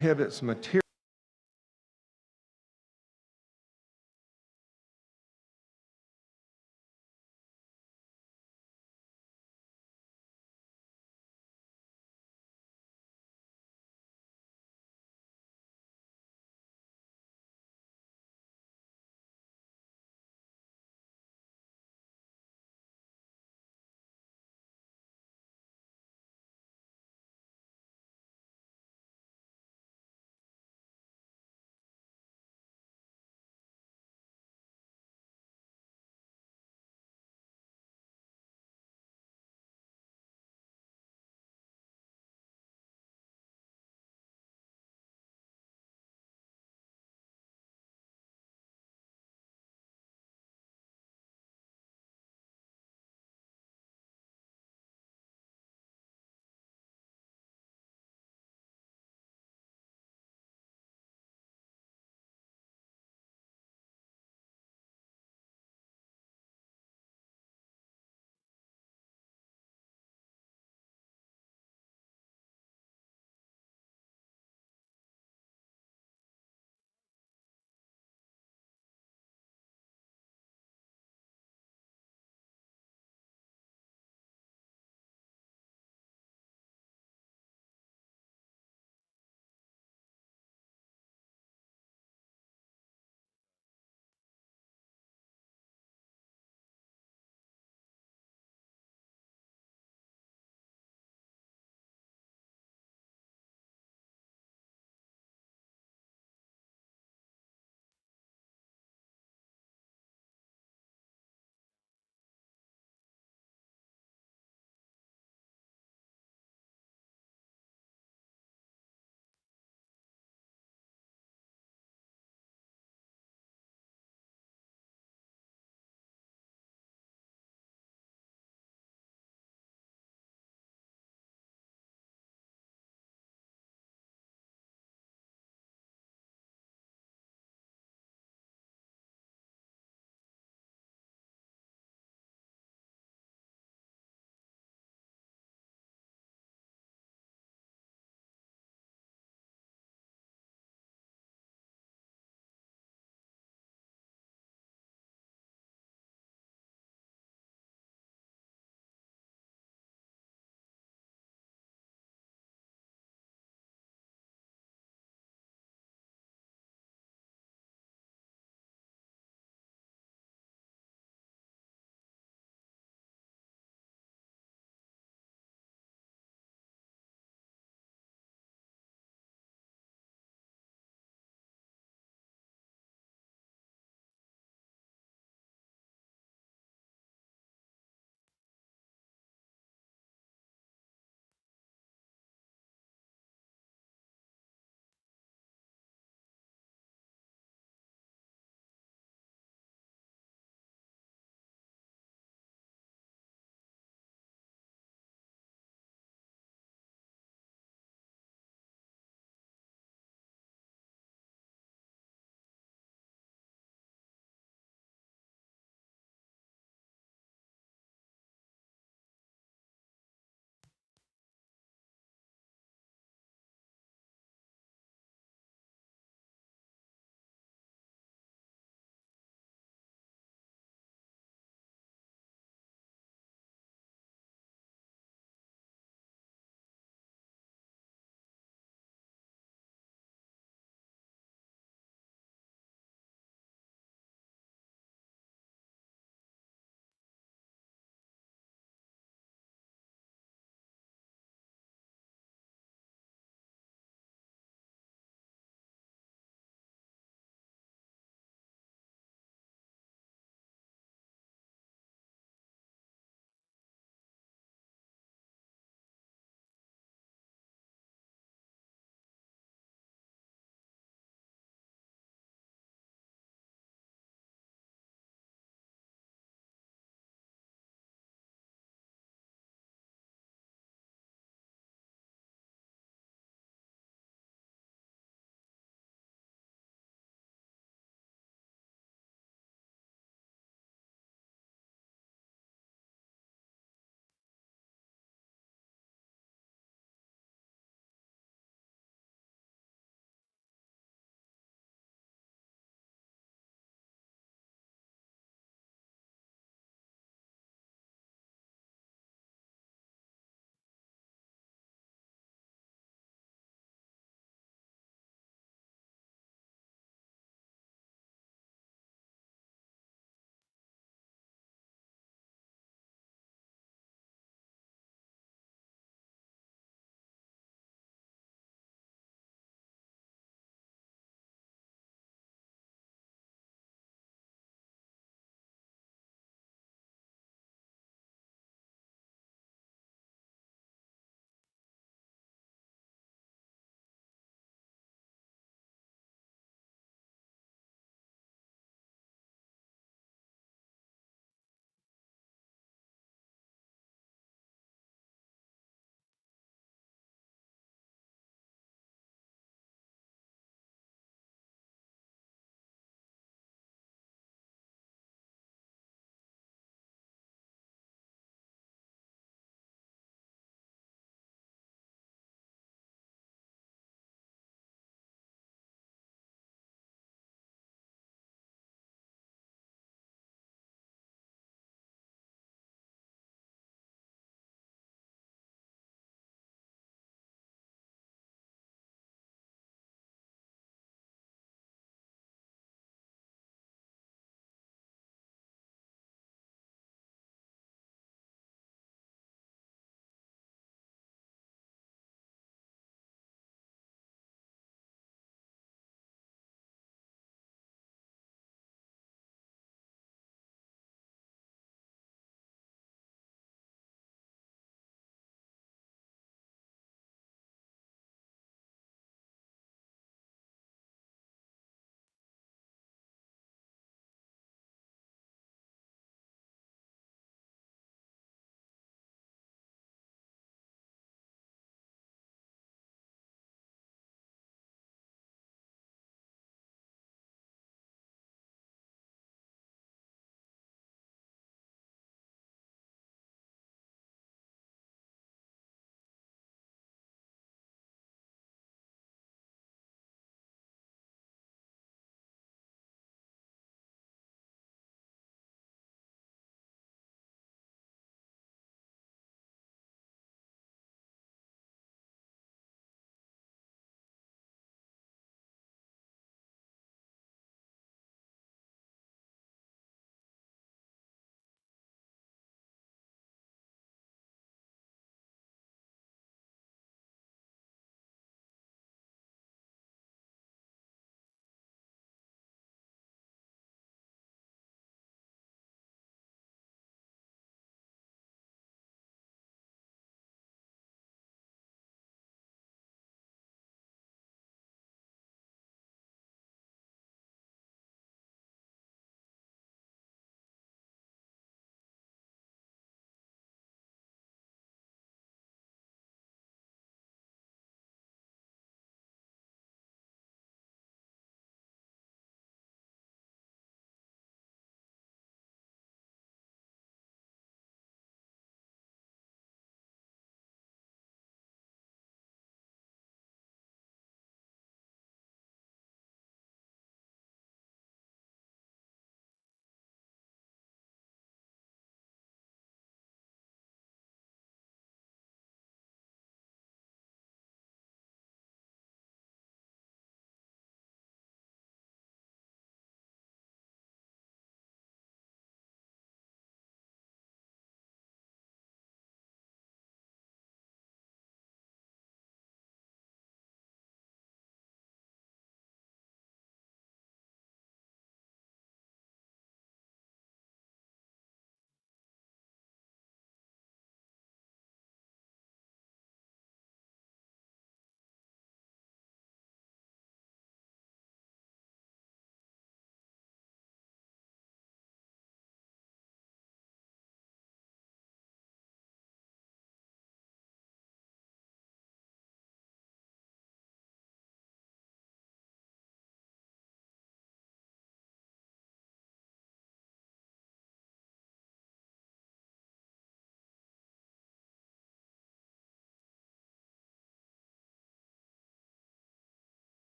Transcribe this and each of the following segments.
prohibits material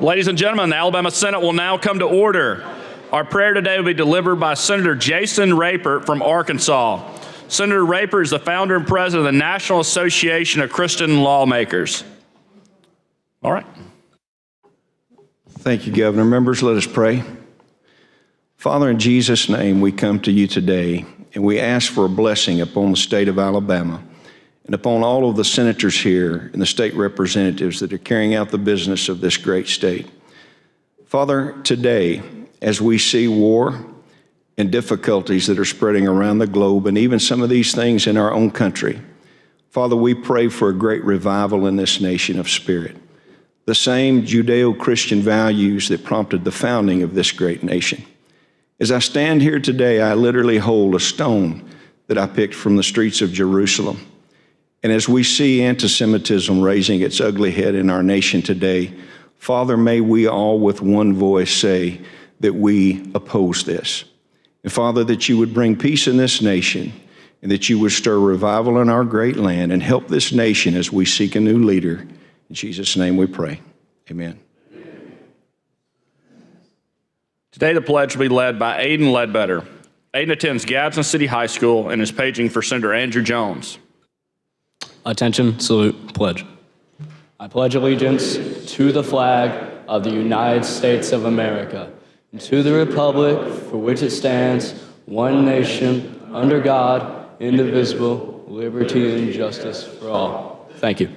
Ladies and gentlemen, the Alabama Senate will now come to order. Our prayer today will be delivered by Senator Jason Rapert from Arkansas. Senator Rapert is the founder and president of the National Association of Christian Lawmakers. All right. Thank you, Governor. Members, let us pray. Father, in Jesus' name, we come to you today, and we ask for a blessing upon the state of Alabama and upon all of the senators here and the state representatives that are carrying out the business of this great state. Father, today, as we see war and difficulties that are spreading around the globe, and even some of these things in our own country, Father, we pray for a great revival in this nation of spirit. The same Judeo-Christian values that prompted the founding of this great nation. As I stand here today, I literally hold a stone that I picked from the streets of Jerusalem. And as we see anti-Semitism raising its ugly head in our nation today, Father, may we all with one voice say that we oppose this. And Father, that you would bring peace in this nation and that you would stir revival in our great land and help this nation as we seek a new leader. In Jesus' name we pray. Amen. Today the pledge will be led by Aiden Ledbetter. Aiden attends Gadsden City High School and is paging for Senator Andrew Jones. Attention, salute, pledge. I pledge allegiance to the flag of the United States of America and to the republic for which it stands, one nation, under God, indivisible, liberty and justice for all. Thank you.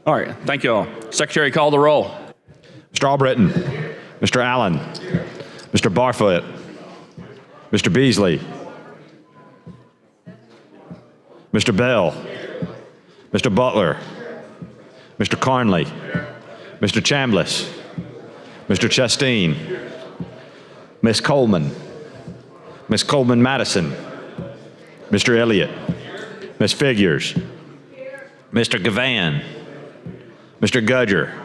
All right, thank you all. Secretary, call the roll. Mr. Albritton, Mr. Allen, Mr. Barfoot, Mr. Beasley, Mr. Bell, Mr. Butler, Mr. Carnley, Mr. Chambliss, Mr. Chasteen, Ms. Coleman, Ms. Coleman-Madison, Mr. Elliott, Ms. Figures, Mr. Gavan, Mr. Gudger,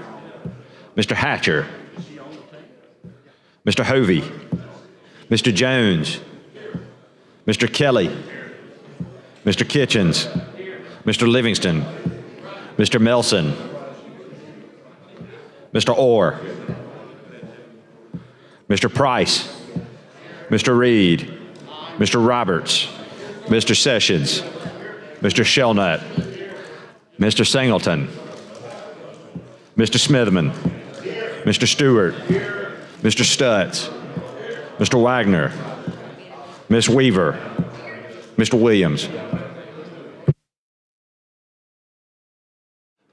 Mr. Hatcher, Mr. Hovey, Mr. Jones, Mr. Kelly, Mr. Kitchens, Mr. Livingston, Mr. Melson, Mr. Orr, Mr. Price, Mr. Reed, Mr. Roberts, Mr. Sessions, Mr. Shelnut, Mr. Singleton, Mr. Smithman, Mr. Stewart, Mr. Stutz, Mr. Wagner, Ms. Weaver, Mr. Williams.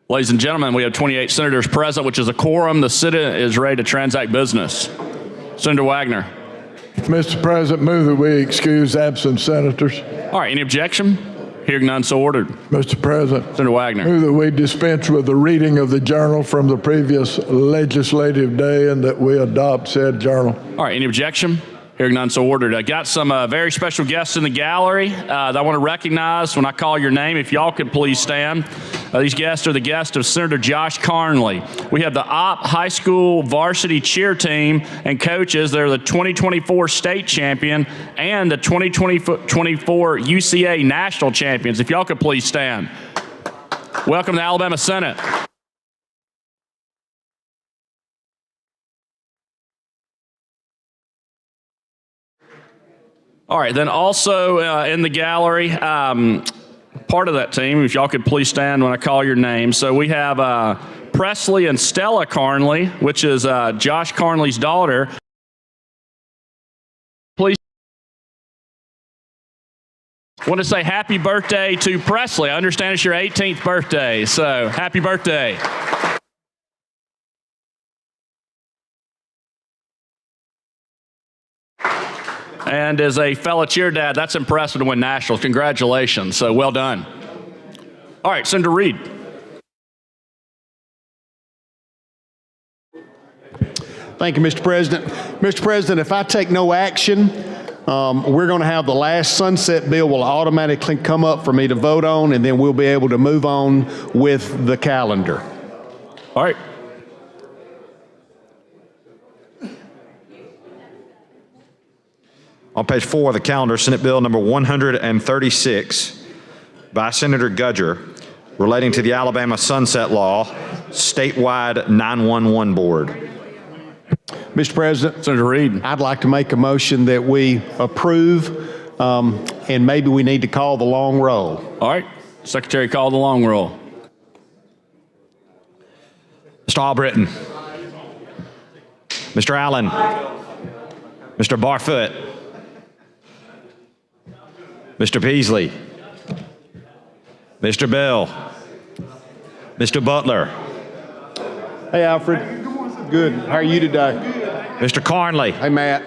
Ladies and gentlemen, we have 28 senators present, which is a quorum. The Senate is ready to transact business. Senator Wagner. Mr. President, move that we excuse absent senators. All right, any objection? Hearing none, so ordered. Mr. President. Senator Wagner. Move that we dispense with the reading of the journal from the previous legislative day and that we adopt said journal. All right, any objection? Hearing none, so ordered. I got some very special guests in the gallery that I want to recognize when I call your name. If y'all could please stand. These guests are the guests of Senator Josh Carnley. We have the Opp High School varsity cheer team and coaches. They're the 2024 state champion and the 2024 UCA national champions. If y'all could please stand. Welcome to the Alabama Senate. All right, then also in the gallery, part of that team, if y'all could please stand when I call your name. So we have Presley and Stella Carnley, which is Josh Carnley's daughter. Please. I want to say happy birthday to Presley. I understand it's your 18th birthday, so happy birthday. And as a fellow cheer dad, that's impressive to win nationals. Congratulations. So well done. All right, Senator Reed. Thank you, Mr. President. Mr. President, if I take no action, we're going to have the last sunset bill will automatically come up for me to vote on, and then we'll be able to move on with the calendar. All right. On page 4 of the calendar, Senate Bill number 136 by Senator Gudger, relating to the Alabama Sunset Law statewide 911 board. Mr. President, Senator Reed. I'd like to make a motion that we approve, and maybe we need to call the long roll. All right. Secretary, call the long roll. Mr. Albritton. Mr. Allen. Mr. Barfoot. Mr. Peasley. Mr. Bell. Mr. Butler. Hey, Alfred. Good. How are you today? Mr. Carnley. Hey, Matt.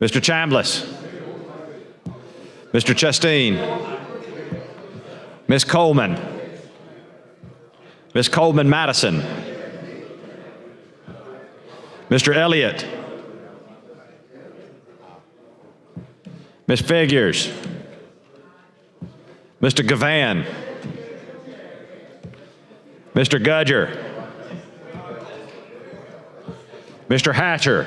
Mr. Chambliss. Mr. Chasteen. Ms. Coleman. Ms. Coleman Madison. Mr. Elliott. Ms. Figures. Mr. Gavan. Mr. Gudger. Mr. Hatcher.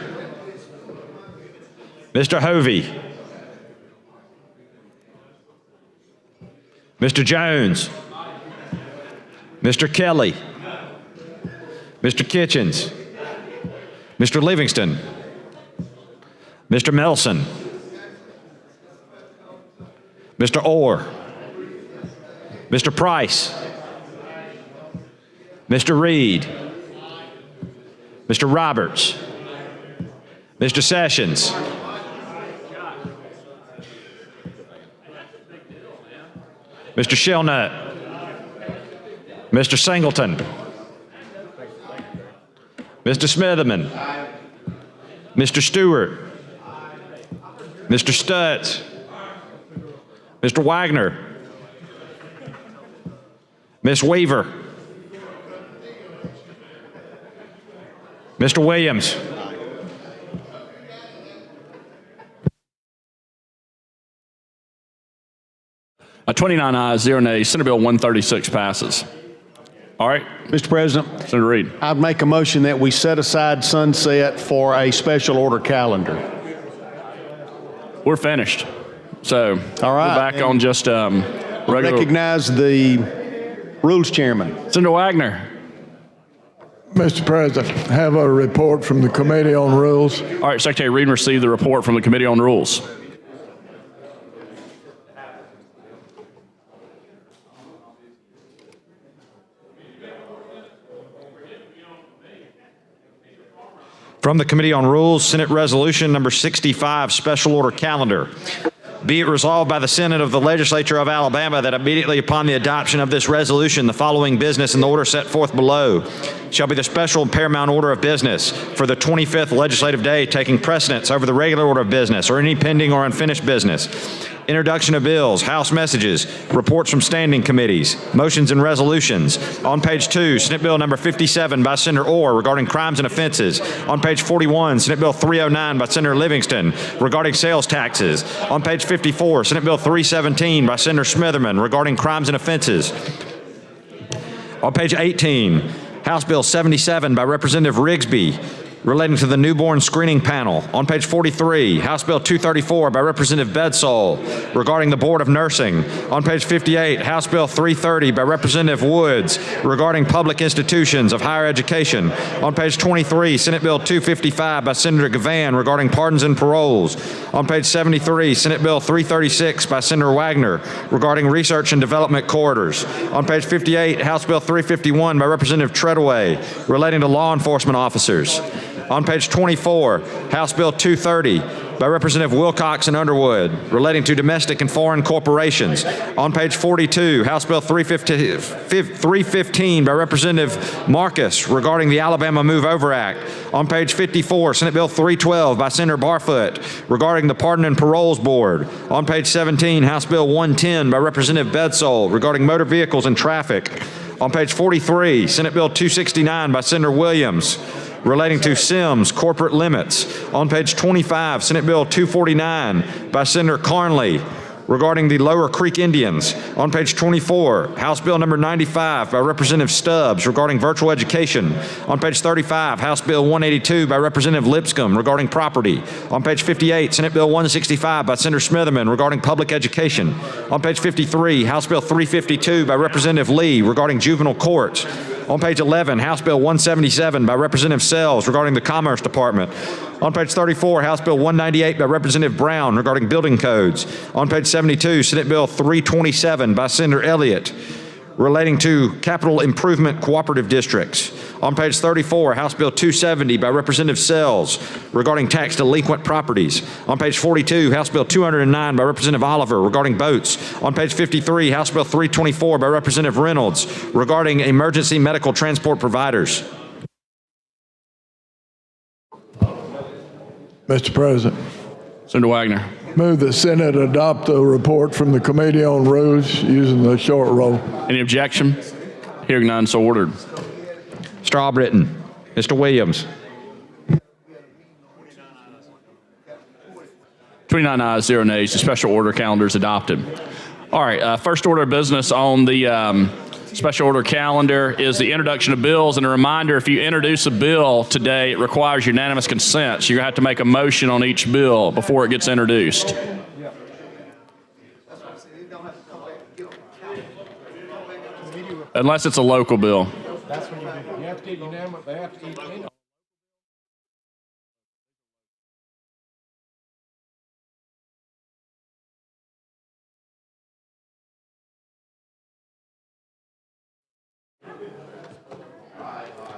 Mr. Hovey. Mr. Jones. Mr. Kelly. Mr. Kitchens. Mr. Livingston. Mr. Melson. Mr. Orr. Mr. Price. Mr. Reed. Mr. Roberts. Mr. Sessions. Mr. Shelnut. Mr. Singleton. Mr. Smitherman. Mr. Stewart. Mr. Stutz. Mr. Wagner. Ms. Weaver. Mr. Williams. 29 ayes, 0 nays. Senate Bill 136 passes. All right. Mr. President, Senator Reed. I'd make a motion that we set aside sunset for a special order calendar. We're finished. So All right. we're back on just regular. Recognize the Rules Chairman. Senator Wagner. Mr. President, have a report from the Committee on Rules. All right, Secretary Reed received the report from the Committee on Rules. From the Committee on Rules, Senate Resolution Number 65, Special Order Calendar. Be it resolved by the Senate of the Legislature of Alabama that immediately upon the adoption of this resolution, the following business in the order set forth below shall be the special and paramount order of business for the 25th legislative day, taking precedence over the regular order of business or any pending or unfinished business. Introduction of bills, House messages, reports from standing committees, motions and resolutions. On page 2, Senate Bill number 57 by Senator Orr regarding crimes and offenses. On page 41, Senate Bill 309 by Senator Livingston regarding sales taxes. On page 54, Senate Bill 317 by Senator Smitherman regarding crimes and offenses. On page 18, House Bill 77 by Representative Rigsby relating to the newborn screening panel. On page 43, House Bill 234 by Representative Bedsole regarding the Board of Nursing. On page 58, House Bill 330 by Representative Woods regarding public institutions of higher education. On page 23, Senate Bill 255 by Senator Gavan regarding pardons and paroles. On page 73, Senate Bill 336 by Senator Wagner regarding research and development corridors. On page 58, House Bill 351 by Representative Treadaway relating to law enforcement officers. On page 24, House Bill 230 by Representative Wilcox and Underwood relating to domestic and foreign corporations. On page 42, House Bill 315 by Representative Marcus regarding the Alabama Move Over Act. On page 54, Senate Bill 312 by Senator Barfoot regarding the Pardon and Paroles Board. On page 17, House Bill 110 by Representative Bedsole regarding motor vehicles and traffic. On page 43, Senate Bill 269 by Senator Williams relating to Sims corporate limits. On page 25, Senate Bill 249 by Senator Carnley regarding the Lower Creek Indians. On page 24, House Bill number 95 by Representative Stubbs regarding virtual education. On page 35, House Bill 182 by Representative Lipscomb regarding property. On page 58, Senate Bill 165 by Senator Smitherman regarding public education. On page 53, House Bill 352 by Representative Lee regarding juvenile courts. On page 11, House Bill 177 by Representative Sells regarding the Commerce Department. On page 34, House Bill 198 by Representative Brown regarding building codes. On page 72, Senate Bill 327 by Senator Elliott relating to capital improvement cooperative districts. On page 34, House Bill 270 by Representative Sells regarding tax delinquent properties. On page 42, House Bill 209 by Representative Oliver regarding boats. On page 53, House Bill 324 by Representative Reynolds regarding emergency medical transport providers. Mr. President, Senator Wagner. move the Senate adopt the report from the Committee on Rules using the short roll. Any objection? Hearing none, so ordered. Mr. Albritton. Mr. Williams. 29 ayes, 0 nays. The special order calendar is adopted. All right, first order of business on the special order calendar is the introduction of bills. And a reminder, if you introduce a bill today, it requires unanimous consent. So you're going to have to make a motion on each bill before it gets introduced. Unless it's a local bill. That's when you have to get unanimous. They have to eat.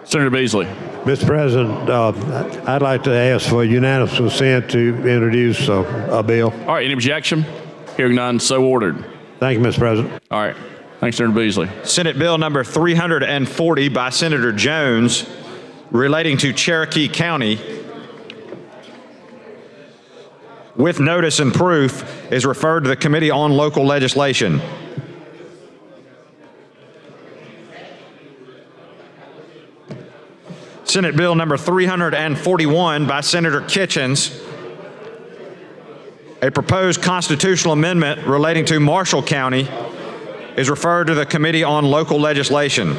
Senator Beasley. Mr. President, I'd like to ask for unanimous consent to introduce a bill. All right, any objection? Hearing none, so ordered. Thank you, Mr. President. All right, thanks, Senator Beasley. Senate Bill number 340 by Senator Jones relating to Cherokee County with notice and proof is referred to the Committee on Local Legislation. Senate Bill number 341 by Senator Kitchens, a proposed constitutional amendment relating to Marshall County, is referred to the Committee on Local Legislation.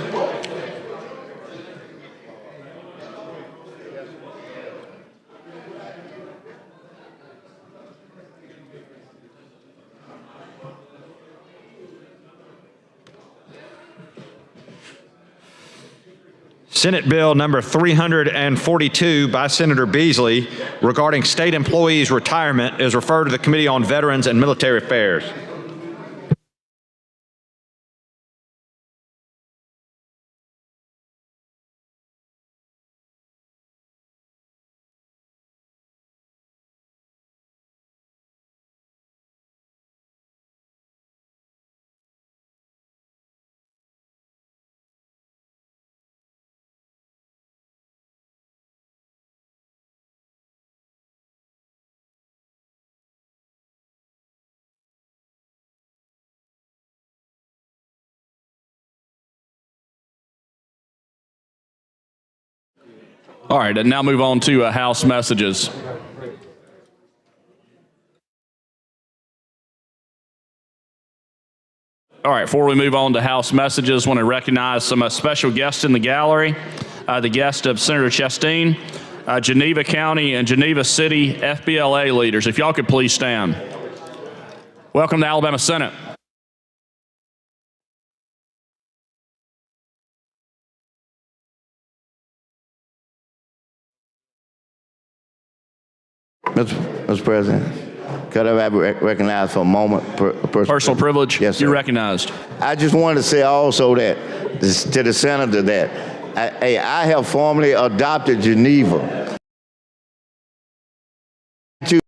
Senate Bill number 342 by Senator Beasley regarding state employees' retirement is referred to the Committee on Veterans and Military Affairs. All right, and now move on to House messages. All right, before we move on to House messages, I want to recognize some special guests in the gallery. The guest of Senator Chasteen, Geneva County and Geneva City FBLA leaders. If y'all could please stand. Welcome to Alabama Senate. Mr. President, could I be recognized for a moment? Personal privilege? Yes, sir. You're recognized. I just wanted to say also that, to the senator, that I have formally adopted Geneva. To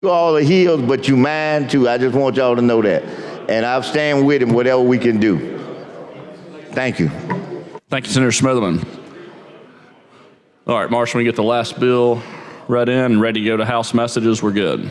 all the hills, but you mine too. I just want y'all to know that. And I'll stand with him, whatever we can do. Thank you. Thank you, Senator Smitherman. All right, Marshall, when we get the last bill read in and ready to go to House messages, we're good.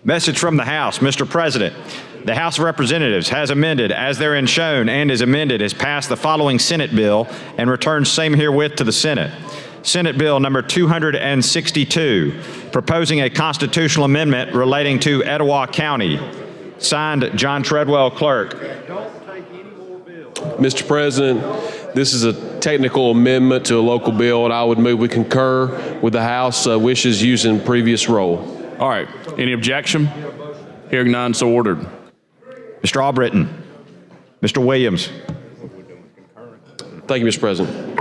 Message from the House. Mr. President, the House of Representatives has amended as therein shown and is amended has passed the following Senate bill and returns same herewith to the Senate. Senate Bill number 262, proposing a constitutional amendment relating to Etowah County. Signed, John Treadwell, Clerk. Mr. President, this is a technical amendment to a local bill, and I would move we concur with the House wishes using previous role. All right. Any objection? Hearing none, so ordered. Mr. Albritton. Mr. Williams. Thank you, Mr. President.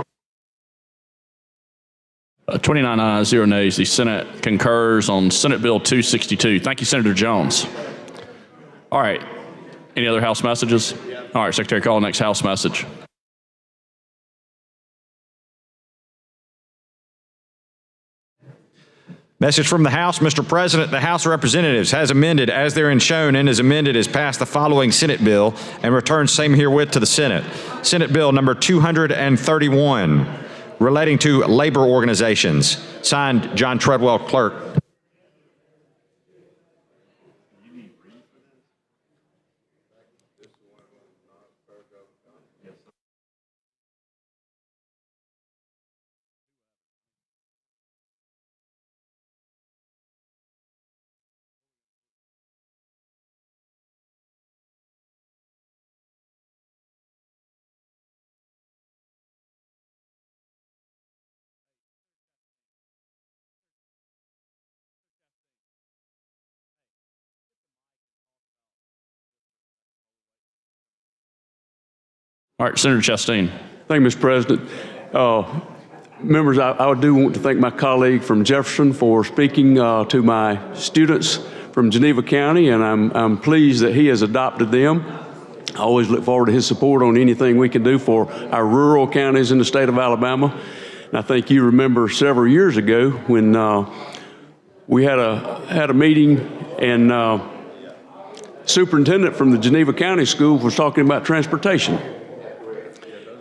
29 ayes, 0 nays. The Senate concurs on Senate Bill 262. Thank you, Senator Jones. All right. Any other House messages? All right, Secretary, call the next House message. Message from the House. Mr. President, the House of Representatives has amended as therein shown and is amended has passed the following Senate bill and returns same herewith to the Senate. Senate Bill number 231, relating to labor organizations. Signed, John Treadwell, Clerk. All right, Senator Chastain. Thank you, Mr. President. Members, I do want to thank my colleague from Jefferson for speaking to my students from Geneva County, and I'm pleased that he has adopted them. I always look forward to his support on anything we can do for our rural counties in the state of Alabama. And I think you remember several years ago when we had a meeting and superintendent from the Geneva County School was talking about transportation.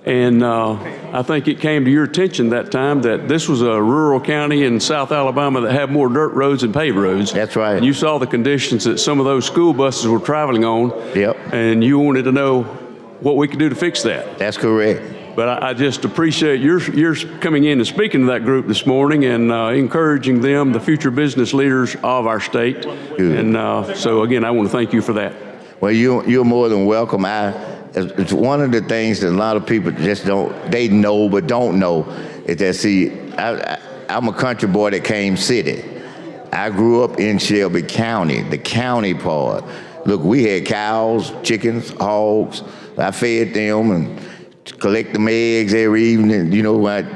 And I think it came to your attention that time that this was a rural county in South Alabama that had more dirt roads than paved roads. That's right. And you saw the conditions that some of those school buses were traveling on. Yep. And you wanted to know what we could do to fix that. That's correct. But I just appreciate your coming in and speaking to that group this morning and encouraging them, the future business leaders of our state. Good. And so, again, I want to thank you for that. Well, you're more than welcome. It's one of the things that a lot of people just they know but don't know is that, see, I'm a country boy that came city. I grew up in Shelby County, the county part. Look, we had cows, chickens, hogs. I fed them and collect them eggs every evening,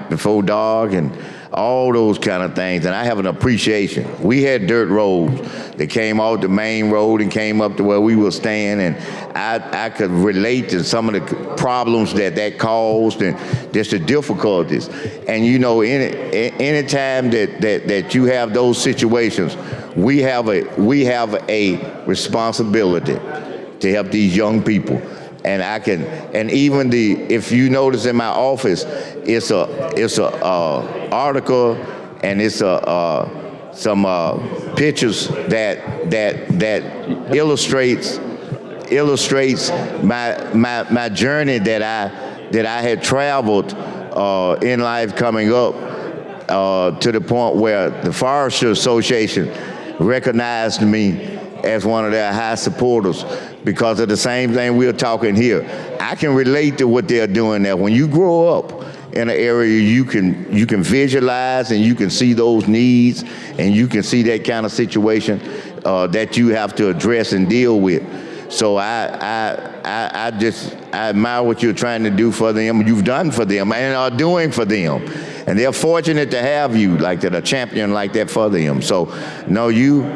before dark and all those kind of things. And I have an appreciation. We had dirt roads that came off the main road and came up to where we were staying, and I could relate to some of the problems that caused and just the difficulties. And any time that you have those situations, we have a responsibility to help these young people. And even if you notice in my office, it's a article and it's some pictures that illustrates my journey that I had traveled in life coming up to the point where the Forestry Association recognized me as one of their high supporters because of the same thing we're talking here. I can relate to what they're doing there. When you grow up in an area, you can visualize and you can see those needs and you can see that kind of situation that you have to address and deal with. So I admire what you're trying to do for them, you've done for them, and are doing for them. And they're fortunate to have you like that, a champion like that for them. So, no,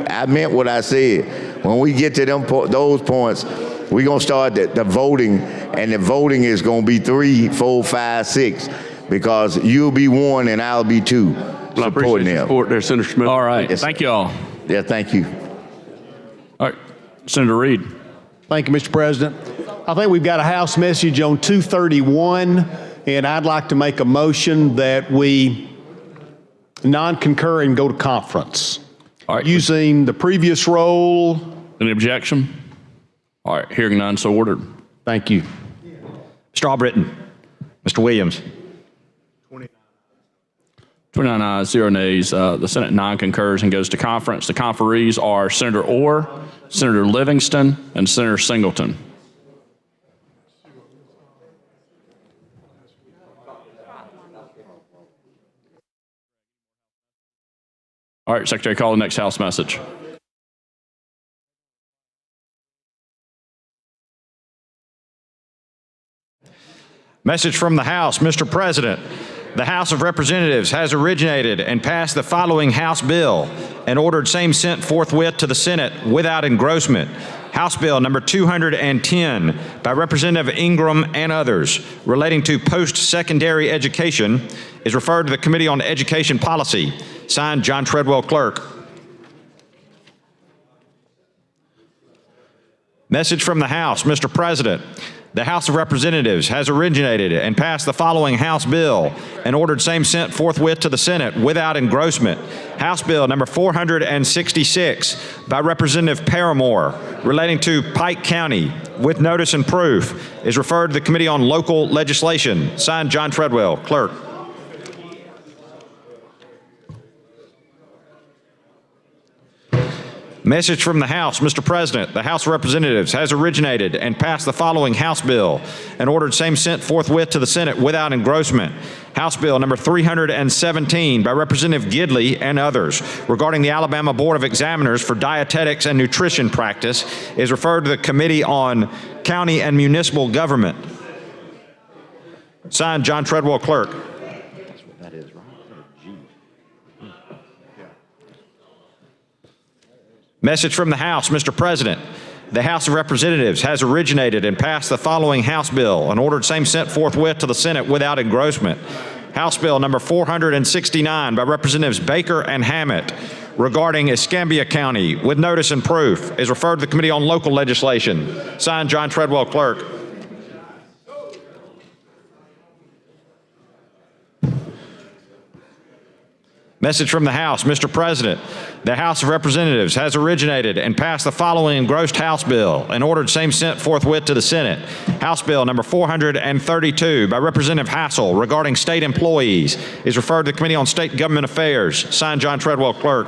I meant what I said. When we get to those points, we're going to start the voting, and the voting is going to be 3, 4, 5, 6, because you'll be 1 and I'll be 2 Well, I appreciate supporting your them. support there, Senator Smith. All right. Yes. Thank you all. Yeah, thank you. All right. Senator Reed. Thank you, Mr. President. I think we've got a House message on 231, and I'd like to make a motion that we non-concur and go to conference. All right. using the previous roll. Any objection? All right, hearing none, so ordered. Thank you. Mr. Albritton. Mr. Williams. 29 ayes, 0 nays. The Senate non-concurs and goes to conference. The conferees are Senator Orr, Senator Livingston, and Senator Singleton. All right, Secretary, call the next House message. Message from the House. Mr. President, the House of Representatives has originated and passed the following House bill and ordered same sent forthwith to the Senate without engrossment. House Bill number 210 by Representative Ingram and others relating to post-secondary education is referred to the Committee on Education Policy. Signed, John Treadwell, Clerk. Message from the House. Mr. President, the House of Representatives has originated and passed the following House bill and ordered same sent forthwith to the Senate without engrossment. House Bill number 466 by Representative Paramore relating to Pike County with notice and proof is referred to the Committee on Local Legislation. Signed, John Treadwell, Clerk. Message from the House. Mr. President, the House of Representatives has originated and passed the following House bill and ordered same sent forthwith to the Senate without engrossment. House Bill number 317 by Representative Gidley and others regarding the Alabama Board of Examiners for Dietetics and Nutrition Practice is referred to the Committee on County and Municipal Government. Signed, John Treadwell, Clerk. Message from the House. Mr. President, the House of Representatives has originated and passed the following House bill and ordered same sent forthwith to the Senate without engrossment. House Bill number 469 by Representatives Baker and Hammett regarding Escambia County with notice and proof is referred to the Committee on Local Legislation. Signed, John Treadwell, Clerk. Message from the House. Mr. President, the House of Representatives has originated and passed the following engrossed House bill and ordered same sent forthwith to the Senate. House Bill number 432 by Representative Hassel regarding state employees is referred to the Committee on State Government Affairs. Signed, John Treadwell, Clerk.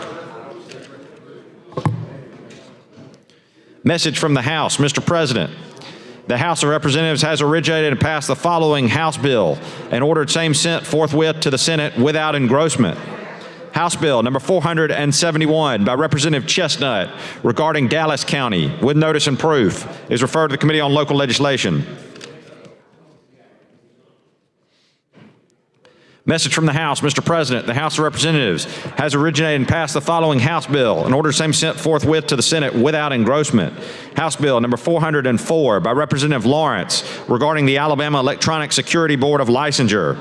Message from the House. Mr. President, the House of Representatives has originated and passed the following House bill and ordered same sent forthwith to the Senate without engrossment. House Bill number 471 by Representative Chestnut regarding Dallas County with notice and proof is referred to the Committee on Local Legislation. Message from the House. Mr. President, the House of Representatives has originated and passed the following House bill and ordered same sent forthwith to the Senate without engrossment. House Bill number 404 by Representative Lawrence regarding the Alabama Electronic Security Board of Licensure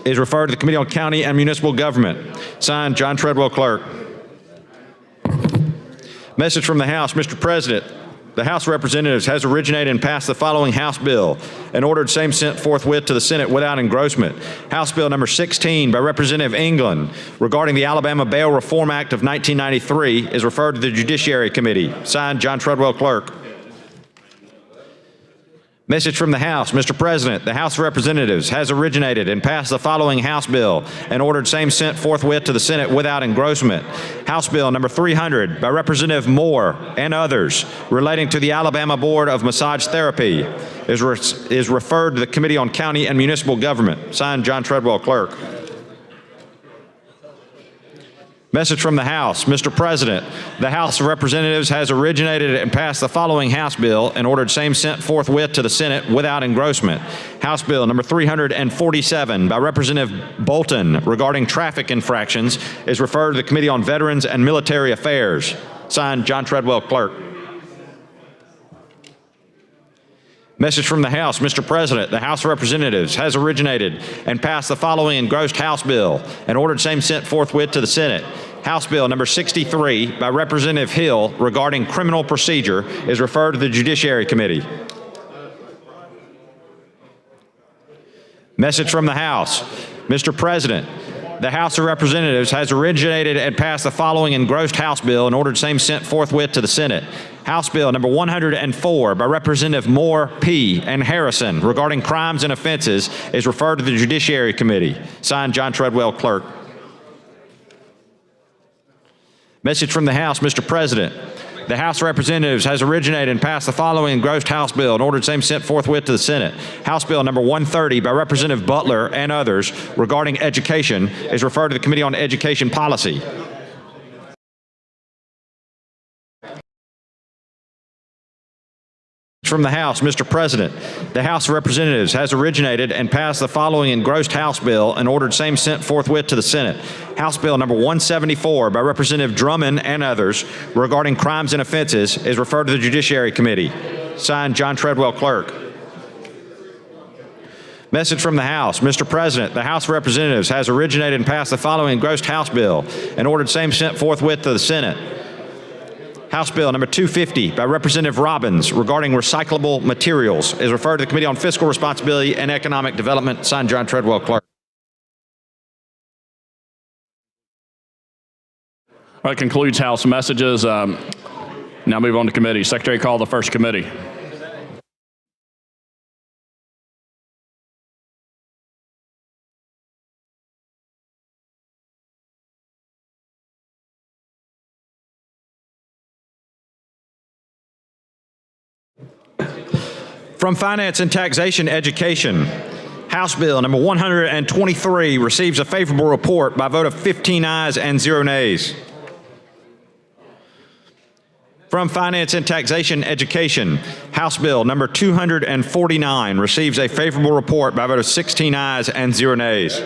is referred to the Committee on County and Municipal Government. Signed, John Treadwell, Clerk. Message from the House. Mr. President, the House of Representatives has originated and passed the following House bill and ordered same sent forthwith to the Senate without engrossment. House Bill number 16 by Representative England regarding the Alabama Bail Reform Act of 1993 is referred to the Judiciary Committee. Signed, John Treadwell, Clerk. Message from the House. Mr. President, the House of Representatives has originated and passed the following House bill and ordered same sent forthwith to the Senate without engrossment. House Bill number 300 by Representative Moore and others relating to the Alabama Board of Massage Therapy is referred to the Committee on County and Municipal Government. Signed, John Treadwell, Clerk. Message from the House. Mr. President, the House of Representatives has originated and passed the following House bill and ordered same sent forthwith to the Senate without engrossment. House Bill number 347 by Representative Bolton regarding traffic infractions is referred to the Committee on Veterans and Military Affairs. Signed, John Treadwell, Clerk. Message from the House. Mr. President, the House of Representatives has originated and passed the following engrossed House bill and ordered same sent forthwith to the Senate. House Bill number 63 by Representative Hill regarding criminal procedure is referred to the Judiciary Committee. Message from the House. Mr. President, the House of Representatives has originated and passed the following engrossed House bill and ordered same sent forthwith to the Senate. House Bill number 104 by Representative Moore, P. and Harrison regarding crimes and offenses is referred to the Judiciary Committee. Signed, John Treadwell, Clerk. Message from the House, Mr. President. The House of Representatives has originated and passed the following engrossed House bill and ordered same sent forthwith to the Senate. House Bill number 130 by Representative Butler and others regarding education is referred to the Committee on Education Policy. From the House, Mr. President, the House of Representatives has originated and passed the following engrossed House bill and ordered same sent forthwith to the Senate. House Bill number 174 by Representative Drummond and others regarding crimes and offenses is referred to the Judiciary Committee. Signed, John Treadwell, Clerk. Message from the House, Mr. President, the House of Representatives has originated and passed the following engrossed House bill and ordered same sent forthwith to the Senate. House Bill number 250 by Representative Robbins regarding recyclable materials is referred to the Committee on Fiscal Responsibility and Economic Development. Signed, John Treadwell, Clerk. All right, concludes House messages. Now move on to committee. Secretary, call the first committee. From Finance and Taxation Education, House Bill number 123 receives a favorable report by a vote of 15 ayes and 0 nays. From Finance and Taxation Education, House Bill number 249 receives a favorable report by a vote of 16 ayes and 0 nays.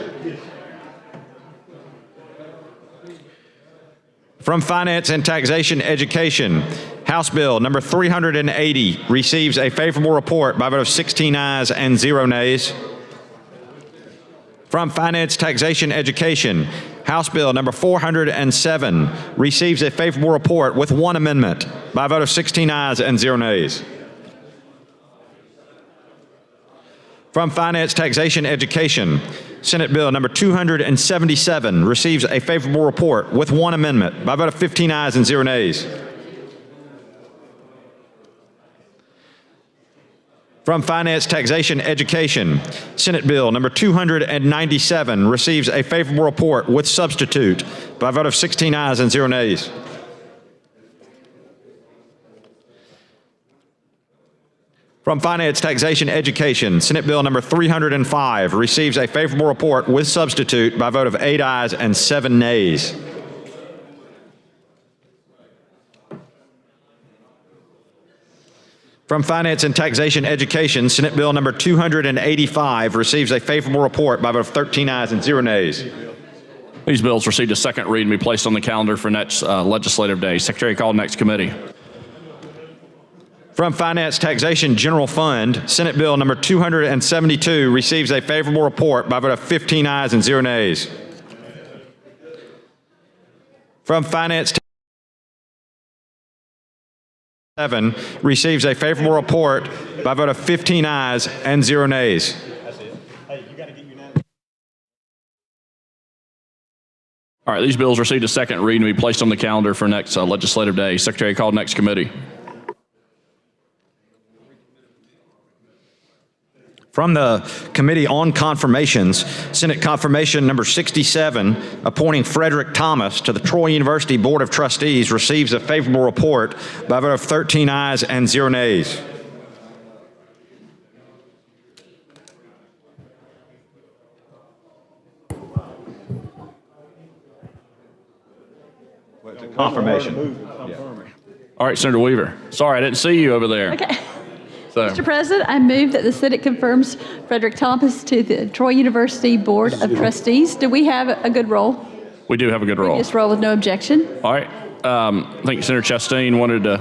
From Finance and Taxation Education, House Bill number 380 receives a favorable report by a vote of 16 ayes and 0 nays. From Finance, Taxation, Education, House Bill number 407 receives a favorable report with one amendment by a vote of 16 ayes and 0 nays. From Finance, Taxation, Education, Senate Bill number 277 receives a favorable report with one amendment by a vote of 15 ayes and 0 nays. From Finance, Taxation, Education, Senate Bill number 297 receives a favorable report with substitute by a vote of 16 ayes and 0 nays. From Finance, Taxation, Education, Senate Bill number 305 receives a favorable report with substitute by a vote of 8 ayes and 7 nays. From Finance and Taxation Education, Senate Bill number 285 receives a favorable report by a vote of 13 ayes and 0 nays. These bills received a second read and be placed on the calendar for next legislative day. Secretary, call next committee. From Finance, Taxation, General Fund, Senate Bill number 272 receives a favorable report by a vote of 15 ayes and 0 nays. From Finance, receives a favorable report by a vote of 15 ayes and 0 nays. All right, these bills received a second read and be placed on the calendar for next legislative day. Secretary, call next committee. From the Committee on Confirmations, Senate Confirmation number 67, appointing Frederick Thomas to the Troy University Board of Trustees, receives a favorable report by a vote of 13 ayes and 0 nays. Confirmation. All right, Senator Weaver. Sorry, I didn't see you over there. Okay. So, Mr. President, I move that the Senate confirms Frederick Thomas to the Troy University Board of Trustees. Do we have a good roll? we do have a good roll. Previous roll with no objection. All right. I think Senator Chastain wanted to.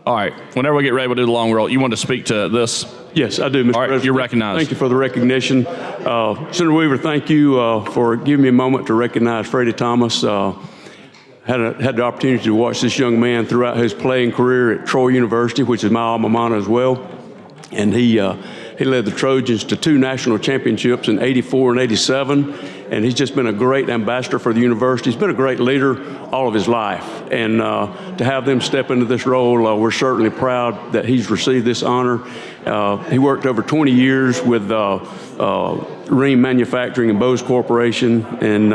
All right. Whenever we get ready, we'll do the long roll. You want to speak to this? Yes, I do, Mr. All right, President. you're recognized. Thank you for the recognition. Senator Weaver, thank you for giving me a moment to recognize Freddie Thomas. Had the opportunity to watch this young man throughout his playing career at Troy University, which is my alma mater as well. And he He led the Trojans to 2 national championships in '84 and '87, and he's just been a great ambassador for the university. He's been a great leader all of his life, and to have them step into this role, we're certainly proud that he's received this honor. He worked over 20 years with Ream Manufacturing and Bose Corporation and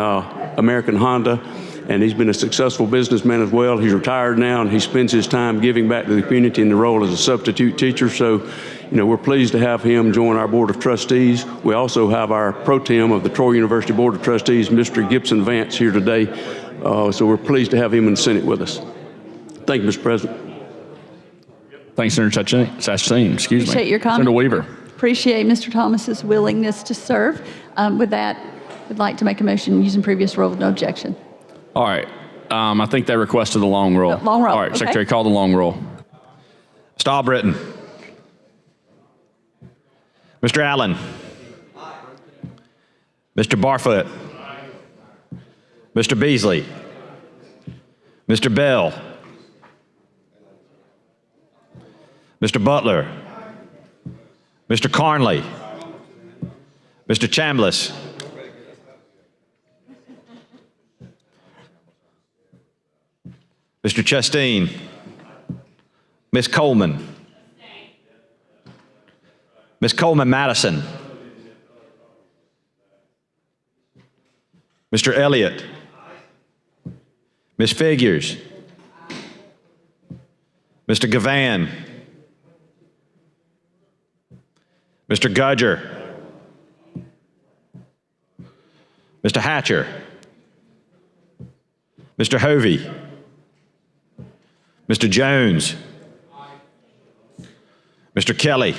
American Honda, and he's been a successful businessman as well. He's retired now, and he spends his time giving back to the community in the role as a substitute teacher. So, we're pleased to have him join our Board of Trustees. We also have our pro tem of the Troy University Board of Trustees, Mr. Gibson Vance, here today. So we're pleased to have him in the Senate with us. Thank you, Mr. President. Thanks, Senator Chastain. Excuse me. Appreciate your comment. Senator Weaver. Appreciate Mr. Thomas's willingness to serve. With that, I'd like to make a motion using previous rule with no objection. All right. I think they requested the long roll. Long roll. All right, okay. Secretary, call the long roll. Mr. Albritton. Mr. Allen. Mr. Barfoot. Mr. Beasley. Mr. Bell. Mr. Butler. Mr. Carnley. Mr. Chambliss. Mr. Chastain. Ms. Coleman. Ms. Coleman Madison. Mr. Elliott. Ms. Figures. Mr. Gavan. Mr. Gudger. Mr. Hatcher. Mr. Hovey. Mr. Jones. Mr. Kelly.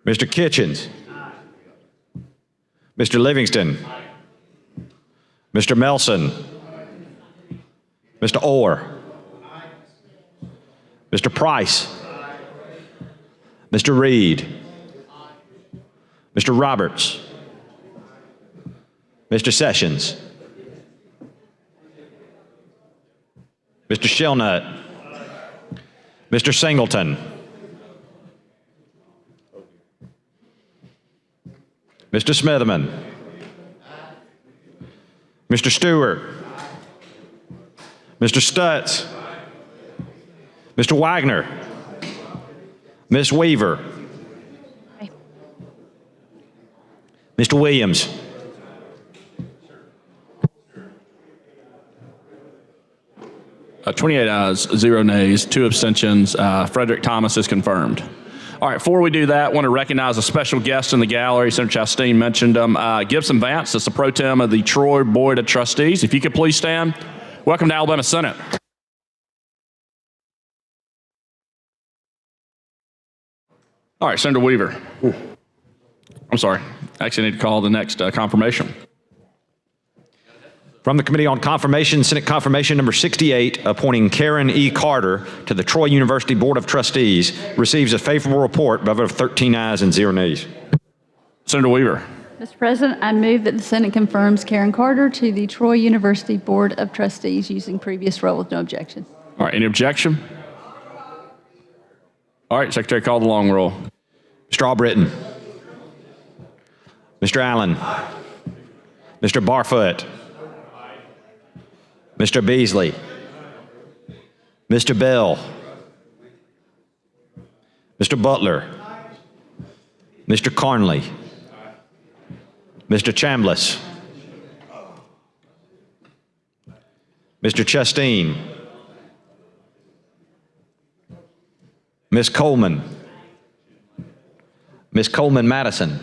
Mr. Kitchens. Mr. Livingston. Mr. Melson. Mr. Orr. Mr. Price. Mr. Reed. Mr. Roberts. Mr. Sessions. Mr. Shellnut. Mr. Singleton. Mr. Smitherman. Mr. Stewart. Mr. Stutz. Mr. Wagner. Ms. Weaver. Mr. Williams. 28 ayes, 0 nays, 2 abstentions. Frederick Thomas is confirmed. All right, before we do that, I want to recognize a special guest in the gallery. Senator Chastain mentioned him. Gibson Vance, that's the pro tem of the Troy Board of Trustees. If you could please stand. Welcome to Alabama Senate. All right, Senator Weaver. I'm sorry. I actually need to call the next confirmation. From the Committee on Confirmation, Senate Confirmation number 68, appointing Karen E. Carter to the Troy University Board of Trustees, receives a favorable report by a vote of 13 ayes and 0 nays. Senator Weaver. Mr. President, I move that the Senate confirms Karen Carter to the Troy University Board of Trustees using previous roll with no objection. All right, any objection? All right, Secretary, call the long roll. Mr. Albritton. Mr. Allen. Mr. Barfoot. Mr. Beasley. Mr. Bell. Mr. Butler. Mr. Carnley. Mr. Chambliss. Mr. Chastain. Ms. Coleman. Ms. Coleman Madison.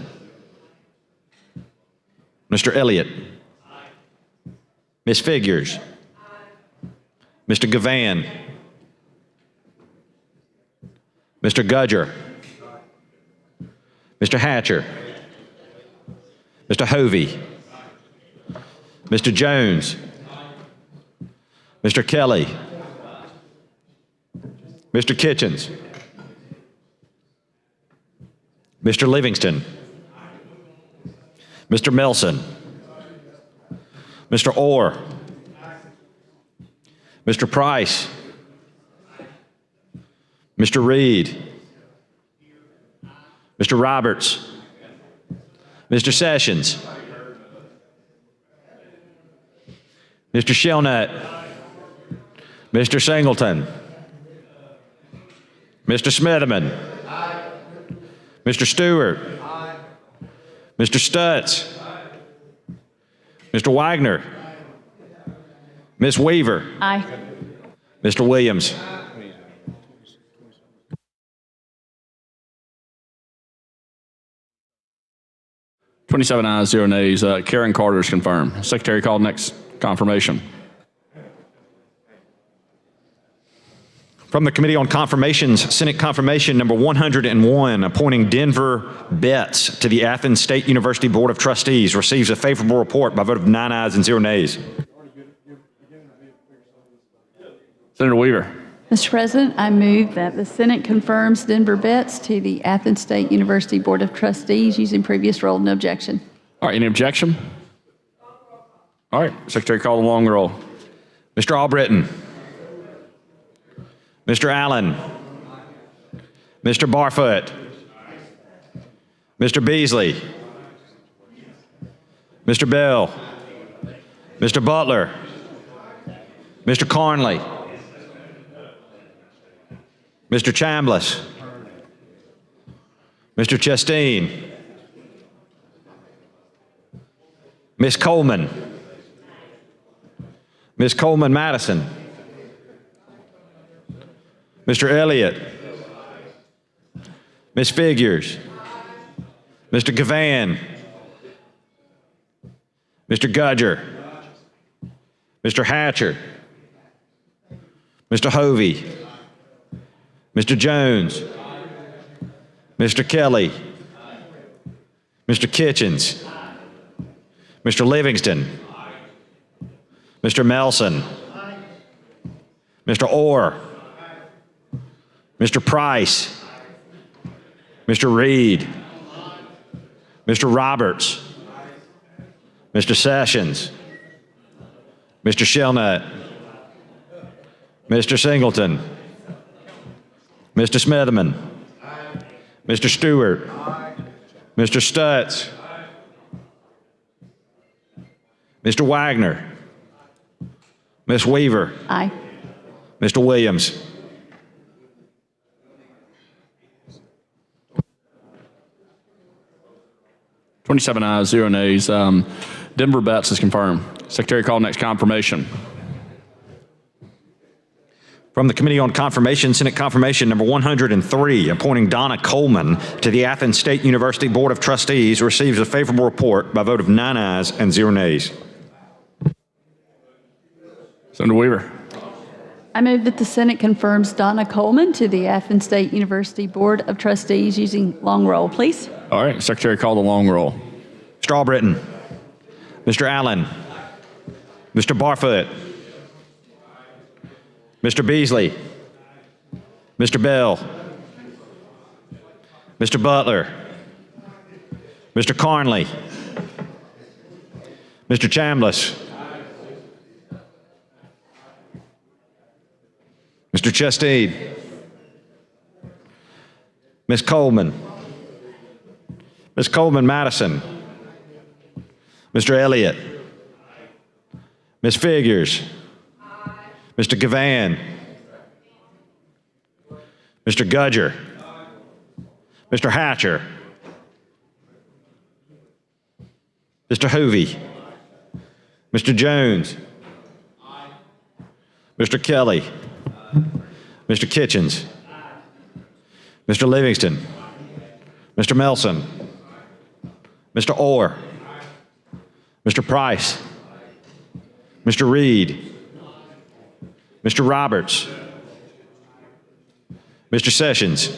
Mr. Elliott. Ms. Figures. Mr. Gavan. Mr. Gudger. Mr. Hatcher. Mr. Hovey. Mr. Jones. Mr. Kelly. Mr. Kitchens. Mr. Livingston. Mr. Melson. Mr. Orr. Mr. Price. Mr. Reed. Mr. Roberts, Mr. Sessions, Mr. Shellnut, Mr. Singleton, Mr. Smitherman, Mr. Stewart, Mr. Stutz, Mr. Wagner, Ms. Weaver, Aye. Mr. Williams. Twenty-seven ayes, 0 nays. Karen Carter is confirmed. Secretary, call next confirmation. From the Committee on Confirmations, Senate Confirmation number 101, appointing Denver Betts to the Athens State University Board of Trustees, receives a favorable report by vote of 9 ayes and 0 nays. Senator Weaver. Mr. President, I move that the Senate confirms Denver Betts to the Athens State University Board of Trustees using previous roll. No objection. All right, any objection? All right, Secretary, call the long roll. Mr. Albritton, Mr. Allen, Mr. Barfoot, Mr. Beasley, Mr. Bell, Mr. Butler, Mr. Carnley, Mr. Chambliss, Mr. Chasteen, Ms. Coleman, Ms. Coleman Madison, Mr. Elliott, Ms. Figures, Mr. Gavan, Mr. Gudger, Mr. Hatcher, Mr. Hovey, Mr. Jones, Mr. Kelly, Mr. Kitchens, Mr. Livingston, Mr. Melson, Mr. Orr, Mr. Price, Mr. Reed, Mr. Roberts, Mr. Sessions, Mr. Shellnut, Mr. Singleton, Mr. Smitherman, Mr. Stewart, Mr. Stutz, Mr. Wagner, Ms. Weaver, Aye. Mr. Williams. Twenty-seven ayes, 0 nays. Denver Betts is confirmed. Secretary, call next confirmation. From the Committee on Confirmation, Senate Confirmation number 103, appointing Donna Coleman to the Athens State University Board of Trustees, receives a favorable report by vote of 9 ayes and 0 nays. Senator Weaver. I move that the Senate confirms Donna Coleman to the Athens State University Board of Trustees using long roll, please. All right, Secretary, call the long roll. Mr. Albritton, Mr. Allen, Mr. Barfoot, Mr. Beasley, Mr. Bell, Mr. Butler, Mr. Carnley, Mr. Chambliss, Mr. Chasteen, Ms. Coleman, Ms. Coleman Madison, Mr. Elliott, Ms. Figures, Mr. Gavan, Mr. Gudger, Mr. Hatcher, Mr. Hovey, Mr. Jones, Mr. Kelly, Mr. Kitchens, Mr. Livingston, Mr. Melson, Mr. Orr, Mr. Price, Mr. Reed, Mr. Roberts, Mr. Sessions,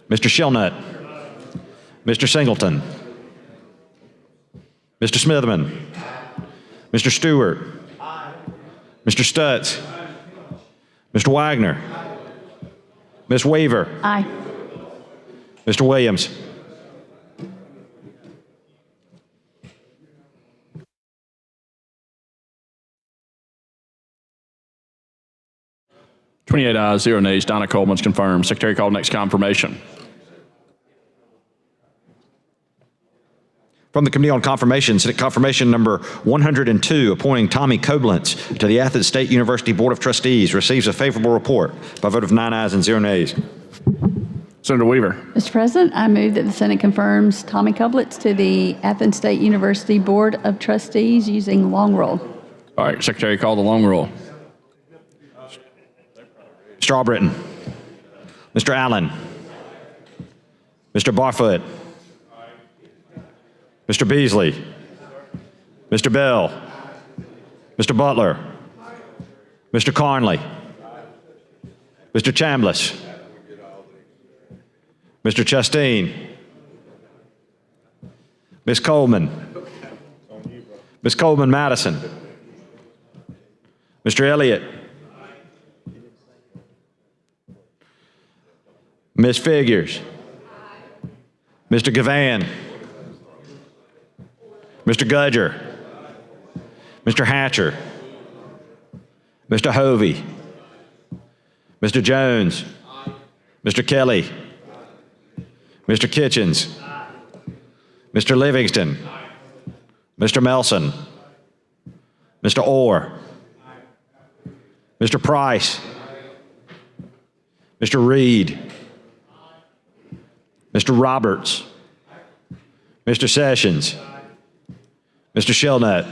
Mr. Shellnut, Mr. Singleton, Mr. Smitherman, Mr. Stewart, Mr. Stutz, Mr. Wagner, Ms. Weaver, Aye. Mr. Williams. Twenty-eight ayes, 0 nays. Donna Coleman's confirmed. Secretary, call next confirmation. From the Committee on Confirmation, Senate Confirmation number 102, appointing Tommy Koblenz to the Athens State University Board of Trustees, receives a favorable report by a vote of 9 ayes and 0 nays. Senator Weaver. Mr. President, I move that the Senate confirms Tommy Koblenz to the Athens State University Board of Trustees using long roll. All right, Secretary, call the long roll. Mr. Albritton. Mr. Allen. Mr. Barfoot. Mr. Beasley. Mr. Bell. Mr. Butler. Mr. Carnley. Mr. Chambliss. Mr. Chastain. Ms. Coleman. Ms. Coleman Madison. Mr. Elliott. Ms. Figures. Mr. Gavan. Mr. Gudger. Mr. Hatcher. Mr. Hovey. Mr. Jones. Mr. Kelly. Mr. Kitchens. Mr. Livingston. Mr. Melson. Mr. Orr. Mr. Price. Mr. Reed. Mr. Roberts. Mr. Sessions. Mr. Shellnut.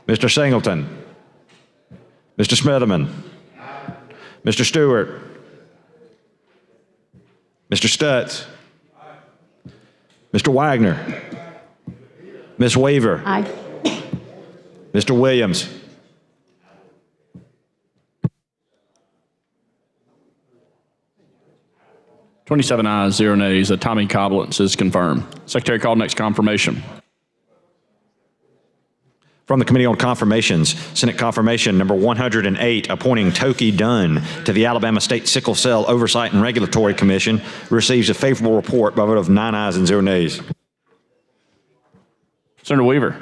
Mr. Singleton. Mr. Smitherman. Mr. Stewart. Mr. Stutz. Mr. Wagner. Ms. Weaver. Aye. Mr. Williams. $27 ayes, 0 nays. Tommy Koblenz is confirmed. Secretary, call next confirmation. From the Committee on Confirmations, Senate Confirmation number 108, appointing Toki Dunn to the Alabama State Sickle Cell Oversight and Regulatory Commission, receives a favorable report by a vote of 9 ayes and 0 nays. Senator Weaver.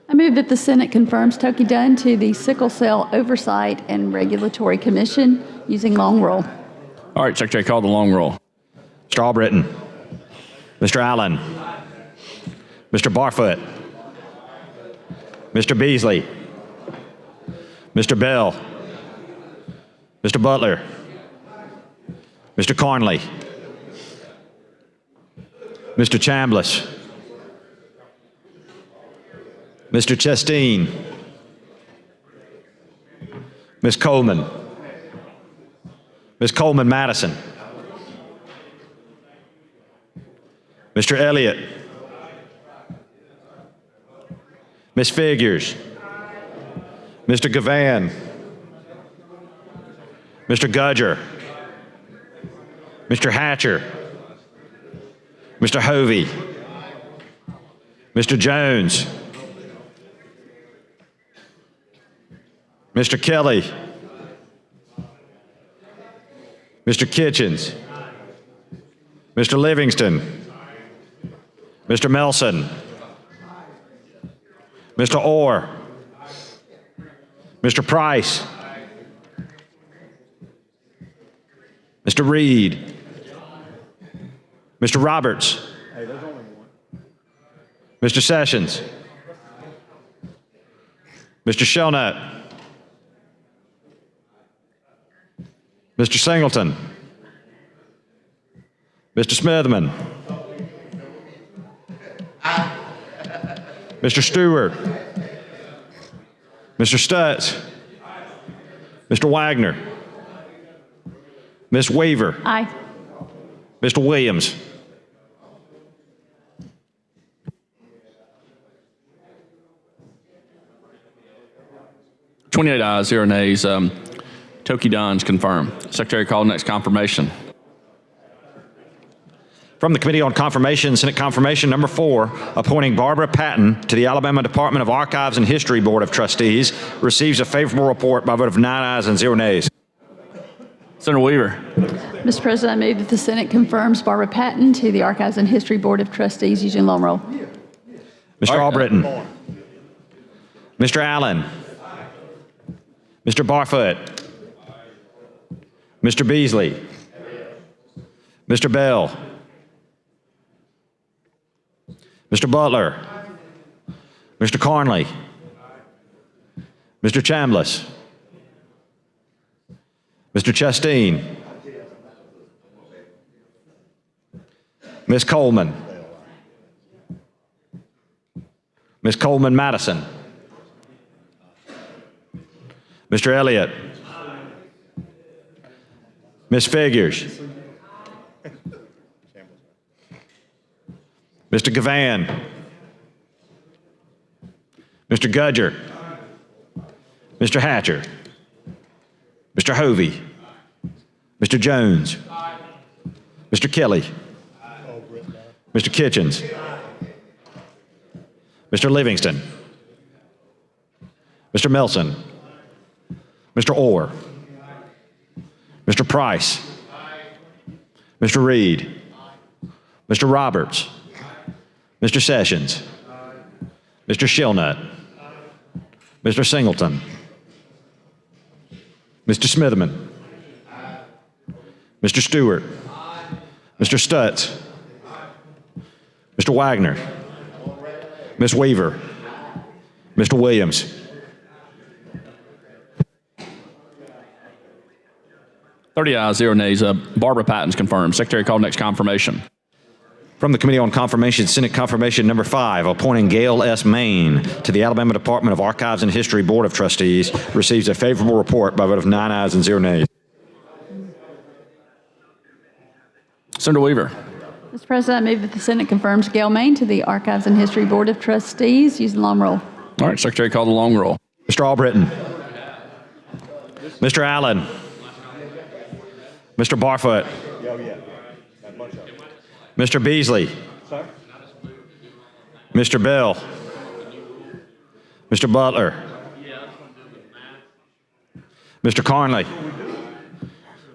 I move that the Senate confirms Toki Dunn to the Sickle Cell Oversight and Regulatory Commission using long roll. All right, Secretary, call the long roll. Mr. Albritton. Mr. Allen. Mr. Barfoot. Mr. Beasley. Mr. Bell. Mr. Butler. Mr. Carnley. Mr. Chambliss. Mr. Chastain. Ms. Coleman. Ms. Coleman Madison. Mr. Elliott. Ms. Figures. Mr. Gavan. Mr. Gudger. Mr. Hatcher. Mr. Hovey. Mr. Jones. Mr. Kelly. Mr. Kitchens. Mr. Livingston. Mr. Melson. Mr. Orr. Mr. Price. Mr. Reed. Mr. Roberts. Mr. Sessions. Mr. Shellnut. Mr. Singleton. Mr. Smitherman. Mr. Stewart. Mr. Stutz. Mr. Wagner. Ms. Weaver. Aye. Mr. Williams. $28 ayes, 0 nays. Toki Dunn's confirmed. Secretary, call next confirmation. From the Committee on Confirmation, Senate Confirmation number 4, appointing Barbara Patton to the Alabama Department of Archives and History Board of Trustees, receives a favorable report by a vote of 9 ayes and 0 nays. Senator Weaver. Mr. President, I move that the Senate confirms Barbara Patton to the Archives and History Board of Trustees using long roll. Mr. Albritton. Mr. Allen. Mr. Barfoot. Mr. Beasley. Mr. Bell. Mr. Butler, Mr. Carnley, Mr. Chambliss, Mr. Chasteen, Ms. Coleman, Ms. Coleman Madison, Mr. Elliott, Ms. Figures, Mr. Gavan, Mr. Gudger, Mr. Hatcher, Mr. Hovey, Mr. Jones, Mr. Kelly, Mr. Kitchens, Mr. Livingston, Mr. Melson, Mr. Orr, Mr. Price, Mr. Reed, Mr. Roberts, Mr. Sessions, Mr. Shillnut, Mr. Singleton, Mr. Smitherman, Mr. Stewart, Mr. Stutz, Mr. Wagner, Ms. Weaver, Mr. Williams. 30 ayes, 0 nays. Barbara Patton's confirmed. Secretary, call next confirmation. From the Committee on Confirmation, Senate Confirmation Number 5, appointing Gail S. Main to the Alabama Department of Archives and History Board of Trustees, receives a favorable report by a vote of 9 ayes and 0 nays. Senator Weaver. Mr. President, I move that the Senate confirms Gail Main to the Archives and History Board of Trustees using long roll. All right, Secretary, call the long roll. Mr. Albritton, Mr. Allen, Mr. Barfoot, Mr. Beasley, Mr. Bell, Mr. Butler, Mr. Carnley,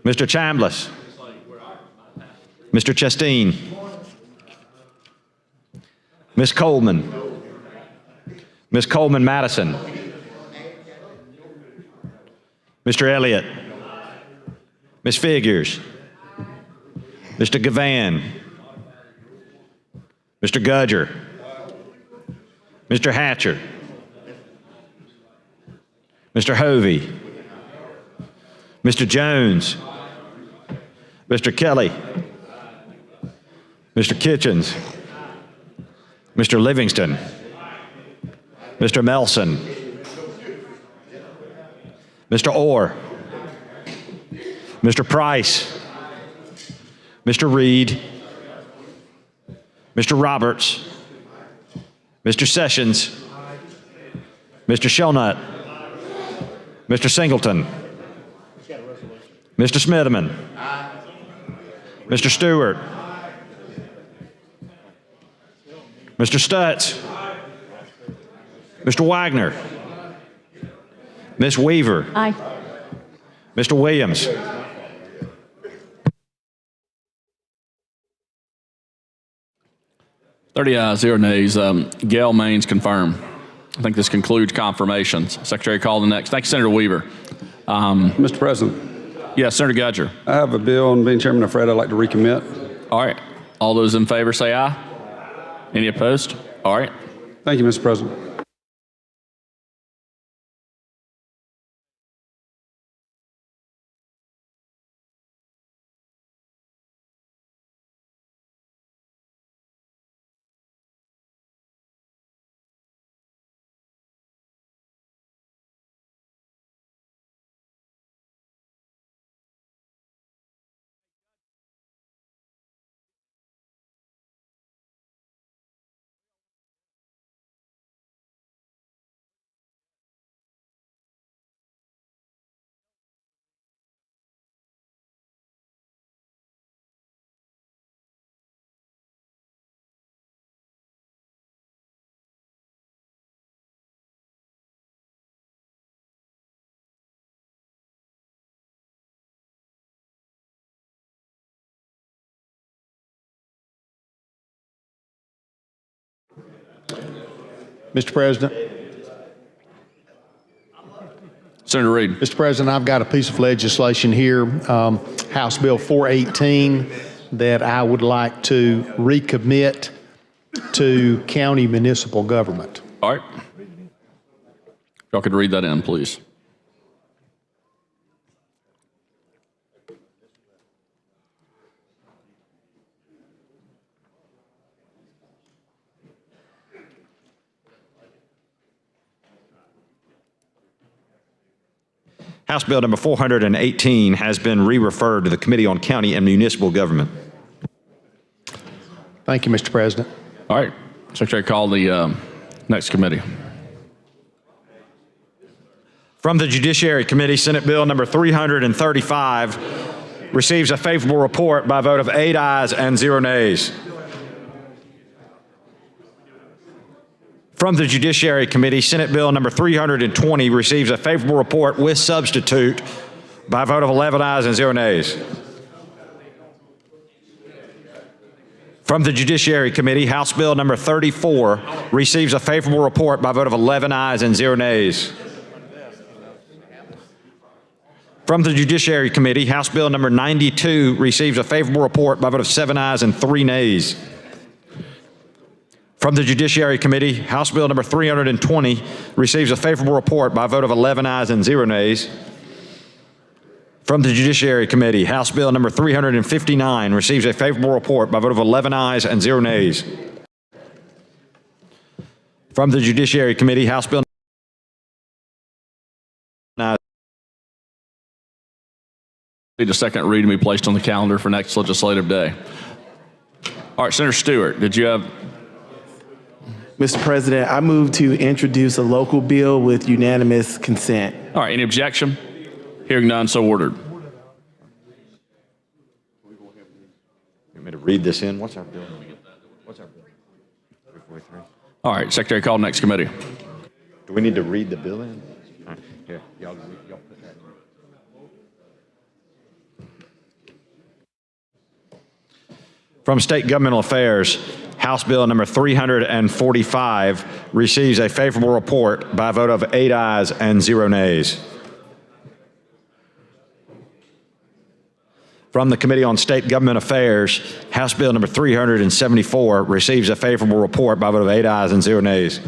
Mr. Chambliss, Mr. Chasteen, Ms. Coleman, Ms. Coleman Madison, Mr. Elliott, Ms. Figures, Mr. Gavan, Mr. Gudger, Mr. Hatcher, Mr. Hovey, Mr. Jones, Mr. Kelly, Mr. Kitchens, Mr. Livingston, Mr. Melson, Mr. Orr, Mr. Price, Mr. Reed, Mr. Roberts, Mr. Sessions, Mr. Shillnut, Mr. Singleton, Mr. Smitherman, Mr. Stewart, Mr. Stutz, Mr. Wagner, Ms. Weaver, Aye. Mr. Williams. Thirty ayes, 0 nays. Gail Main's confirmed. I think this concludes confirmations. Secretary, call the next. Thank you, Senator Weaver. Mr. President. Yes, Senator Gudger. I have a bill, and being chairman, afraid I'd like to recommit. All right. All those in favor say aye. Any opposed? All right. Thank you, Mr. President. Mr. President. Senator Reed. Mr. President, I've got a piece of legislation here, House Bill 418, that I would like to recommit to county municipal government. All right. If y'all could read that in, please. House Bill number 418 has been re-referred to the Committee on County and Municipal Government. Thank you, Mr. President. All right. Secretary, call the next committee. From the Judiciary Committee, Senate Bill number 335 receives a favorable report by a vote of 8 ayes and 0 nays. From the Judiciary Committee, Senate Bill number 320 receives a favorable report with substitute by a vote of 11 ayes and 0 nays. From the Judiciary Committee, House Bill number 34 receives a favorable report by a vote of 11 ayes and 0 nays. From the Judiciary Committee, House Bill number 92 receives a favorable report by a vote of 7 ayes and 3 nays. From the Judiciary Committee, House Bill number 320 receives a favorable report by a vote of 11 ayes and 0 nays. From the Judiciary Committee, House Bill number 359 receives a favorable report by a vote of 11 ayes and 0 nays. From the Judiciary Committee, House Bill Need a second reading to be placed on the calendar for next legislative day. All right, Senator Stewart, did you have? Mr. President, I move to introduce a local bill with unanimous consent. All right, any objection? Hearing none, so ordered. You want me to read this in? What's our bill? What's our bill? 343. All right, Secretary, call next committee. Do we need to read the bill in? All right, here, y'all put that in. From State Governmental Affairs, House Bill number 345 receives a favorable report by a vote of 8 ayes and 0 nays. From the Committee on State Government Affairs, House Bill number 374 receives a favorable report by a vote of 8 ayes and 0 nays.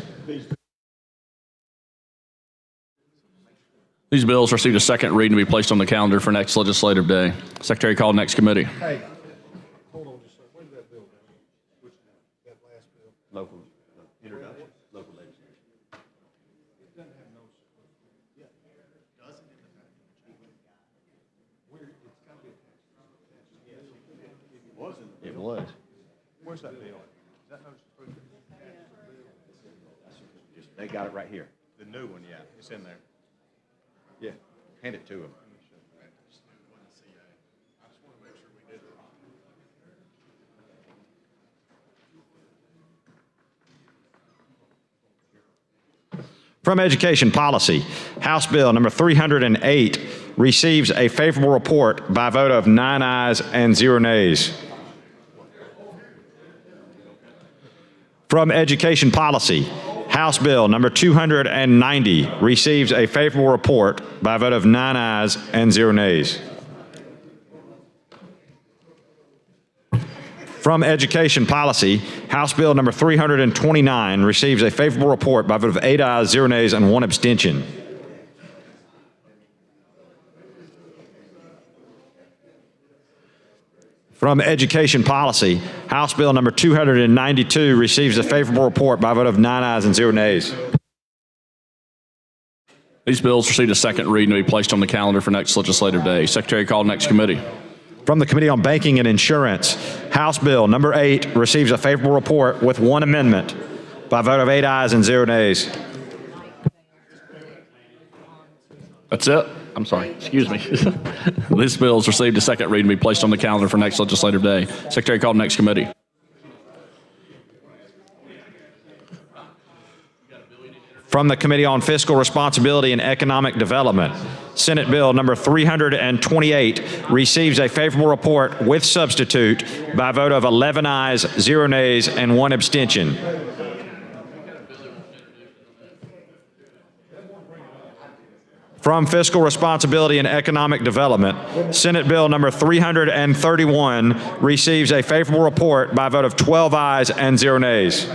These bills received a second reading to be placed on the calendar for next legislative day. Secretary, call next committee. Hey, hold on just a second. Where did that bill go? Which, that last bill? Local introduction, local legislation. It doesn't have no. Yeah. Doesn't it? Where, it's got to be attached. Yes. It wasn't. It was. Where's that bill? Is that notice approved? They got it right here. The new one, yeah. It's in there. Yeah, hand it to them. From Education Policy, House Bill number 308 receives a favorable report by a vote of 9 ayes and 0 nays. From Education Policy, House Bill number 290 receives a favorable report by a vote of 9 ayes and 0 nays. From Education Policy, House Bill number 329 receives a favorable report by a vote of 8 ayes, 0 nays, and 1 abstention. From Education Policy, House Bill number 292 receives a favorable report by a vote of 9 ayes and 0 nays. These bills received a second reading to be placed on the calendar for next legislative day. Secretary, call next committee. From the Committee on Banking and Insurance, House Bill number 8 receives a favorable report with 1 amendment by a vote of 8 ayes and 0 nays. That's it? I'm sorry, excuse me. This bill has received a second reading to be placed on the calendar for next legislative day. Secretary, call next committee. From the Committee on Fiscal Responsibility and Economic Development, Senate Bill number 328 receives a favorable report with substitute by a vote of 11 ayes, 0 nays, and 1 abstention. From Fiscal Responsibility and Economic Development, Senate Bill number 331 receives a favorable report by a vote of 12 ayes and 0 nays.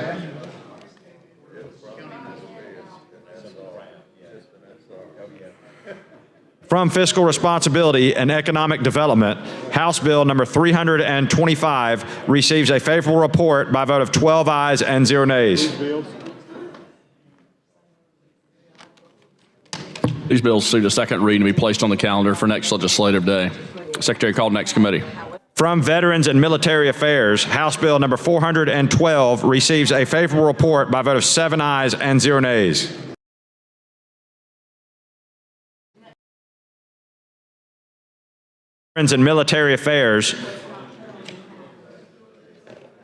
From Fiscal Responsibility and Economic Development, House Bill number 325 receives a favorable report by a vote of 12 ayes and 0 nays. These bills see the second reading to be placed on the calendar for next legislative day. Secretary, call next committee. From Veterans and Military Affairs, House Bill number 412 receives a favorable report by a vote of 7 ayes and 0 nays. Veterans and Military Affairs,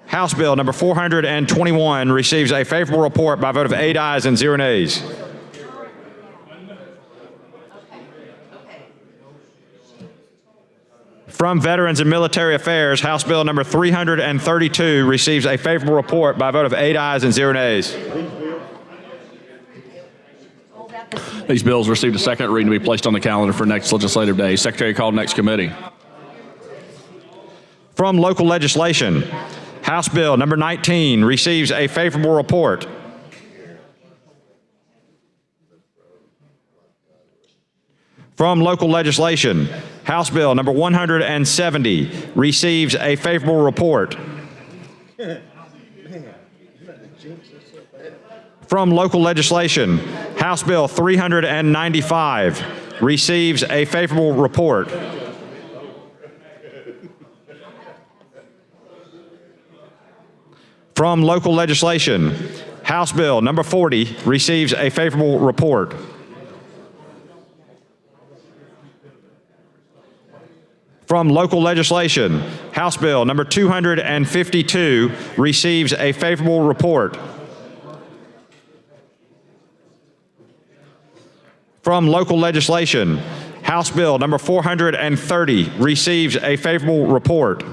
House Bill number 421 receives a favorable report by a vote of 8 ayes and 0 nays. From Veterans and Military Affairs, House Bill number 332 receives a favorable report by a vote of 8 ayes and 0 nays. These bills received a second reading to be placed on the calendar for next legislative day. Secretary, call next committee. From Local Legislation, House Bill number 19 receives a favorable report. From Local Legislation, House Bill number 170 receives a favorable report. From Local Legislation, House Bill 395 receives a favorable report. From Local Legislation, House Bill number 40 receives a favorable report. From Local Legislation, House Bill number 252 receives a favorable report. From Local Legislation, House Bill number 430 receives a favorable report.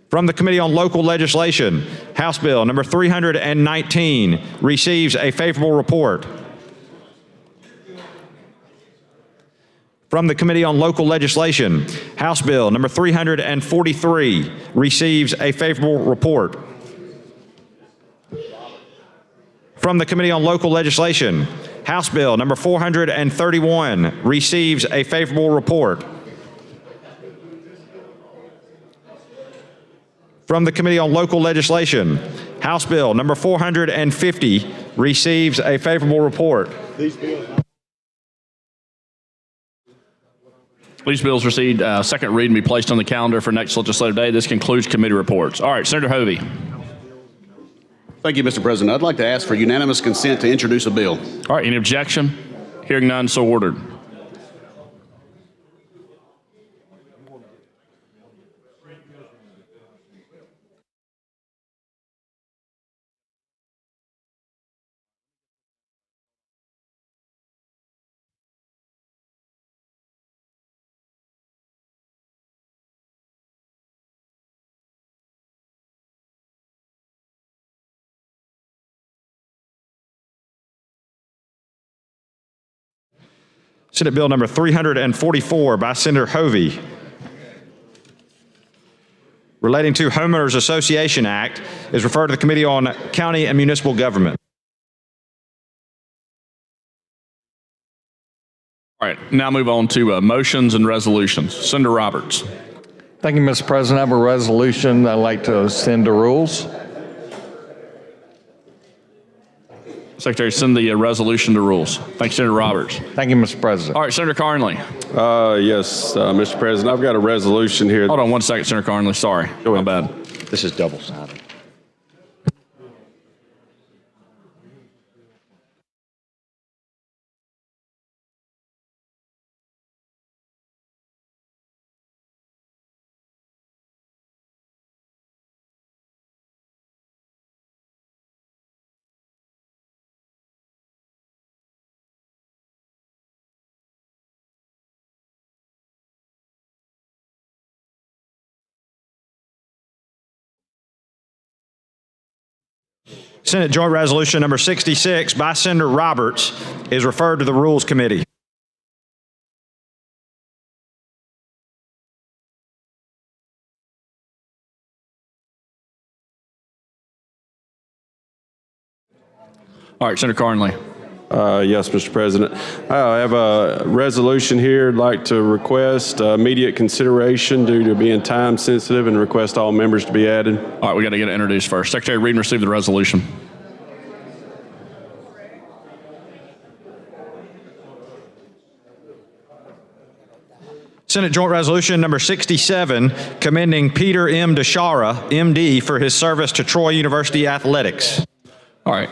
From the Committee on Local Legislation, House Bill number 319 receives a favorable report. From the Committee on Local Legislation, House Bill number 343 receives a favorable report. From the Committee on Local Legislation, House Bill number 431 receives a favorable report. From the Committee on Local Legislation, House Bill number 450 receives a favorable report. These bills received second reading to be placed on the calendar for next legislative day. This concludes committee reports. All right, Senator Hovey. Thank you, Mr. President. I'd like to ask for unanimous consent to introduce a bill. All right, any objection? Hearing none, so ordered. Senate Bill number 344 by Senator Hovey, relating to Homeowners Association Act, is referred to the Committee on County and Municipal Government. All right, now move on to motions and resolutions. Senator Roberts. Thank you, Mr. President. I have a resolution I'd like to send to rules. Secretary, send the resolution to rules. Thank you, Senator Roberts. Thank you, Mr. President. All right, Senator Carnley. Yes, Mr. President, I've got a resolution here. Hold on one second, Senator Carnley. Sorry. Go ahead. My bad. This is double-sided. Senate Joint Resolution number 66 by Senator Roberts is referred to the Rules Committee. All right, Senator Carnley. Yes, Mr. President. I have a resolution here I'd like to request immediate consideration due to being time sensitive and request all members to be added. All right, we got to get it introduced first. Secretary, read and receive the resolution. Senate Joint Resolution number 67, commending Peter M. DeShara, MD, for his service to Troy University Athletics. All right.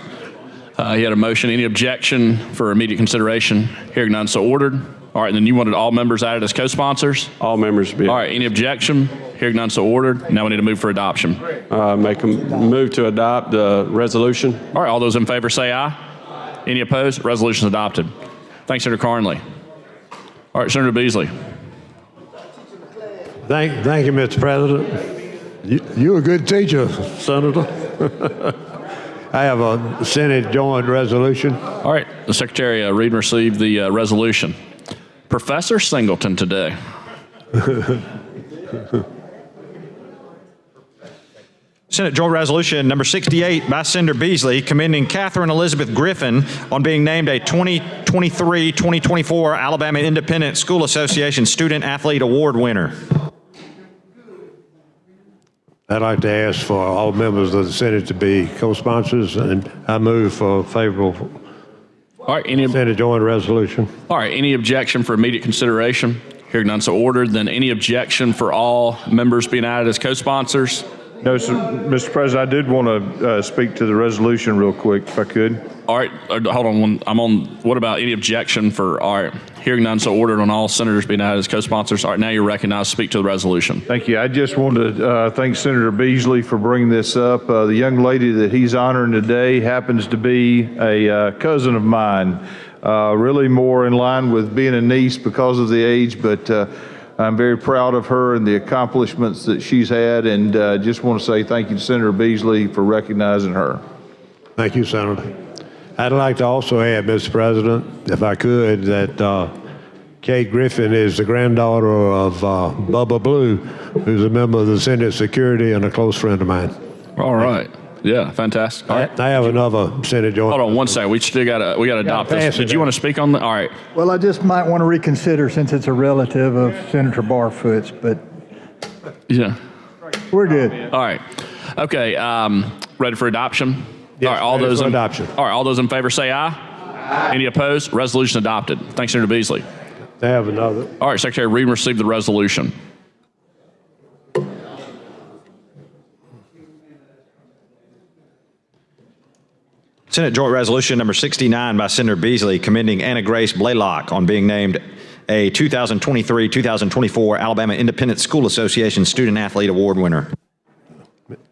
He had a motion. Any objection for immediate consideration? Hearing none, so ordered. All right, and then you wanted all members added as co-sponsors? All members to be added. All right, any objection? Hearing none, so ordered. Now we need to move for adoption. Make a move to adopt the resolution. All right, all those in favor say aye. Any opposed? Resolution is adopted. Thanks, Senator Carnley. All right, Senator Beasley. Thank you, Mr. President. You're a good teacher, Senator. I have a Senate Joint Resolution. All right, the Secretary read and receive the resolution. Professor Singleton today. Senate Joint Resolution number 68 by Senator Beasley, commending Catherine Elizabeth Griffin on being named a 2023-2024 Alabama Independent School Association Student Athlete Award winner. I'd like to ask for all members of the Senate to be co-sponsors, and I move for favorable All right, any Senate Joint Resolution. All right, any objection for immediate consideration? Hearing none, so ordered. Then any objection for all members being added as co-sponsors? No, sir, Mr. President, I did want to speak to the resolution real quick, if I could. All right, hold on. I'm on. What about any objection for? All right, hearing none, so ordered on all senators being added as co-sponsors. All right, now you're recognized. Speak to the resolution. Thank you. I just wanted to thank Senator Beasley for bringing this up. The young lady that he's honoring today happens to be a cousin of mine, really more in line with being a niece because of the age, but I'm very proud of her and the accomplishments that she's had, and just want to say thank you to Senator Beasley for recognizing her. Thank you, Senator. I'd like to also add, Mr. President, if I could, that Kate Griffin is the granddaughter of Bubba Blue, who's a member of the Senate Security and a close friend of mine. All right. Yeah, fantastic. All right. I have another Senate Joint. Hold on one second. We got to adopt this. Did you want to speak on that? All right. Well, I just might want to reconsider since it's a relative of Senator Barfoot's, but yeah, we're good. All right. Okay. Ready for adoption? Yes, all right. All ready those for in adoption. All right. All those in favor say aye. Any opposed? Resolution adopted. Thanks, Senator Beasley. I have another. All right, Secretary, read and receive the resolution. Senate Joint Resolution number 69 by Senator Beasley, commending Anna Grace Blaylock on being named a 2023-2024 Alabama Independent School Association Student Athlete Award winner.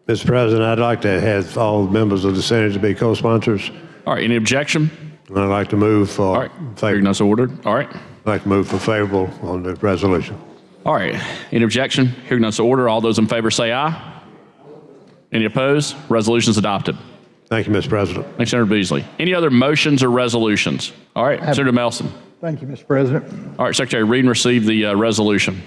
Mr. President, I'd like to have all members of the Senate to be co-sponsors. All right, any objection? And I'd like to move for All right, hearing none, so ordered. All right. I'd like to move for favorable on the resolution. All right, any objection? Hearing none, so ordered. All those in favor say aye. Any opposed? Resolution is adopted. Thank you, Mr. President. Thanks, Senator Beasley. Any other motions or resolutions? All right, Senator Melson. Thank you, Mr. President. All right, Secretary, read and receive the resolution.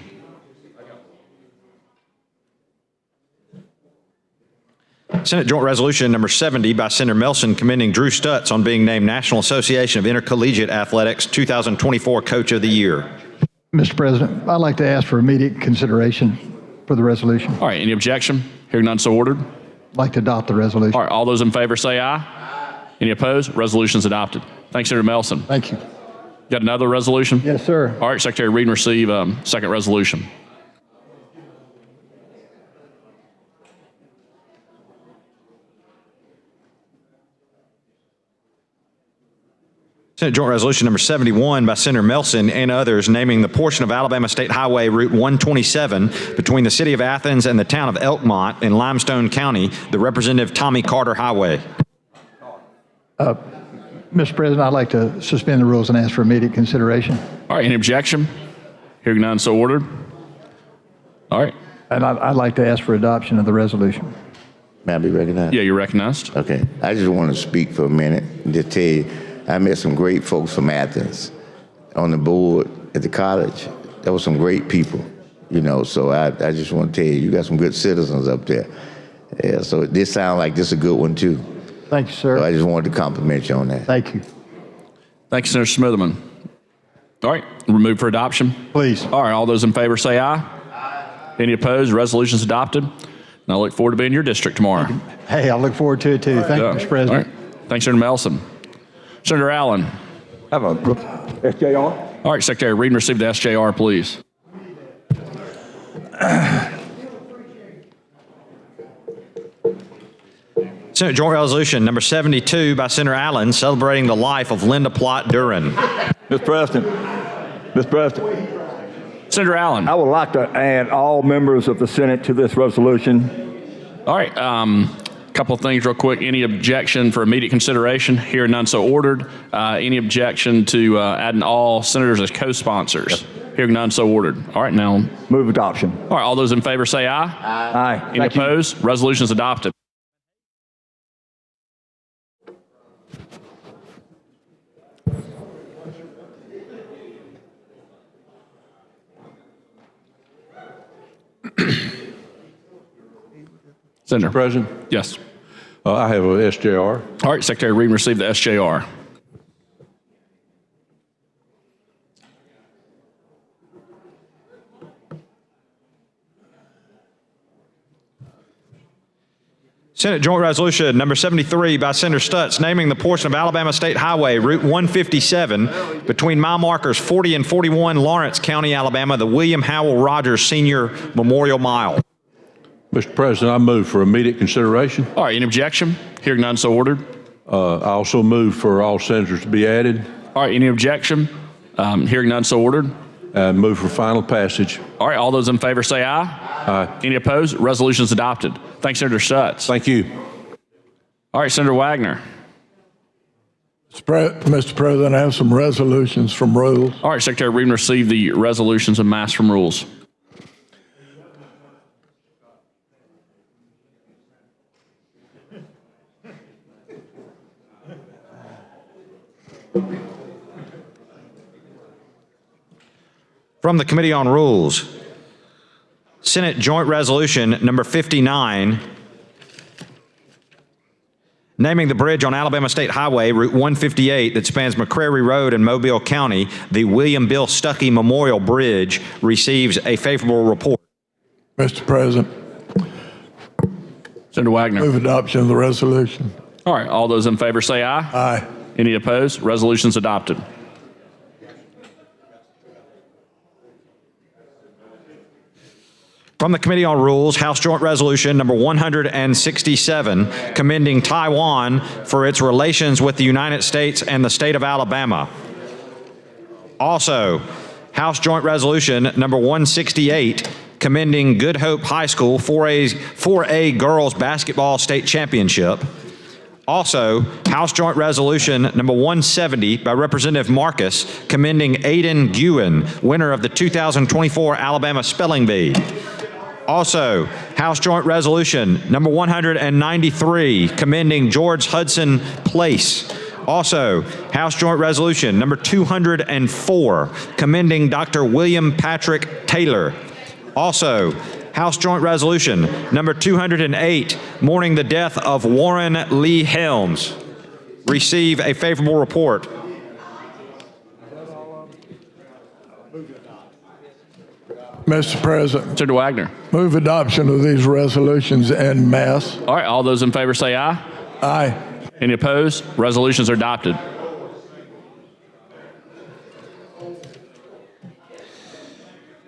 Senate Joint Resolution number 70 by Senator Melson, commending Drew Stutz on being named National Association of Intercollegiate Athletics 2024 Coach of the Year. Mr. President, I'd like to ask for immediate consideration for the resolution. All right, any objection? Hearing none, so ordered. I'd like to adopt the resolution. All right, all those in favor say aye. Any opposed? Resolution is adopted. Thanks, Senator Melson. Thank you. Got another resolution? Yes, sir. All right, Secretary, read and receive second resolution. Senate Joint Resolution number 71 by Senator Melson and others, naming the portion of Alabama State Highway Route 127 between the city of Athens and the town of Elkmont in Limestone County, the Representative Tommy Carter Highway. Mr. President, I'd like to suspend the rules and ask for immediate consideration. All right, any objection? Hearing none, so ordered. All right. And I'd like to ask for adoption of the resolution. May I be recognized? Yeah, you're recognized. Okay. I just want to speak for a minute and just tell you, I met some great folks from Athens on the board at the college. There were some great people, you know, so I just want to tell you, you got some good citizens up there. Yeah, so this sounds like this is a good one, too. Thank you, sir. So I just wanted to compliment you on that. Thank you. Thank you, Senator Smitherman. All right, remove for adoption. Please. All right, all those in favor say aye. Aye. Any opposed? Resolution's adopted. And I look forward to being in your district tomorrow. Hey, I look forward to it too. Thank you, Mr. President. All right. Thanks, Senator Melson. Senator Allen. Have a SJR. All right, Secretary, read and receive the SJR, please. Senate Joint Resolution number 72 by Senator Allen celebrating the life of Linda Plott Duren. Mr. President, Senator Allen. I would like to add all members of the Senate to this resolution. All right, couple of things real quick. Any objection for immediate consideration? Hearing none, so ordered. Any objection to adding all senators as co-sponsors? Yep. Hearing none, so ordered. All right, now. Move adoption. All right, all those in favor say aye. Aye. Any opposed? Resolution is adopted. Senator. Mr. President? Yes. I have a SJR. All right, Secretary, read and receive the SJR. Senate Joint Resolution number 73 by Senator Stutz naming the portion of Alabama State Highway Route 157 between mile markers 40 and 41 Lawrence County, Alabama, the William Howell Rogers Sr. Memorial Mile. Mr. President, I move for immediate consideration. All right, any objection? Hearing none, so ordered. I also move for all senators to be added. All right, any objection? Hearing none, so ordered. And move for final passage. All right, all those in favor say aye. Aye. Any opposed? Resolution is adopted. Thanks, Senator Stutz. Thank you. All right, Senator Wagner. Mr. President, I have some resolutions from rules. All right, Secretary, read and receive the resolutions and mass from rules. From the Committee on Rules, Senate Joint Resolution number 59, naming the bridge on Alabama State Highway Route 158 that spans McCrary Road in Mobile County, the William Bill Stuckey Memorial Bridge, receives a favorable report. Mr. President. Senator Wagner. Move adoption of the resolution. All right, all those in favor say aye. Aye. Any opposed? Resolution's adopted. From the Committee on Rules, House Joint Resolution number 167, commending Taiwan for its relations with the United States and the state of Alabama. Also, House Joint Resolution number 168, commending Good Hope High School 4A Girls Basketball State Championship. Also, House Joint Resolution number 170 by Representative Marcus, commending Aiden Guin, winner of the 2024 Alabama Spelling Bee. Also, House Joint Resolution number 193, commending George Hudson Place. Also, House Joint Resolution number 204, commending Dr. William Patrick Taylor. Also, House Joint Resolution number 208, mourning the death of Warren Lee Helms. Receive a favorable report. Mr. President. Senator Wagner. Move adoption of these resolutions en masse. All right, all those in favor say aye. Aye. Any opposed? Resolutions are adopted.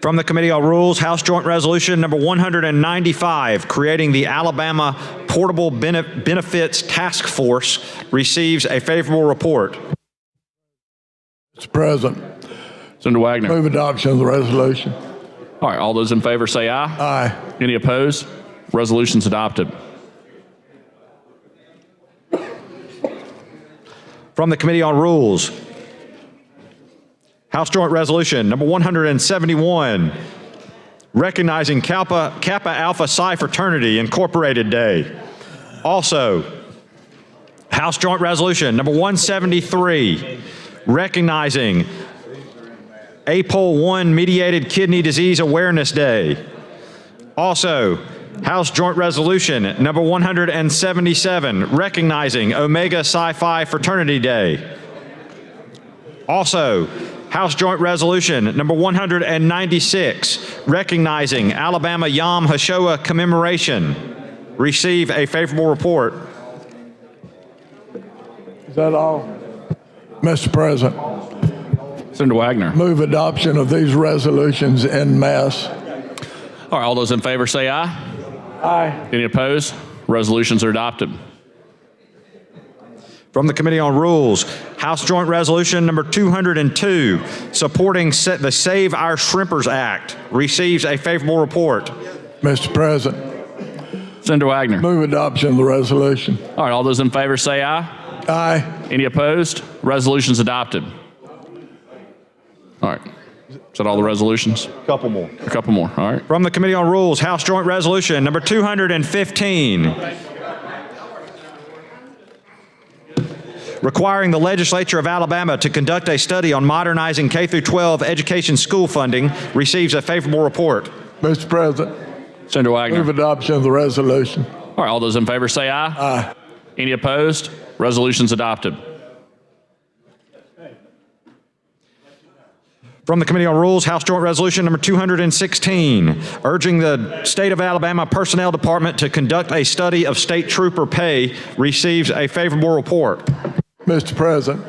From the Committee on Rules, House Joint Resolution number 195, creating the Alabama Portable Benefits Task Force, receives a favorable report. Mr. President. Senator Wagner. Move adoption of the resolution. All right, all those in favor say aye. Aye. Any opposed? Resolution's adopted. From the Committee on Rules, House Joint Resolution number 171, recognizing Kappa Alpha Psi Fraternity Incorporated Day. Also, House Joint Resolution number 173, recognizing APOL1 Mediated Kidney Disease Awareness Day. Also, House Joint Resolution number 177, recognizing Omega Psi Phi Fraternity Day. Also, House Joint Resolution number 196, recognizing Alabama Yom HaShoah commemoration. Receive a favorable report. Is that all? Mr. President. Senator Wagner. Move adoption of these resolutions en masse. All right, all those in favor say aye. Aye. Any opposed? Resolutions are adopted. From the Committee on Rules, House Joint Resolution number 202, supporting the Save Our Shrimpers Act, receives a favorable report. Mr. President. Senator Wagner. Move adoption of the resolution. All right, all those in favor say aye. Aye. Any opposed? Resolutions adopted. All right. Is that all the resolutions? A couple more. A couple more. All right. From the Committee on Rules, House Joint Resolution number 215, requiring the legislature of Alabama to conduct a study on modernizing K-12 education school funding, receives a favorable report. Mr. President. Senator Wagner. Move adoption of the resolution. All right, all those in favor say aye. Aye. Any opposed? Resolutions adopted. From the Committee on Rules, House Joint Resolution number 216, urging the State of Alabama Personnel Department to conduct a study of state trooper pay, receives a favorable report. Mr. President.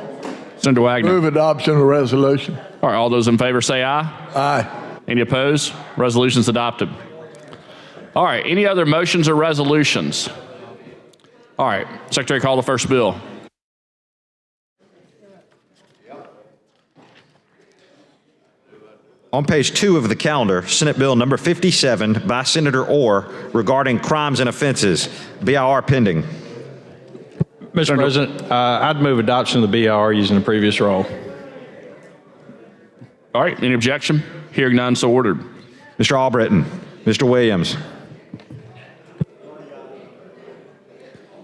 Senator Wagner. Move adoption of the resolution. All right, all those in favor say aye. Aye. Any opposed? Resolutions adopted. All right, any other motions or resolutions? All right, Secretary, call the first bill. On page 2 of the calendar, Senate Bill number 57 by Senator Orr regarding crimes and offenses, BIR pending. Mr. President, I'd move adoption of the BIR using the previous roll. All right, any objection? Hearing none, so ordered. Mr. Albritton, Mr. Williams.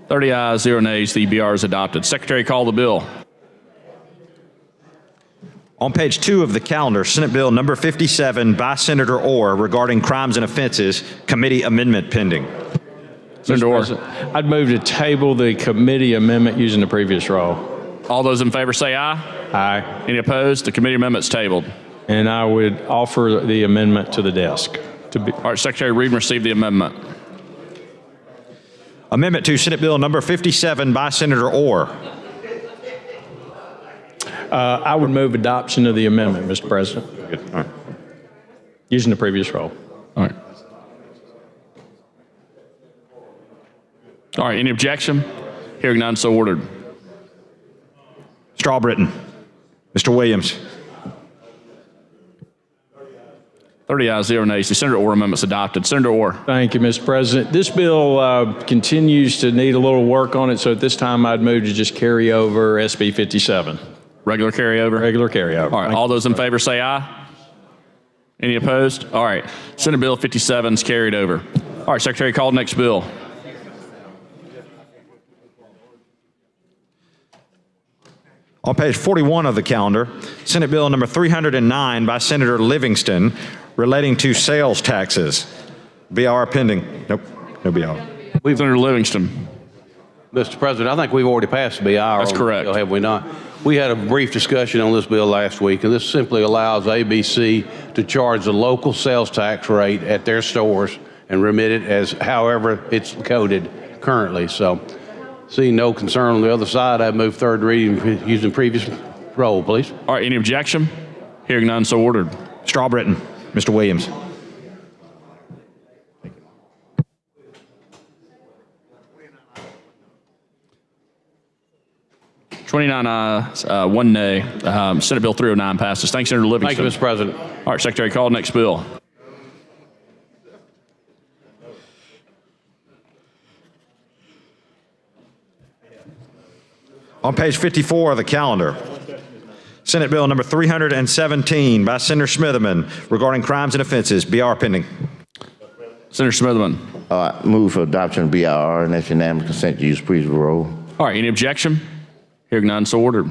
30 ayes, 0 nays, the BR is adopted. Secretary, call the bill. On page 2 of the calendar, Senate Bill number 57 by Senator Orr regarding crimes and offenses, committee amendment pending. Senator Orr. I'd move to table the committee amendment using the previous roll. All those in favor say aye. Aye. Any opposed? The committee amendment's tabled. And I would offer the amendment to the desk. All right, Secretary Reed, receive the amendment. Amendment to Senate Bill number 57 by Senator Orr. I would move adoption of the amendment, Mr. President. Good. All right. Using the previous roll. All right. All right, any objection? Hearing none, so ordered. Mr. Albritton, Mr. Williams. 30 ayes, 0 nays. The Senator Orr amendment's adopted. Senator Orr. Thank you, Mr. President. This bill continues to need a little work on it, so at this time I'd move to just carry over SB 57. Regular carryover? Regular carryover. All right, all those in favor say aye. Any opposed? All right, Senate Bill 57 is carried over. All right, Secretary, call the next bill. On page 41 of the calendar, Senate Bill number 309 by Senator Livingston relating to sales taxes. BR pending. Nope, no BR. Senator Livingston. Mr. President, I think we've already passed the BIR. That's correct. Bill, have we not? We had a brief discussion on this bill last week, and this simply allows ABC to charge the local sales tax rate at their stores and remit it as however it's coded currently. So, seeing no concern on the other side, I move third reading using previous roll, please. All right, any objection? Hearing none, so ordered. Mr. Albritton, Mr. Williams. $29 ayes, 1 nay. Senate Bill 309 passes. Thanks, Senator Livingston. Thank you, Mr. President. All right, Secretary, call the next bill. On page 54 of the calendar, Senate Bill number 317 by Senator Smitherman regarding crimes and offenses. BR pending. Senator Smitherman. Move for adoption of BIR, and that's unanimous consent to use previous roll. All right, any objection? Hearing none, so ordered.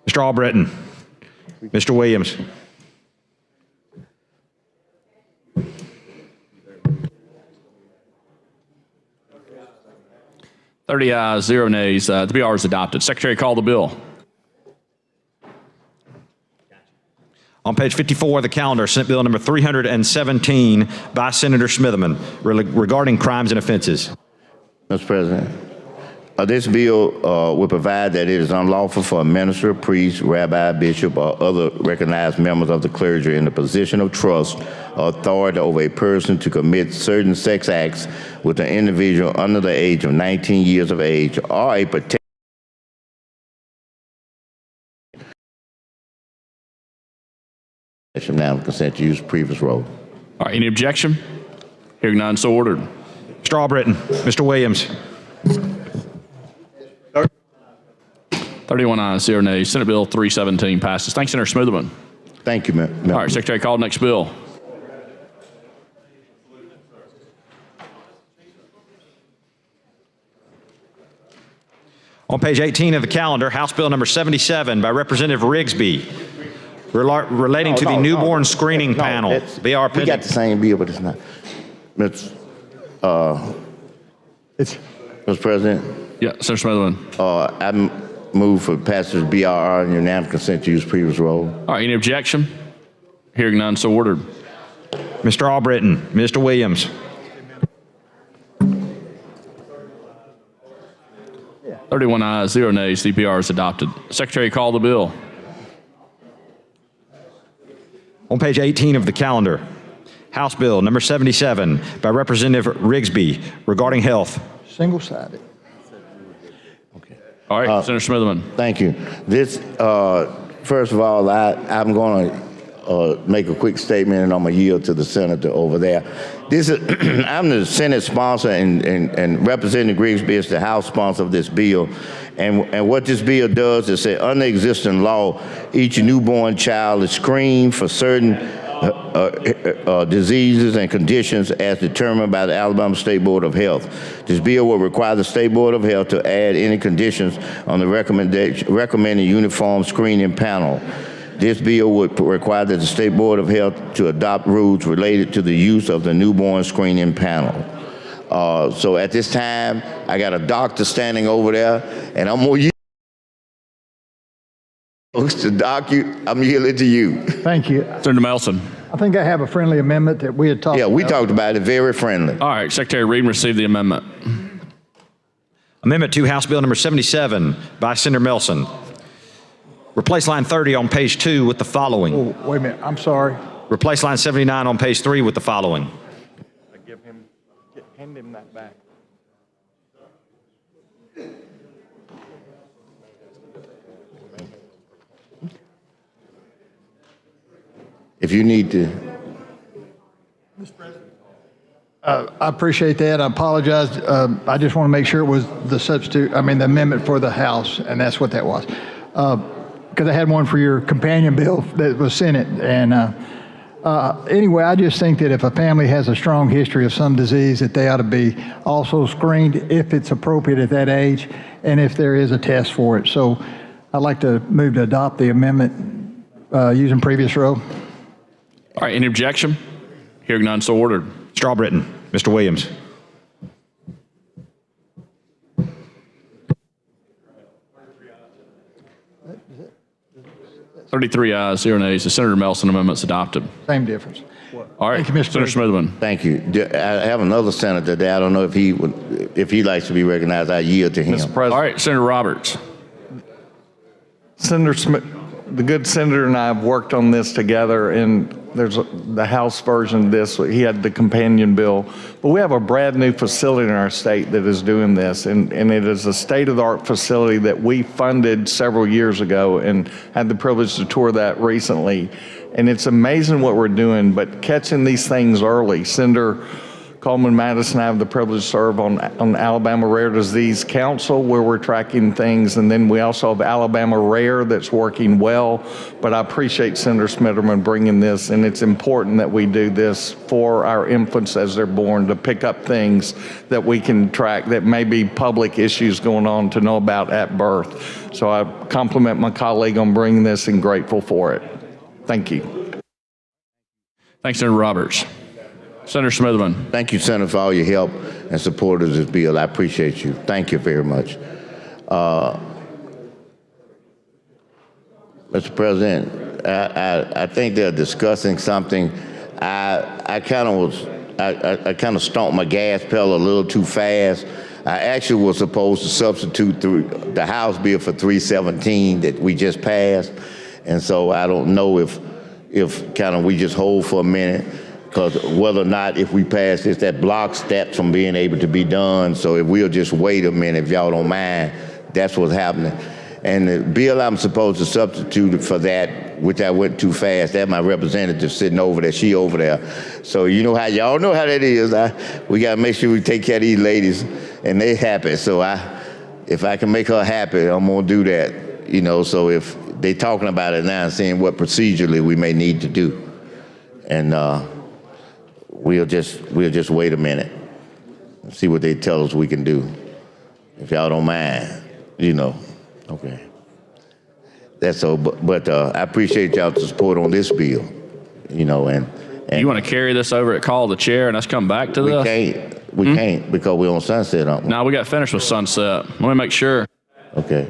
Mr. Albritton. Mr. Williams. Thirty ayes, 0 nays. The BR is adopted. Secretary, call the bill. On page 54 of the calendar, Senate Bill number 317 by Senator Smitherman regarding crimes and offenses. Mr. President, this bill will provide that it is unlawful for a minister, priest, rabbi, bishop, or other recognized members of the clergy in the position of trust or authority over a person to commit certain sex acts with an individual under the age of 19 years of age or a protected now consent to use previous roll. All right, any objection? Hearing none, so ordered. Mr. Albritton. Mr. Williams. 31 ayes, 0 nays. Senate Bill 317 passes. Thanks, Senator Smitherman. Thank you, ma'am. All right, Secretary, call the next bill. On page 18 of the calendar, House Bill number 77 by Representative Rigsby relating to the newborn screening panel. BR We pending. got the same bill, but it's not. Mr. President, Yeah, Senator Smitherman. I move for passage of BRR and unanimous consent to use previous roll. All right, any objection? Hearing none, so ordered. Mr. Albritton. Mr. Williams. Yeah. 31 ayes, 0 nays. The BR is adopted. Secretary, call the bill. On page 18 of the calendar, House Bill number 77 by Representative Rigsby regarding health. Single-sided. All right, Senator Smitherman. Thank you. This, first of all, I'm going to make a quick statement, and I'm going to yield to the senator over there. This is, I'm the Senate sponsor, and Representative Grigsby is the House sponsor of this bill. And what this bill does is say, under existing law, each newborn child is screened for certain diseases and conditions as determined by the Alabama State Board of Health. This bill will require the State Board of Health to add any conditions on the recommended uniform screening panel. This bill would require that the State Board of Health to adopt rules related to the use of the newborn screening panel. So at this time, I got a doctor standing over there, and I'm going to I'm yielding to you. Thank you. Senator Melson. I think I have a friendly amendment that we had talked about. Yeah, we talked about it, very friendly. All right, Secretary Reed received the amendment. Amendment to House Bill number 77 by Senator Melson. Replace line 30 on page 2 with the following. Oh, wait a minute, I'm sorry. Replace line 79 on page 3 with the following. Hand him that back. If you need to. I appreciate that. I apologize. I just want to make sure it was the substitute, the amendment for the House, and that's what that was. Because I had one for your companion bill that was Senate. And anyway, I just think that if a family has a strong history of some disease, that they ought to be also screened if it's appropriate at that age and if there is a test for it. So I'd like to move to adopt the amendment using previous row. All right, any objection? Hearing none, so ordered. Mr. Albritton. Mr. Williams. Thirty-three ayes, 0 nays. The Senator Melson amendment's adopted. Same difference. All right, Thank you, Mr. Senator Smitherman. Thank you. I have another senator there. I don't know if he likes to be recognized. I yield to him. Mr. President. All right, Senator Roberts. Senator Smith, the good senator and I have worked on this together, and there's the House version of this. He had the companion bill, but we have a brand new facility in our state that is doing this, and it is a state-of-the-art facility that we funded several years ago and had the privilege to tour that recently. And it's amazing what we're doing, but catching these things early. Senator Coleman Madison. I have the privilege to serve on Alabama Rare Disease Council, where we're tracking things. And then we also have Alabama Rare that's working well. But I appreciate Senator Smitterman bringing this, and it's important that we do this for our infants as they're born, to pick up things that we can track that may be public issues going on to know about at birth. So I compliment my colleague on bringing this and grateful for it. Thank you. Thanks, Senator Roberts. Senator Smitherman. Thank you, Senator, for all your help and support of this bill. I appreciate you. Thank you very much. Mr. President, I think they're discussing something. I kind of stomped my gas pedal a little too fast. I actually was supposed to substitute the House bill for 317 that we just passed, and so I don't know if kind of we just hold for a minute, because whether or not if we pass this, that blocks that from being able to be done. So if we'll just wait a minute, if y'all don't mind, that's what's happening. And the bill I'm supposed to substitute for that, which I went too fast, that my representative sitting over there, she over there. So you know how, y'all know how that is. We gotta make sure we take care of these ladies and they happy. So if I can make her happy, I'm gonna do that. You know, so if they talking about it now and seeing what procedurally we may need to do. And we'll just wait a minute and see what they tell us we can do. If y'all don't mind, you know. Okay. That's all, but I appreciate y'all's support on this bill, you know, and you want to carry this over at call the chair and us come back to this? We can't because we're on sunset, aren't we? No, we got finished with sunset. Let me make sure. Okay.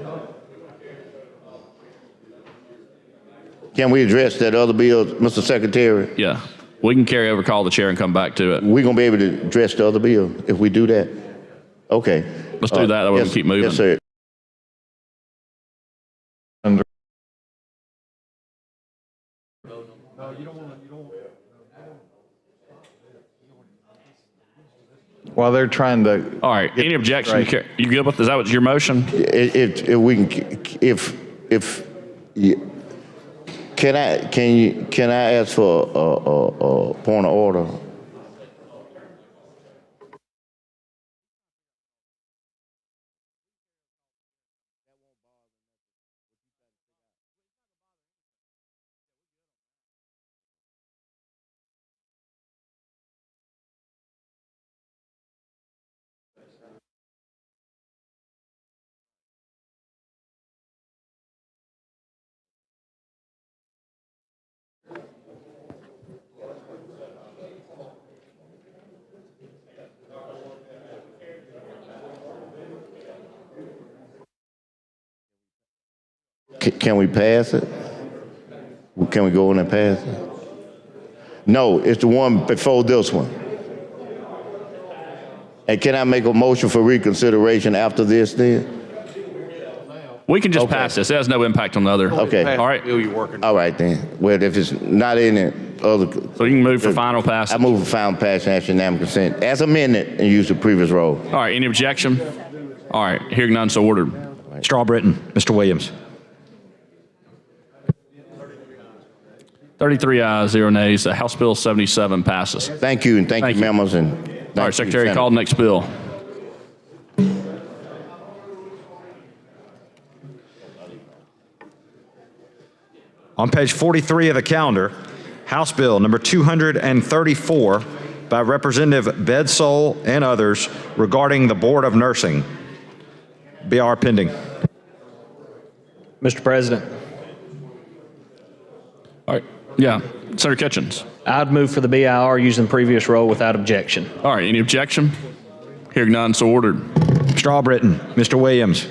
Can we address that other bill, Mr. Secretary? Yeah. We can carry over, call the chair, and come back to it. We're going to be able to address the other bill if we do that? Okay. Let's do that. That way we can keep moving. Yes, sir. While they're trying to. All right. Any objection? Right. You good with? Is that what your motion? If we can, can I ask for a point of order? Can we pass it? Can we go in and pass it? No, it's the one before this one. And can I make a motion for reconsideration after this then? We can just pass this. It has no impact on the other. Okay. All right. All right then. Well, if it's not in it, other. So you can move for final passage. I move for final passage and action unanimous consent as amended and use the previous roll. All right. Any objection? All right. Hearing none, so ordered. Strawbritton, Mr. Williams. 33 ayes, 0 nays. House Bill 77 passes. Thank you, and thank you, members. And all right, Secretary, call the next bill. On page 43 of the calendar, House Bill number 234 by Representative Bedsole and others regarding the Board of Nursing. BR pending. Mr. President. All right. Yeah. Senator Kitchens. I'd move for the BIR using the previous roll without objection. All right. Any objection? Hearing none, so ordered. Strawbritton, Mr. Williams.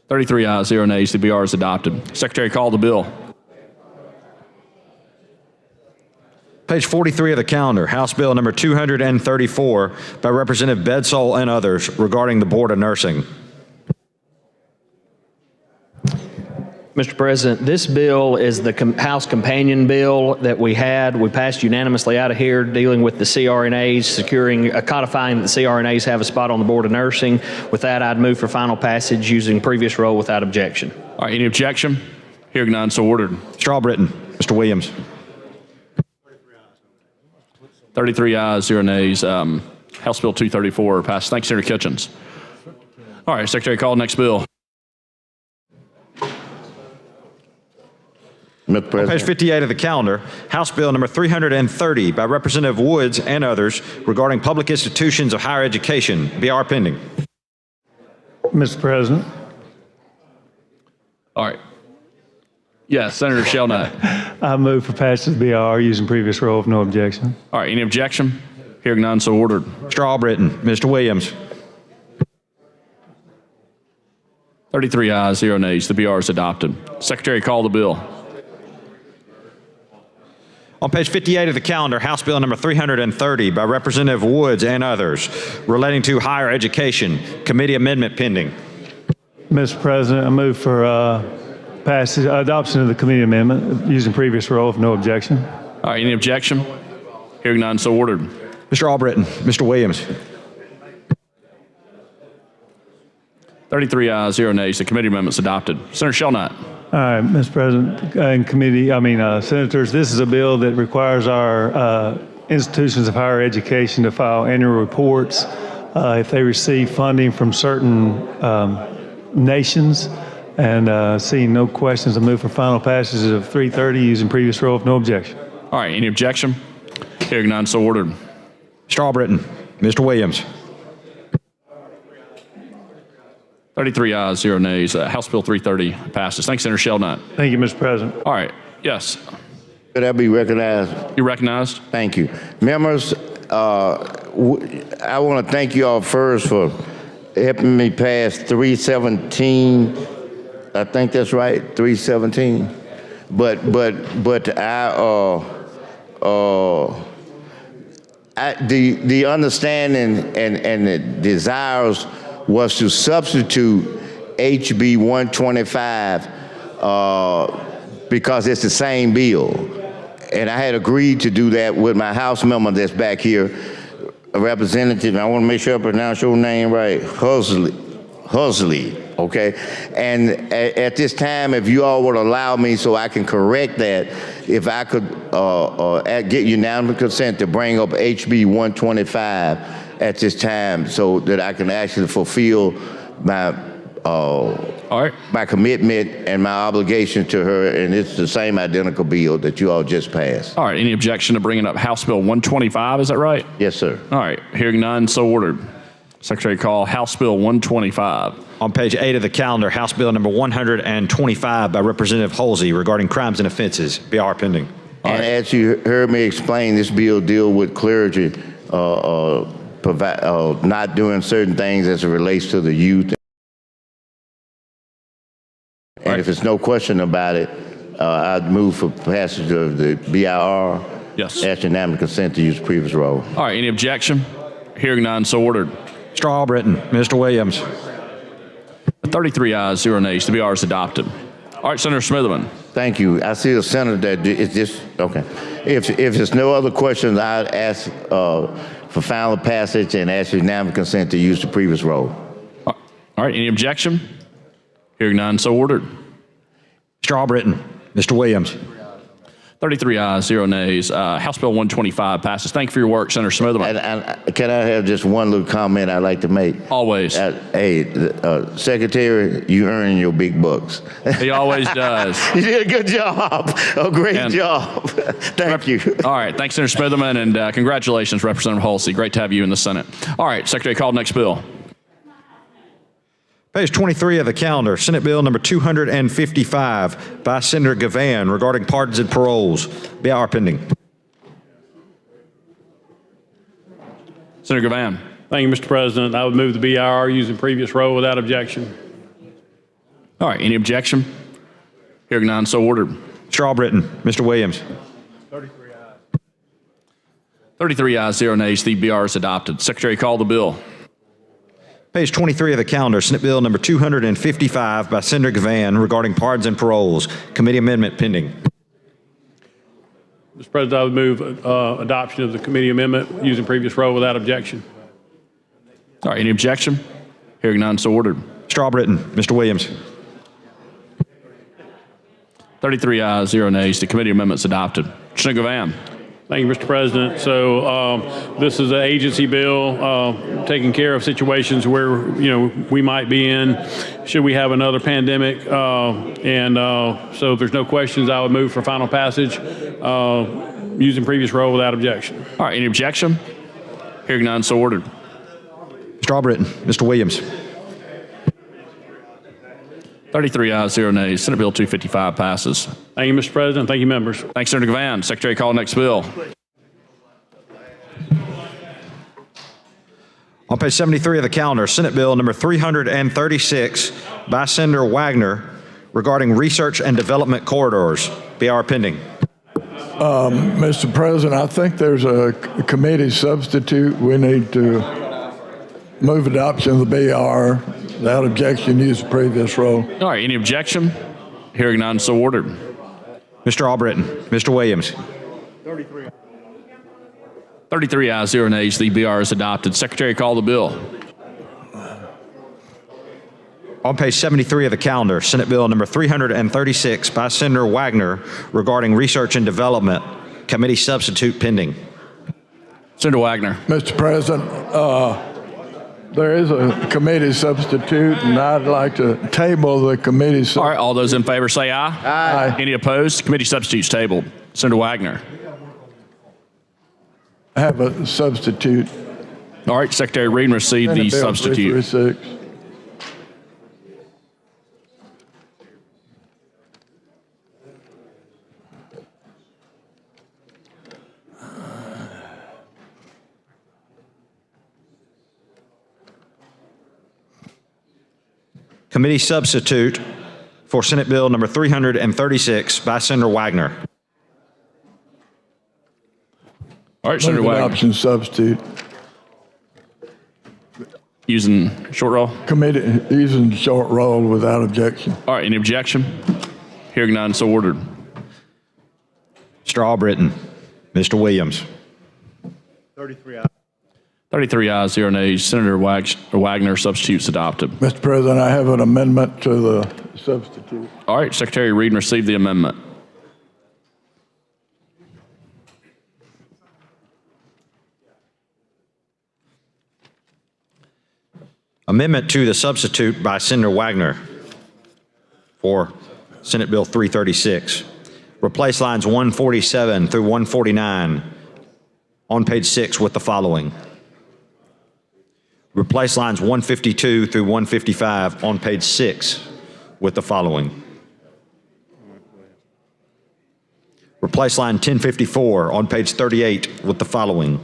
33 ayes, 0 nays. The BR is adopted. Secretary, call the bill. Page 43 of the calendar, House Bill number 234 by Representative Bedsole and others regarding the Board of Nursing. Mr. President, this bill is the House companion bill that we had. We passed unanimously out of here dealing with the CRNAs, securing, codifying that the CRNAs have a spot on the Board of Nursing. With that, I'd move for final passage using previous roll without objection. All right, any objection? Hearing none, so ordered. Strawbritton, Mr. Williams. 33 ayes, 0 nays. House Bill 234 passed. Thanks, Senator Kitchens. All right, Secretary, call the next bill. Mr. On President. page 58 of the calendar, House Bill number 330 by Representative Woods and others regarding public institutions of higher education. BR pending. Mr. President. All right. Yes, Senator Shelnut. I move for passage of the BR using previous rule with no objection. All right, any objection? Hearing none, so ordered. Mr. Albritton. Mr. Williams. 33 ayes, 0 nays. The BR is adopted. Secretary, call the bill. On page 58 of the calendar, House Bill number 330 by Representative Woods and others relating to higher education. Committee amendment pending. Mr. President, I move for passage, adoption of the committee amendment using previous rule with no objection. All right, any objection? Hearing none, so ordered. Mr. Albritton. Mr. Williams. 33 ayes, 0 nays. The committee amendment is adopted. Senator Shelnut. All right, Mr. President, Senators, this is a bill that requires our institutions of higher education to file annual reports if they receive funding from certain nations. And seeing no questions, I move for final passage of 330 using previous rule with no objection. All right, any objection? Hearing none, so ordered. Mr. Albritton. Mr. Williams. 33 ayes, 0 nays. House Bill 330 passes. Thanks, Senator Shelnut. Thank you, Mr. President. All right, yes. Could I be recognized? You recognized? Thank you. Members, I want to thank you all first for helping me pass 317. I think that's right, 317. But the understanding and the desires was to substitute HB 125 because it's the same bill. And I had agreed to do that with my House member that's back here, a representative, I want to make sure I pronounce your name right, Huxley, okay? And at this time, if you all would allow me so I can correct that, if I could get unanimous consent to bring up HB 125 at this time so that I can actually fulfill my my commitment and my obligation to her, and it's the same identical bill that you all just passed. All right, any objection to bringing up House Bill 125, is that right? Yes, sir. All right, hearing none, so ordered. Secretary, call House Bill 125. On page 8 of the calendar, House Bill number 125 by Representative Halsey regarding crimes and offenses. BR pending. And as you heard me explain, this bill deals with clergy not doing certain things as it relates to the youth. And if there's no question about it, I'd move for passage of the BIR. Yes. Ask unanimous consent to use previous role. All right, any objection? Hearing none, so ordered. Mr. Albritton. Mr. Williams. 33 ayes, 0 nays. The BR is adopted. All right, Senator Smitherman. Thank you. I see a senator that is just, okay. If there's no other questions, I'd ask for final passage and ask unanimous consent to use the previous role. All right, any objection? Hearing none, so ordered. Mr. Albritton. Mr. Williams. 33 ayes, 0 nays. House Bill 125 passes. Thank you for your work, Senator Smitherman. And can I have just one little comment I'd like to make? Always. Hey, Secretary, you earn your big bucks. He always does. You did a good job. A great job. Thank you. All right, thanks, Senator Smitherman, and congratulations, Representative Halsey. Great to have you in the Senate. All right, Secretary, call the next bill. Page 23 of the calendar, Senate Bill number 255 by Senator Gavan regarding pardons and paroles. BR pending. Senator Gavan. Thank you, Mr. President. I would move the BIR using previous role without objection. All right, any objection? Hearing none, so ordered. Mr. Albritton. Mr. Williams. 33 ayes, 0 nays. The BR is adopted. Secretary, call the bill. Page 23 of the calendar, Senate Bill number 255 by Senator Gavan regarding pardons and paroles. Committee amendment pending. Mr. President, I would move adoption of the committee amendment using previous role without objection. All right, any objection? Hearing none, so ordered. Mr. Albritton. Mr. Williams. 33 ayes, 0 nays. The committee amendment is adopted. Senator Gavan. Thank you, Mr. President. So this is an agency bill taking care of situations where, we might be in should we have another pandemic. So if there's no questions, I would move for final passage using previous rule without objection. All right, any objection? Hearing none, so ordered. Mr. Albritton, Mr. Williams. 33 ayes, 0 nays. Senate Bill 255 passes. Thank you, Mr. President. Thank you, members. Thanks, Senator Gavan. Secretary, call next bill. On page 73 of the calendar, Senate Bill number 336 by Senator Wagner regarding research and development corridors. BR pending. Mr. President, I think there's a committee substitute. We need to move adoption of the BR. Without objection, use the previous rule. All right, any objection? Hearing none, so ordered. Mr. Albritton, Mr. Williams. 33 ayes, 0 nays. The BR is adopted. Secretary, call the bill. On page 73 of the calendar, Senate Bill number 336 by Senator Wagner regarding research and development. Committee substitute pending. Senator Wagner. Mr. President, there is a committee substitute, and I'd like to table the committee substitute. All right, all those in favor say aye. Aye. Any opposed? Committee substitute's tabled. Senator Wagner. I have a substitute. All right, Secretary Reed received the Bill substitute. 336. Committee substitute for Senate Bill number 336 by Senator Wagner. All right, Senator Move Wagner. adoption substitute. Using short roll? Committee using short roll without objection. All right, any objection? Hearing none, so ordered. Mr. Albritton, Mr. Williams. 33 ayes, 0 nays. Senator Wagner substitutes adopted. Mr. President, I have an amendment to the substitute. All right, Secretary Reed received the amendment. Amendment to the substitute by Senator Wagner for Senate Bill 336. Replace lines 147 through 149 on page 6 with the following. Replace lines 152 through 155 on page 6 with the following. Replace line 1054 on page 38 with the following.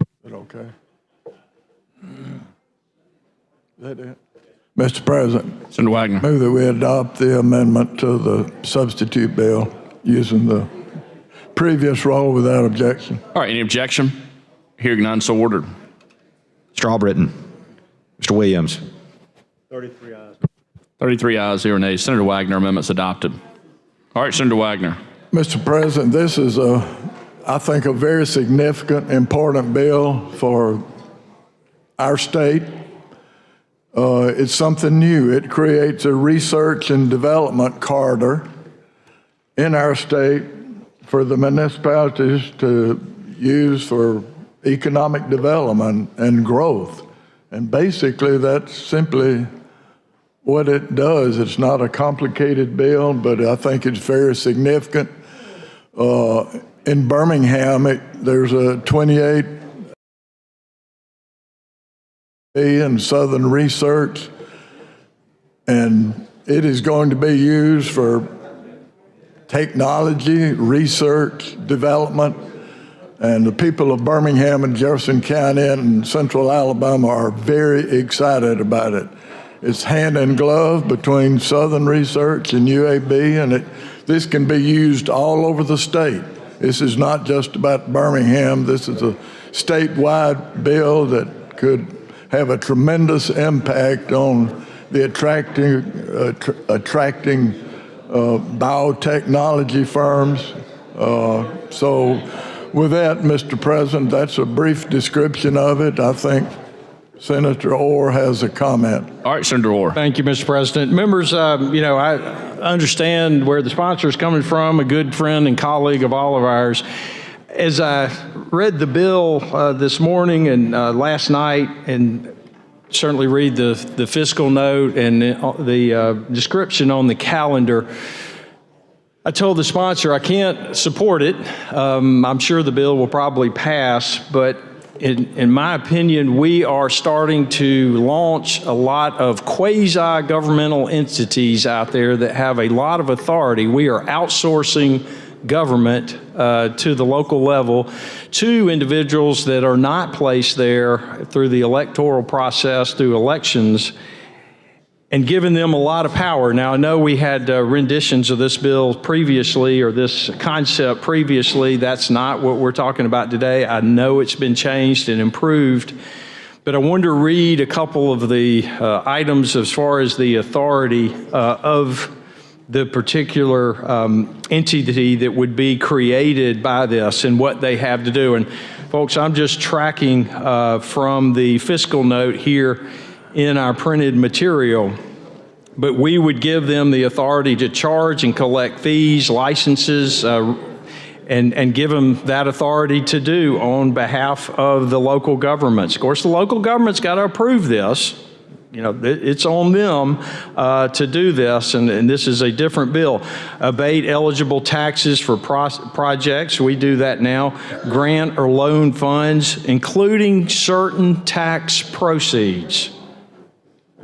Is that okay? Is that it? Mr. President. Senator Wagner. Move that we adopt the amendment to the substitute bill using the previous roll without objection. All right, any objection? Hearing none, so ordered. Mr. Albritton, Mr. Williams. 33 ayes, 0 nays. Senator Wagner, amendment's adopted. All right, Senator Wagner. Mr. President, this is I think, a very significant, important bill for our state. It's something new. It creates a research and development corridor in our state for the municipalities to use for economic development and growth. And basically, that's simply what it does. It's not a complicated bill, but I think it's very significant. In Birmingham, there's a 28 in Southern research, and it is going to be used for technology, research, development, and the people of Birmingham and Jefferson County and Central Alabama are very excited about it. It's hand in glove between Southern Research and UAB, and this can be used all over the state. This is not just about Birmingham. This is a statewide bill that could have a tremendous impact on the attracting biotechnology firms. So with that, Mr. President, that's a brief description of it. I think Senator Orr has a comment. All right, Senator Orr. Thank you, Mr. President. Members, I understand where the sponsor is coming from, a good friend and colleague of all of ours. As I read the bill this morning and last night, and certainly read the fiscal note and the description on the calendar, I told the sponsor I can't support it. I'm sure the bill will probably pass, but in my opinion, we are starting to launch a lot of quasi-governmental entities out there that have a lot of authority. We are outsourcing government to the local level to individuals that are not placed there through the electoral process, through elections, and giving them a lot of power. Now, I know we had renditions of this bill previously, or this concept previously. That's not what we're talking about today. I know it's been changed and improved, but I wanted to read a couple of the items as far as the authority of the particular entity that would be created by this and what they have to do. And folks, I'm just tracking from the fiscal note here in our printed material, but we would give them the authority to charge and collect fees, licenses, and give them that authority to do on behalf of the local governments. Of course, the local government's got to approve this. You know, it's on them to do this, and this is a different bill. Abate eligible taxes for projects. We do that now. Grant or loan funds, including certain tax proceeds.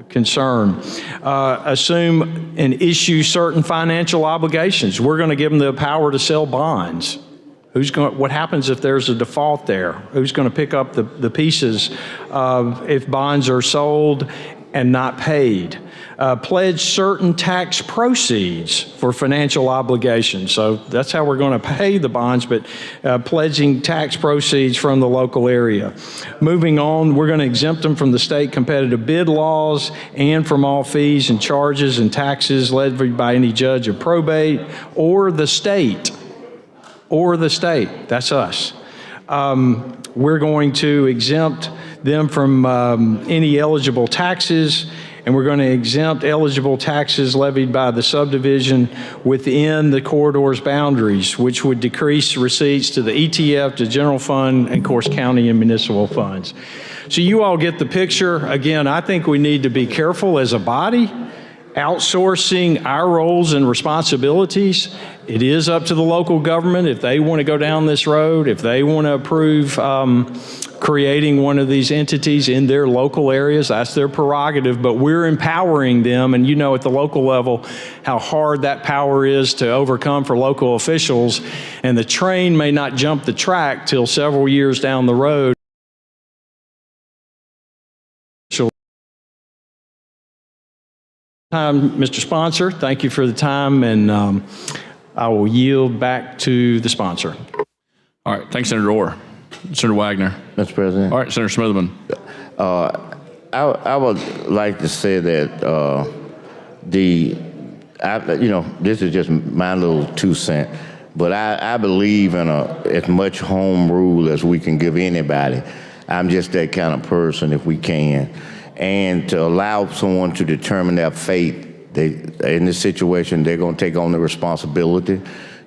Concern. Assume and issue certain financial obligations. We're going to give them the power to sell bonds. What happens if there's a default there? Who's going to pick up the pieces if bonds are sold and not paid? Pledge certain tax proceeds for financial obligations. So that's how we're going to pay the bonds, but pledging tax proceeds from the local area. Moving on, we're going to exempt them from the state competitive bid laws and from all fees and charges and taxes levied by any judge of probate or the state. Or the state, that's us. We're going to exempt them from any eligible taxes, and we're going to exempt eligible taxes levied by the subdivision within the corridor's boundaries, which would decrease receipts to the ETF, to general fund, and of course county and municipal funds. So you all get the picture. Again, I think we need to be careful as a body, outsourcing our roles and responsibilities. It is up to the local government if they want to go down this road, if they want to approve creating one of these entities in their local areas, that's their prerogative, but we're empowering them, and you know at the local level how hard that power is to overcome for local officials, and the train may not jump the track till several years down the road. Mr. Sponsor, thank you for the time, and I will yield back to the sponsor. All right, thanks, Senator Orr. Senator Wagner. Mr. President. All right, Senator Smotherman. I would like to say that this is just my little 2 cents, but I believe in as much home rule as we can give anybody. I'm just that kind of person if we can. And to allow someone to determine their fate, in this situation, they're going to take on the responsibility.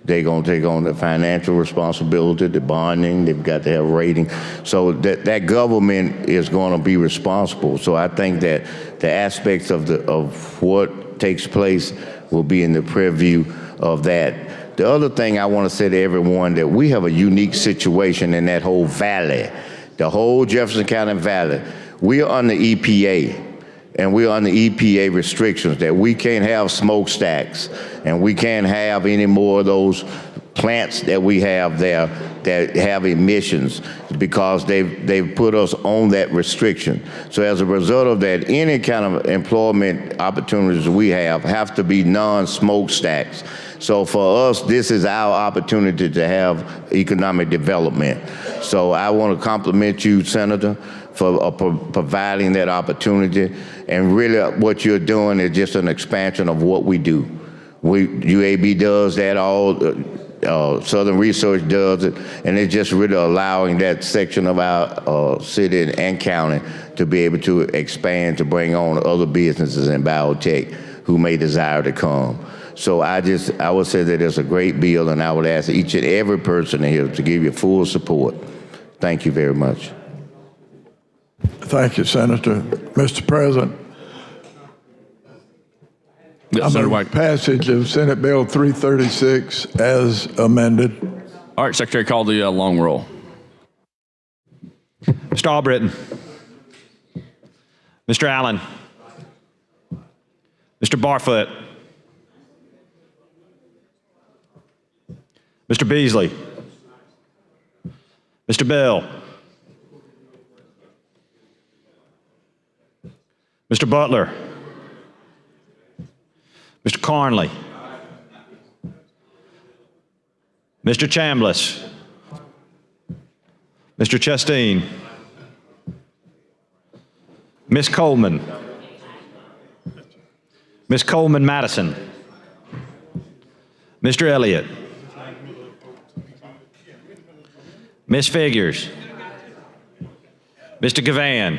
They're going to take on the financial responsibility, the bonding. They've got to have rating. So that government is going to be responsible. So I think that the aspects of what takes place will be in the preview of that. The other thing I want to say to everyone, that we have a unique situation in that whole valley, the whole Jefferson County Valley. We are on the EPA. And we're on the EPA restrictions that we can't have smokestacks and we can't have any more of those plants that we have there that have emissions because they've put us on that restriction. So as a result of that, any kind of employment opportunities we have to be non-smokestacks. So for us, this is our opportunity to have economic development. So I want to compliment you, Senator, for providing that opportunity. And really what you're doing is just an expansion of what we do. UAB does that Southern Research does it, and it's just really allowing that section of our city and county to be able to expand, to bring on other businesses in biotech who may desire to come. So I would say that it's a great bill, and I would ask each and every person here to give you full support. Thank you very much. Thank you, Senator. Mr. President, Yes, I move passage of Senate Bill 336 as amended. All right, Secretary, call the long roll. Mr. Albritton. Mr. Allen. Mr. Barfoot. Mr. Beasley. Mr. Bell. Mr. Butler. Mr. Carnley. Mr. Chambliss. Mr. Chasteen. Ms. Coleman. Ms. Coleman Madison. Mr. Elliott. Ms. Figures. Mr. Gavan.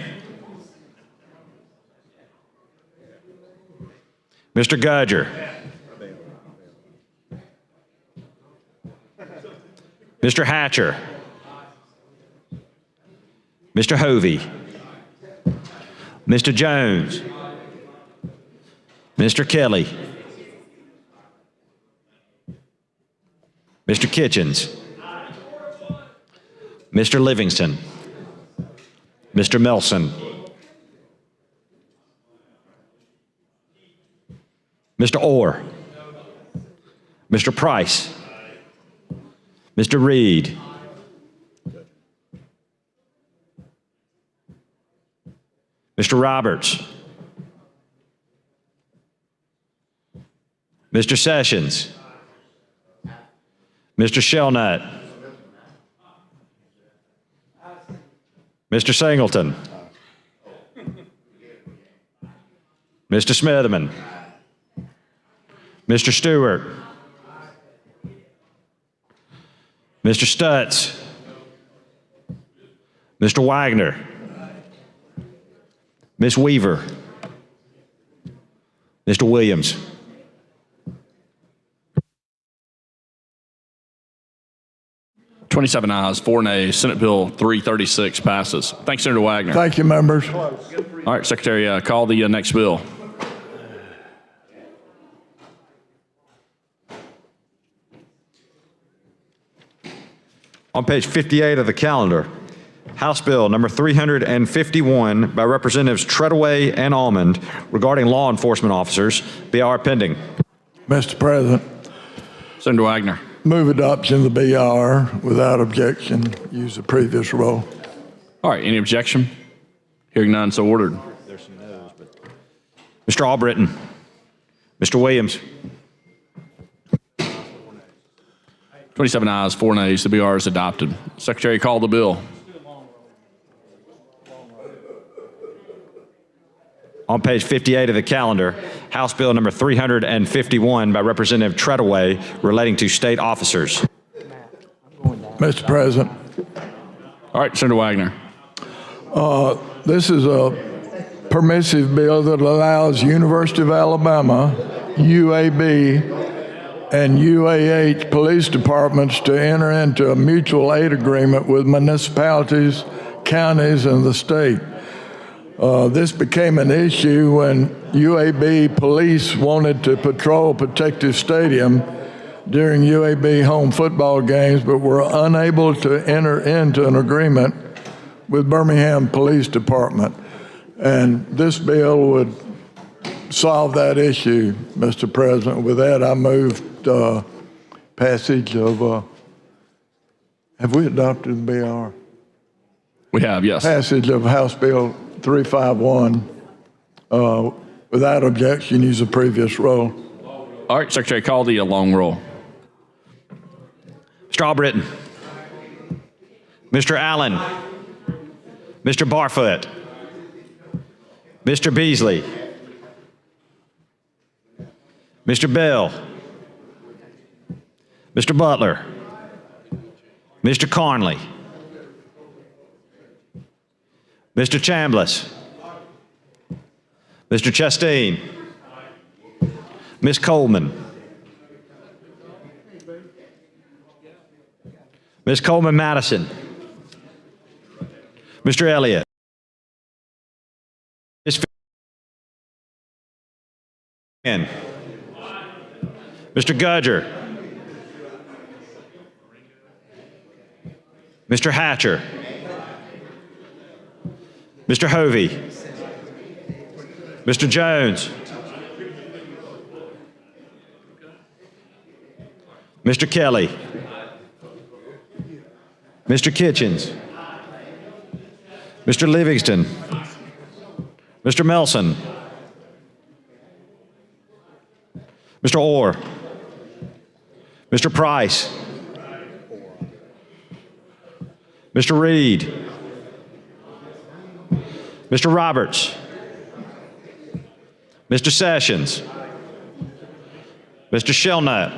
Mr. Gudger. Mr. Hatcher. Mr. Hovey. Mr. Jones. Mr. Kelly. Mr. Kitchens. Mr. Livingston. Mr. Melson. Mr. Orr. Mr. Price. Mr. Reed. Mr. Roberts. Mr. Sessions. Mr. Shelnut. Mr. Singleton. Mr. Smitherman. Mr. Stewart. Mr. Stutz. Mr. Wagner. Ms. Weaver. Mr. Williams. $27 ayes, 4 nays. Senate Bill 336 passes. Thanks, Senator Wagner. Thank you, members. All right, Secretary, call the next bill. On page 58 of the calendar, House Bill number 351 by Representatives Treadaway and Almond regarding law enforcement officers. BR pending. Mr. President. Senator Wagner. Move adoption of the BR without objection. Use the previous roll. All right, any objection? Hearing none, so ordered. Mr. Albritton. Mr. Williams. 27 ayes, 4 nays. The BR is adopted. Secretary, call the bill. On page 58 of the calendar, House Bill number 351 by Representative Treadaway relating to state officers. Mr. President. All right, Senator Wagner. This is a permissive bill that allows University of Alabama, UAB, and UAH police departments to enter into a mutual aid agreement with municipalities, counties, and the state. This became an issue when UAB police wanted to patrol Protective Stadium during UAB home football games, but were unable to enter into an agreement with Birmingham Police Department. And this bill would solve that issue, Mr. President. With that, I moved passage of, have we adopted the BR? We have, yes. Passage of House Bill 351 without objection. Use the previous roll. All right, Secretary, call the long roll. Mr. Albritton. Mr. Allen. Mr. Barfoot. Mr. Beasley. Mr. Bell. Mr. Butler, Mr. Carnley, Mr. Chambliss, Mr. Chastain, Ms. Coleman, Ms. Coleman Madison, Mr. Elliott, Ms. Finn, Mr. Gudger, Mr. Hatcher, Mr. Hovey, Mr. Jones, Mr. Kelly, Mr. Kitchens, Mr. Livingston, Mr. Melson, Mr. Orr, Mr. Price, Mr. Reed, Mr. Roberts, Mr. Sessions, Mr. Shelnut,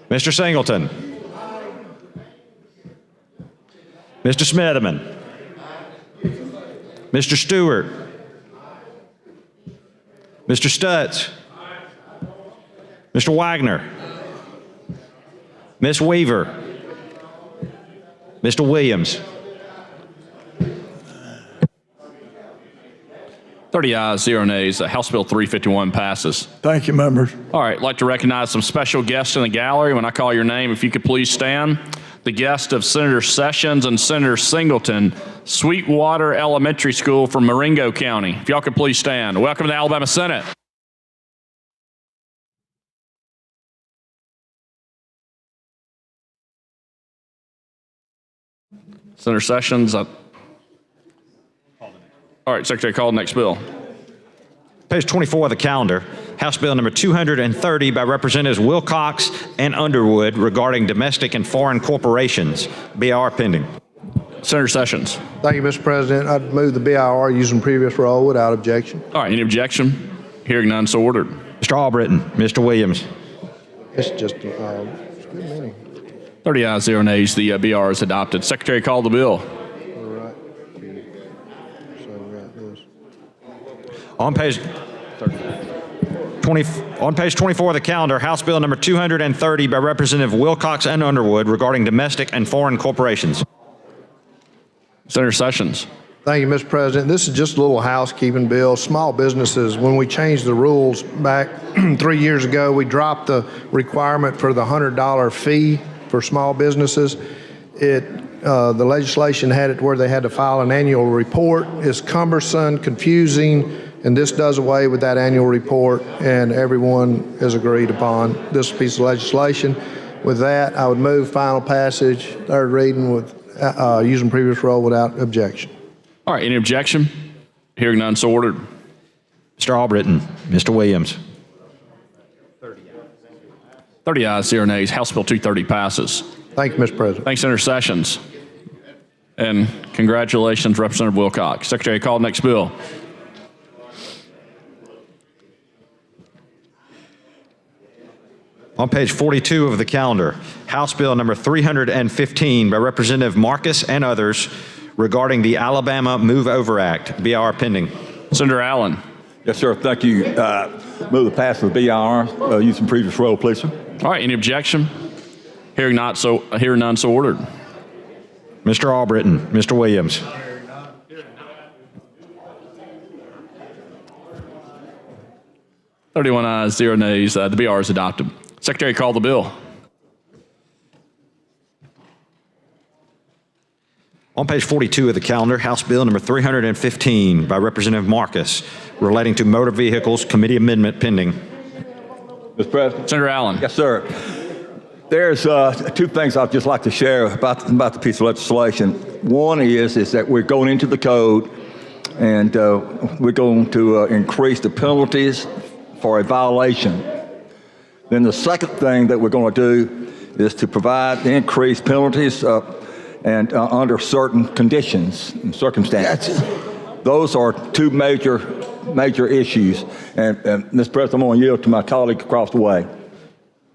Mr. Singleton, Mr. Smitherman, Mr. Stewart, Mr. Stutz, Mr. Wagner, Ms. Weaver, Mr. Williams. 30 ayes, 0 nays. House Bill 351 passes. Thank you, members. All right, I'd like to recognize some special guests in the gallery. When I call your name, if you could please stand. The guest of Senator Sessions and Senator Singleton, Sweetwater Elementary School from Marengo County. If y'all could please stand. Welcome to the Alabama Senate. Senator Sessions. All right, Secretary, call the next bill. Page 24 of the calendar, House Bill number 230 by Representatives Wilcox and Underwood regarding domestic and foreign corporations. BR pending. Senator Sessions. Thank you, Mr. President. I'd move the BIR using previous role without objection. All right, any objection? Hearing none, so ordered. Mr. Albritton, Mr. Williams. It's just it's a good meeting. 30 ayes, 0 nays. The BR is adopted. Secretary, call the bill. On page 24 of the calendar, House Bill number 230 by Representative Wilcox and Underwood regarding domestic and foreign corporations. Senator Sessions. Thank you, Mr. President. This is just a little housekeeping bill. Small businesses, when we changed the rules back 3 years ago, we dropped the requirement for the $100 fee for small businesses. The legislation had it where they had to file an annual report. It's cumbersome, confusing, and this does away with that annual report, and everyone has agreed upon this piece of legislation. With that, I would move final passage, third reading with using previous role without objection. All right, any objection? Hearing none, so ordered. Mr. Albritton, Mr. Williams. 30 ayes, 0 nays. House Bill 230 passes. Thank you, Mr. President. Thanks, Senator Sessions. And congratulations, Representative Wilcox. Secretary, call the next bill. On page 42 of the calendar, House Bill number 315 by Representative Marcus and others regarding the Alabama Move Over Act. BR pending. Senator Allen. Yes, sir. Thank you. Move the pass of the BIR using previous role, please, sir. All right, any objection? Hearing none, so ordered. Mr. Albritton, Mr. Williams. "31 ayes, 0 nays. The BR is adopted. Secretary, call the bill. On page 42 of the calendar, House Bill number 315 by Representative Marcus relating to motor vehicles, committee amendment pending. Mr. President. Senator Allen. Yes, sir. There's two things I'd just like to share about the piece of legislation. One is that we're going into the code and we're going to increase the penalties for a violation. Then the second thing that we're going to do is to provide increased penalties and under certain conditions and circumstances. Those are two major issues. And Mr. President, I'm going to yield to my colleague across the way.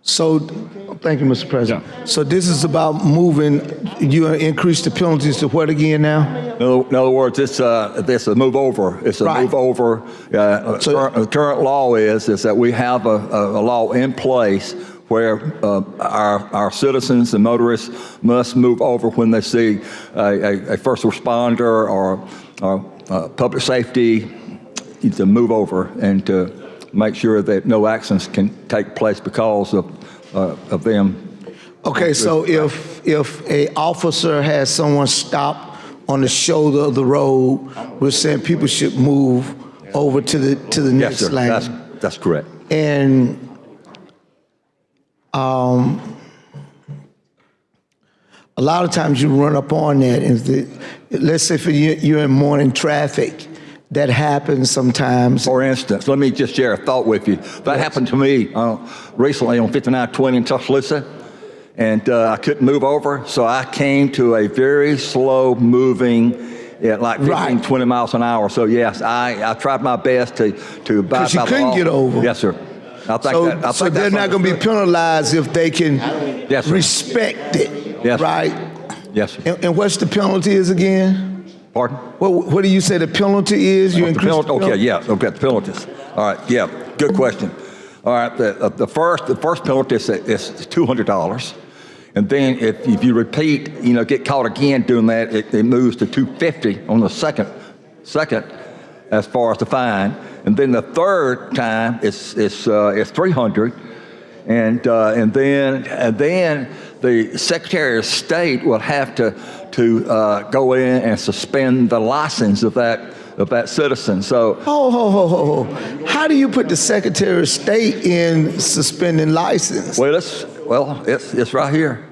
So, thank you, Mr. President. So this is about moving, you increase the penalties to what again now? In other words, it's a move over. It's a move over. The current law is that we have a law in place where our citizens and motorists must move over when they see a first responder or public safety to move over and to make sure that no accidents can take place because of them. Okay, so if a officer has someone stop on the shoulder of the road, we're saying people should move over to the next lane. That's correct. And a lot of times you run up on that. Let's say for you're in morning traffic, that happens sometimes. For instance, let me just share a thought with you. That happened to me recently on 5920 in Tuscaloosa, and I couldn't move over, so I came to a very slow moving, at like 15, 20 miles an hour. So yes, I tried my best to abide by the law. Because you couldn't get over. Yes, sir. So they're not going to be penalized if they can respect it, right? Yes, sir. And what's the penalty is again? Pardon? What do you say the penalty is? You increase the penalty? Okay, yeah, okay, the penalties. All right, yeah, good question. All right, the first penalty is $200. And then if you repeat, get caught again doing that, it moves to $250 on the second as far as the fine. And then the third time it's $300. And then the Secretary of State will have to go in and suspend the license of that citizen. So how do you put the Secretary of State in suspending license? Well, it's right here.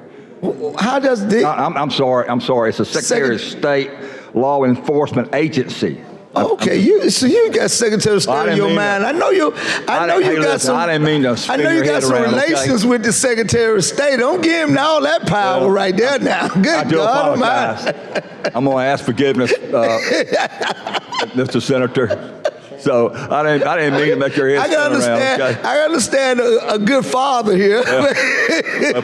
How does this? I'm sorry. It's the Secretary of State Law Enforcement Agency. Okay, you got Secretary of State in your mind. I know you got some. I didn't mean to spin I know you got some relations with the Secretary of State. Don't give him all that power right there now. Good I do God apologize. I'm going to ask forgiveness, Mr. Senator. So I didn't mean to make your head spin around. Okay? I understand a good father here.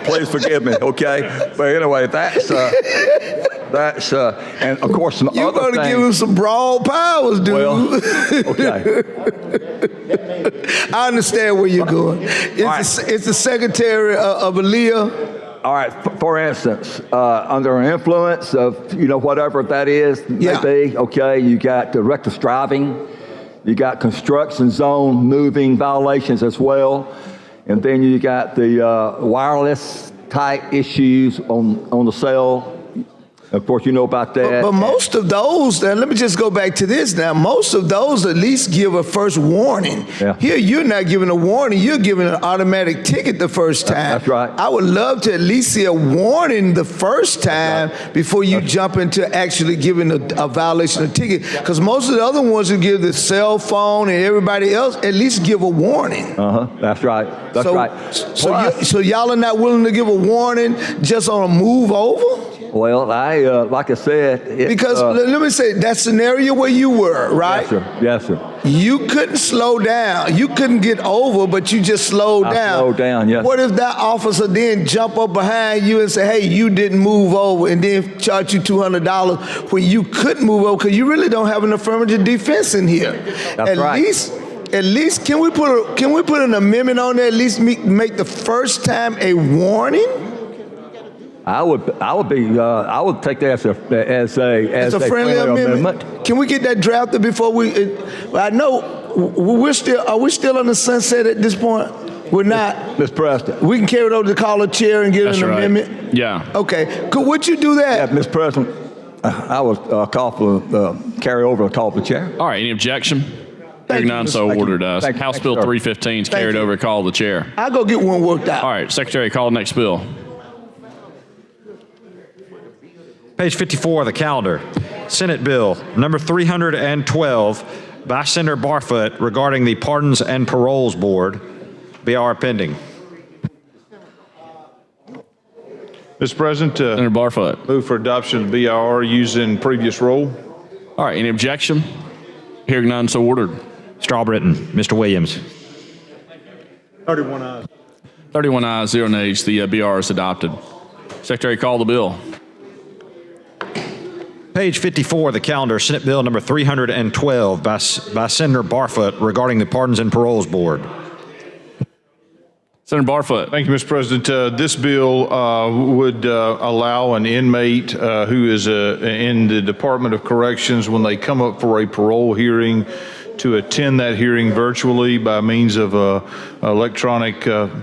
Please forgive me, okay? But anyway, that's and of course some You're other going to things. give him some broad powers, dude. Well, okay. I understand where you're going. It's the Secretary of Aaliyah. All right. For instance, under an influence of whatever that is, maybe okay. You got reckless driving. You got construction zone moving violations as well, and then you got the wireless type issues on the cell. Of course, you know about that. But most of those, let me just go back to this now. Most of those at least give a first warning. Yeah. Here, you're not giving a warning. You're giving an automatic ticket the first time. That's right. I would love to at least see a warning the first time before you jump into actually giving a violation of ticket. Because most of the other ones who give the cell phone and everybody else at least give a warning. That's right. That's right. So y'all are not willing to give a warning just on a move over? Well, like I said, because let me say that scenario where you were, right? Yes, sir. You couldn't slow down. You couldn't get over, but you just slowed down. Slowed down, yes. What if that officer then jump up behind you and say, "Hey, you didn't move over," and then charge you $200 when you couldn't move over because you really don't have an affirmative defense in here? That's right. At least, can we put an amendment on there? At least make the first time a warning. I would take that as a friendly amendment. Can we get that drafted before we? I know are we still on the sunset at this point? We're not. Mr. President. We can carry it over to call a chair and get an amendment. Yeah. Okay. Would you do that? Yeah, Mr. President. I would carry over a call for the chair. All right. Any objection? Hearing none, so ordered. House Bill 315 is carried over to call the chair. I'll go get one worked out. All right. Secretary, call the next bill. Page 54 of the calendar. Senate Bill number 312 by Senator Barfoot regarding the Pardons and Paroles Board. BR pending. Mr. President, Senator Barfoot. Move for adoption of BR using previous rule. All right. Any objection? Hearing none, so ordered. Strawbritton. Mr. Williams. 31 ayes. 31 ayes, 0 nays. The BR is adopted. Secretary, call the bill. Page 54 of the calendar, Senate Bill number 312 by Senator Barfoot regarding the Pardons and Paroles Board. Senator Barfoot. Thank you, Mr. President. This bill would allow an inmate who is in the Department of Corrections, when they come up for a parole hearing, to attend that hearing virtually by means of a electronic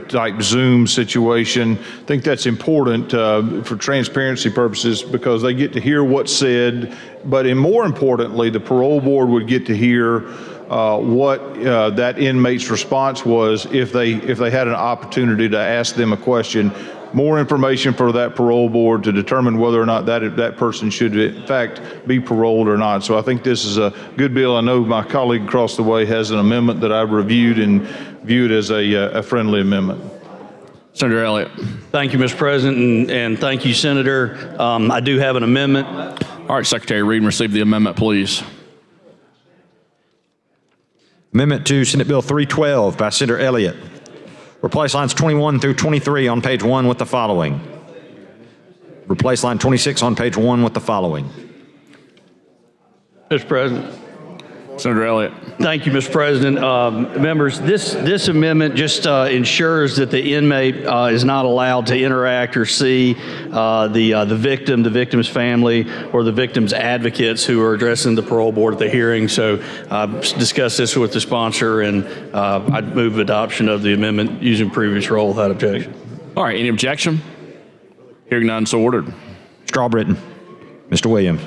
type Zoom situation. I think that's important for transparency purposes, because they get to hear what's said, but more importantly, the parole board would get to hear what that inmate's response was if they had an opportunity to ask them a question. More information for that parole board to determine whether or not that person should in fact be paroled or not. So I think this is a good bill. I know my colleague across the way has an amendment that I've reviewed and viewed as a friendly amendment. Senator Elliott. Thank you, Mr. President, and thank you, Senator. I do have an amendment. All right, Secretary, read and receive the amendment, please. Amendment to Senate Bill 312 by Senator Elliott. Replace lines 21 through 23 on page 1 with the following. Replace line 26 on page 1 with the following. Mr. President. Senator Elliott. Thank you, Mr. President. Members, this amendment just ensures that the inmate is not allowed to interact or see the victim, the victim's family, or the victim's advocates who are addressing the parole board at the hearing. So discuss this with the sponsor, and I'd move adoption of the amendment using previous rule without objection. All right, any objection? Hearing none, so ordered. Strawbritton. Mr. Williams.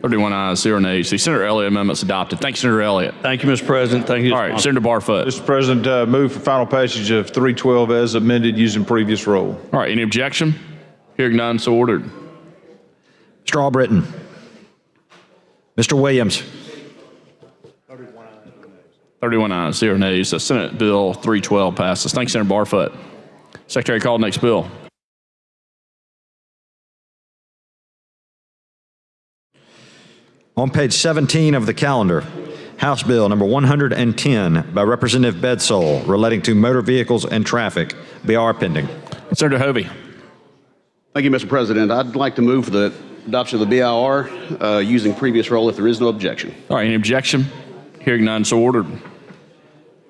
31 ayes, 0 nays. The Senator Elliott amendment's adopted. Thank you, Senator Elliott. Thank you, Mr. President. Thank you. All right, Senator Barfoot. Mr. President, move for final passage of 312 as amended using previous rule. All right, any objection? Hearing none, so ordered. Strawbritton. Mr. Williams. 31 ayes, 0 nays. The Senate Bill 312 passes. Thanks, Senator Barfoot. Secretary, call the next bill. On page 17 of the calendar, House Bill number 110 by Representative Bedsole relating to motor vehicles and traffic. BR pending. Senator Hovey. Thank you, Mr. President. I'd like to move for the adoption of the BIR using previous rule if there is no objection. All right, any objection? Hearing none, so ordered.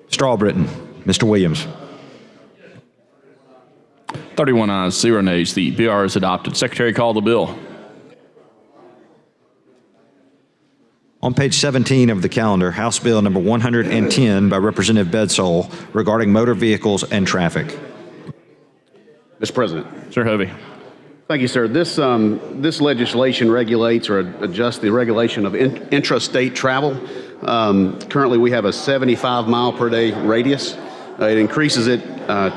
Strawbritton. Mr. Williams. 31 ayes, 0 nays. The BR is adopted. Secretary, call the bill. On page 17 of the calendar, House Bill number 110 by Representative Bedsole regarding motor vehicles and traffic. Mr. President. Sir Hovey. Thank you, sir. This legislation regulates or adjusts the regulation of intrastate travel. Currently, we have a 75 mile per day radius. It increases it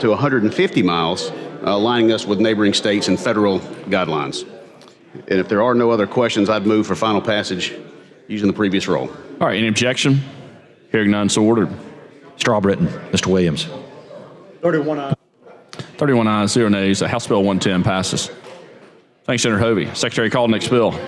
to 150 miles, aligning us with neighboring states and federal guidelines. And if there are no other questions, I'd move for final passage using the previous rule. All right, any objection? Hearing none, so ordered. Strawbritton. Mr. Williams. 31 ayes. 31 ayes, 0 nays. House Bill 110 passes. Thanks, Senator Hovey. Secretary, call the next bill.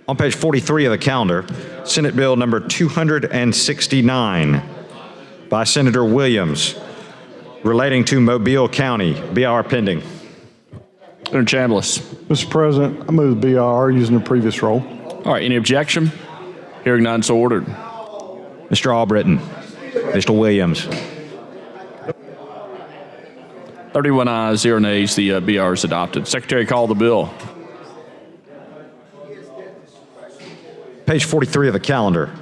On page 43 of the calendar, Senate Bill number 269 by Senator Williams relating to Mobile County. BR pending. Senator Chambliss. Mr. President, I move the BIR using the previous rule. All right, any objection? Hearing none, so ordered. Mr. Albritton. Mr. Williams. 31 ayes, 0 nays. The BR is adopted. Secretary, call the bill. Page 43 of the calendar.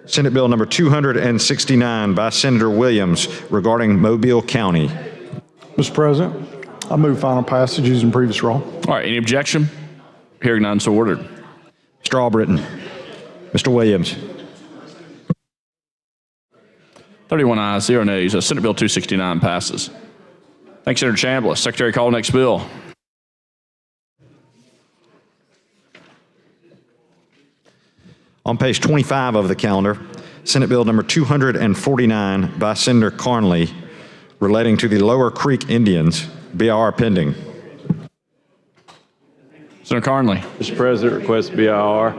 Senate Bill number 269 by Senator Williams regarding Mobile County. Mr. President, I move final passage using previous rule. All right, any objection? Hearing none, so ordered. Mr. Albritton. Mr. Williams. 31 ayes, 0 nays. Senate Bill 269 passes. Thanks, Senator Chambliss. Secretary, call the next bill. On page 25 of the calendar, Senate Bill number 249 by Senator Carnley relating to the Lower Creek Indians. BR pending. Senator Carnley. Mr. President, request BIR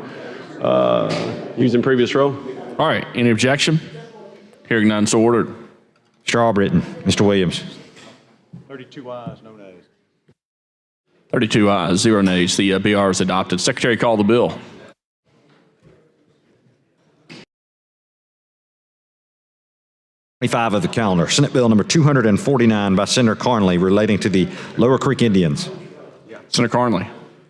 using previous role. All right. Any objection? Hearing none, so ordered. Mr. Albritton. Mr. Williams. 32 ayes, no nays. 32 ayes, 0 nays. The BR is adopted. Secretary, call the bill. Of the calendar, Senate Bill number 249 by Senator Carnley relating to the Lower Creek Indians. Senator Carnley.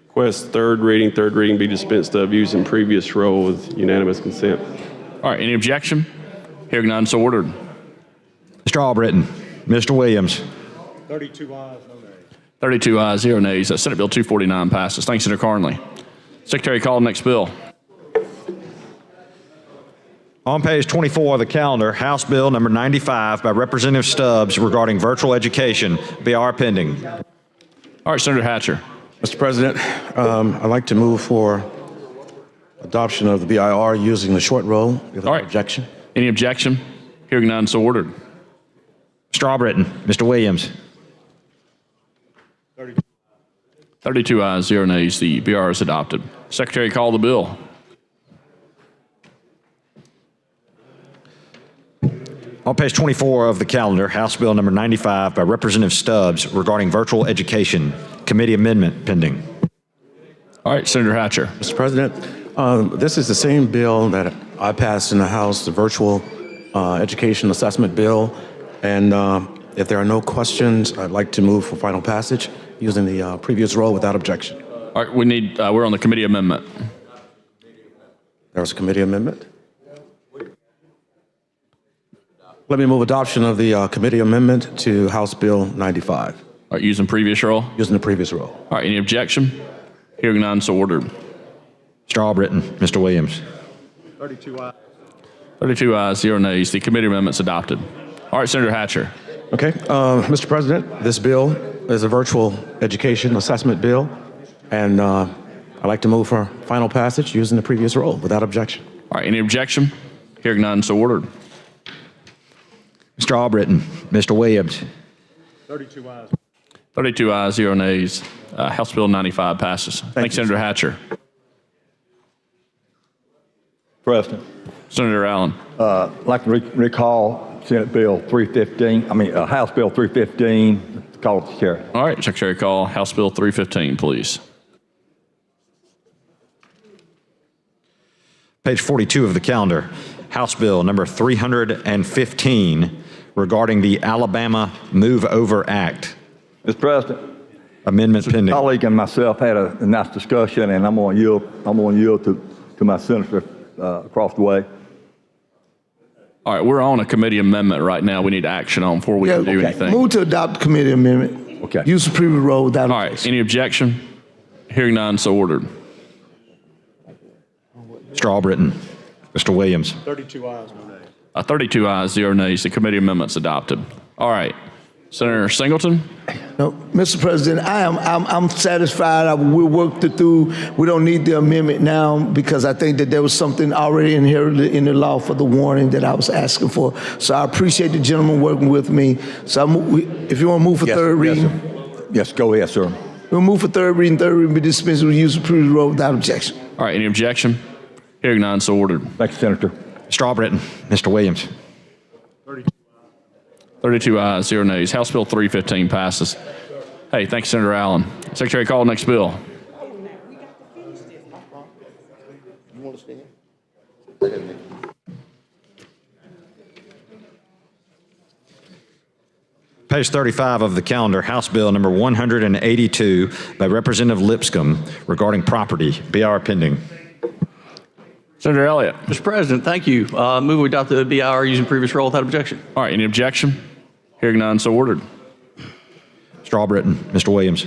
Request third reading be dispensed of using previous role with unanimous consent. All right. Any objection? Hearing none, so ordered. Mr. Albritton. Mr. Williams. 32 ayes, no nays. 32 ayes, 0 nays. Senate Bill 249 passes. Thanks, Senator Carnley. Secretary, call the next bill. On page 24 of the calendar, House Bill number 95 by Representative Stubbs regarding virtual education, BR pending. All right, Senator Hatcher. Mr. President, I'd like to move for adoption of the BIR using the short roll. All right. Objection. Any objection? Hearing none, so ordered. Mr. Albritton. Mr. Williams. 32 ayes, 0 nays. The BR is adopted. Secretary, call the bill. On page 24 of the calendar, House Bill number 95 by Representative Stubbs regarding virtual education, committee amendment pending. All right, Senator Hatcher. Mr. President, this is the same bill that I passed in the House, the virtual education assessment bill. And if there are no questions, I'd like to move for final passage using the previous roll without objection. All right, we're on the committee amendment. There was a committee amendment. Let me move adoption of the committee amendment to House Bill 95. All right, using previous roll? Using the previous roll. All right, any objection? Hearing none, so ordered. Mr. Albritton. Mr. Williams. 32 ayes. 32 ayes, 0 nays. The committee amendment's adopted. All right, Senator Hatcher. Okay, Mr. President, this bill is a virtual education assessment bill, and I'd like to move for final passage using the previous roll without objection. All right, any objection? Hearing none, so ordered. Mr. Albritton. Mr. Williams. 32 ayes. 32 ayes, 0 nays. House Bill 95 passes. Thanks, Senator Hatcher. President. Senator Allen. I'd like to recall Senate Bill 315, House Bill 315, call it to chair. All right, Secretary, call House Bill 315, please. Page 42 of the calendar, House Bill number 315 regarding the Alabama Move Over Act. Mr. President. Amendment pending. A colleague and myself had a nice discussion, and I'm going to yield to my senator across the way. All right, we're on a committee amendment right now. We need action on before we can do anything. Move to adopt the committee amendment. Okay. Use the previous roll without All right, any objection? Hearing none, so ordered. Mr. Albritton. Mr. Williams. 32 ayes, no nays. 32 ayes, 0 nays. The committee amendment's adopted. All right, Senator Singleton. No, Mr. President, I'm satisfied. We'll work it through. We don't need the amendment now because I think that there was something already inherited in the law for the warning that I was asking for. So I appreciate the gentleman working with me. So if you want to move for third reading. Yes, go ahead, sir. We'll move for third reading be dispensed with use of previous roll without objection. All right, any objection? Hearing none, so ordered. Thank you, Senator. Mr. Albritton. Mr. Williams. 32 ayes, 0 nays. House Bill 315 passes. Hey, thanks, Senator Allen. Secretary, call next bill. Page 35 of the calendar, House Bill number 182 by Representative Lipscomb regarding property, BR pending. Senator Elliott. Mr. President, thank you. Move we adopt the BIR using previous roll without objection. All right, any objection? Hearing none, so ordered. Mr. Albritton. Mr. Williams.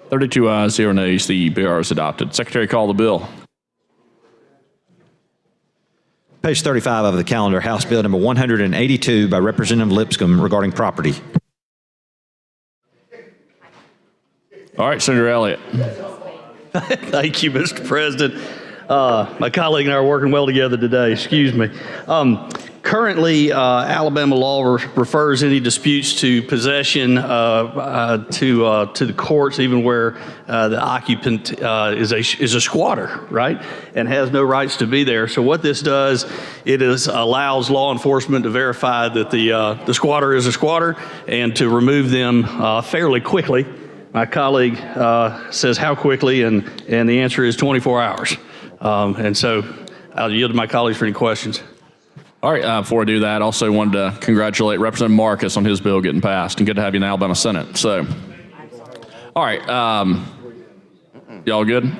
32 ayes, 0 nays. The BR is adopted. Secretary, call the bill. Page 35 of the calendar, House Bill number 182 by Representative Lipscomb regarding property. All right, Senator Elliott. Thank you, Mr. President. My colleague and I are working well together today. Excuse me. Currently, Alabama law refers any disputes to possession to the courts, even where the occupant is a squatter, right, and has no rights to be there. So what this does, allows law enforcement to verify that the squatter is a squatter and to remove them fairly quickly. My colleague says how quickly, and the answer is 24 hours. And so I'll yield to my colleagues for any questions. All right, before I do that, I also wanted to congratulate Representative Marcus on his bill getting passed, and good to have you in the Alabama Senate. So, all right, y'all good?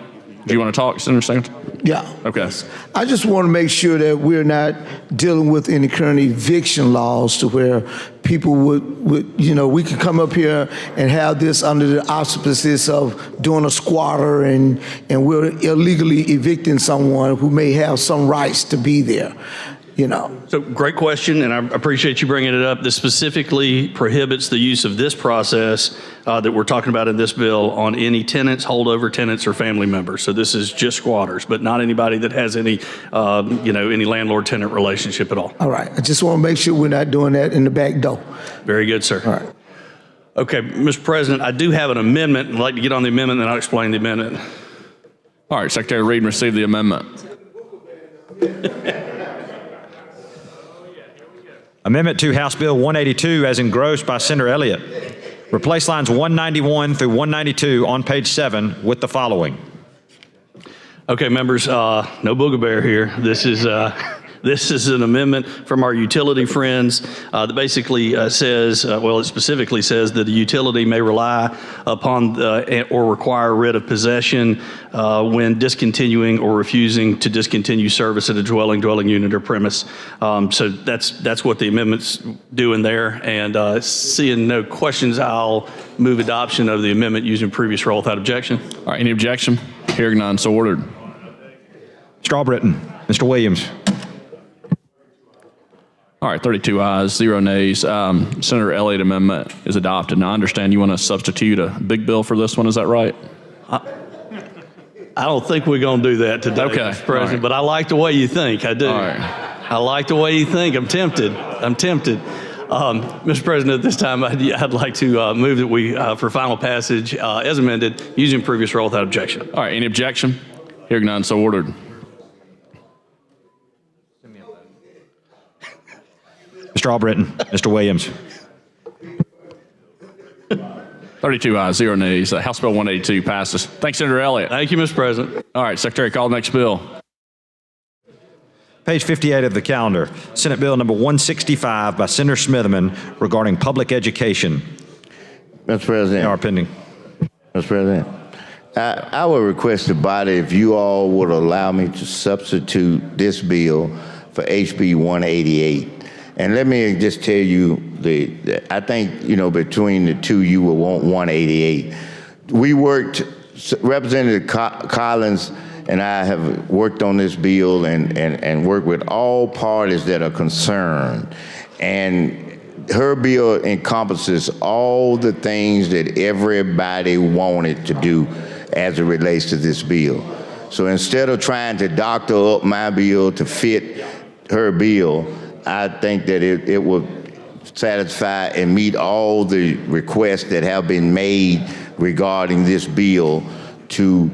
Do you want to talk, Senator Singleton? Yeah. Okay. I just want to make sure that we're not dealing with any current eviction laws to where people would we can come up here and have this under the auspices of doing a squatter and we're illegally evicting someone who may have some rights to be there. So great question, and I appreciate you bringing it up. This specifically prohibits the use of this process that we're talking about in this bill on any tenants, holdover tenants, or family members. So this is just squatters, but not anybody that has any, any landlord-tenant relationship at all. All right. I just want to make sure we're not doing that in the back door. Very good, sir. All right. Okay, Mr. President, I do have an amendment, and I'd like to get on the amendment, and then I'll explain the amendment. All right, Secretary Reed, receive the amendment. Amendment to House Bill 182 as engrossed by Senator Elliott. Replace lines 191 through 192 on page 7 with the following. Okay, members, no boogabear here. This is an amendment from our utility friends that basically says, it specifically says that the utility may rely upon or require writ of possession when discontinuing or refusing to discontinue service at a dwelling unit, or premise. So that's what the amendment's doing there. And seeing no questions, I'll move adoption of the amendment using previous roll without objection. All right, any objection? Hearing none, so ordered. Mr. Albritton, Mr. Williams. All right, 32 ayes, 0 nays. Senator Elliott amendment is adopted. Now, I understand you want to substitute a big bill for this one. Is that right? I don't think we're going to do that today, Mr. President, right. But I like the way you think. I do. All right. I like the way you think. I'm tempted. Mr. President, at this time, I'd like to move that we, for final passage as amended, using previous roll without objection. All right, any objection? Hearing none, so ordered. Mr. Albritton, Mr. Williams. 32 ayes, 0 nays. House Bill 182 passes. Thanks, Senator Elliott. Thank you, Mr. President. All right, Secretary, call the next bill. Page 58 of the calendar, Senate Bill number 165 by Senator Smitherman regarding public education. Mr. President. Are pending. Mr. President, I would request the body if you all would allow me to substitute this bill for HB 188. And let me just tell you, I think, between the two, you will want 188. We worked, Representative Collins and I have worked on this bill and worked with all parties that are concerned. And her bill encompasses all the things that everybody wanted to do as it relates to this bill. So instead of trying to doctor up my bill to fit her bill, I think that it will satisfy and meet all the requests that have been made regarding this bill to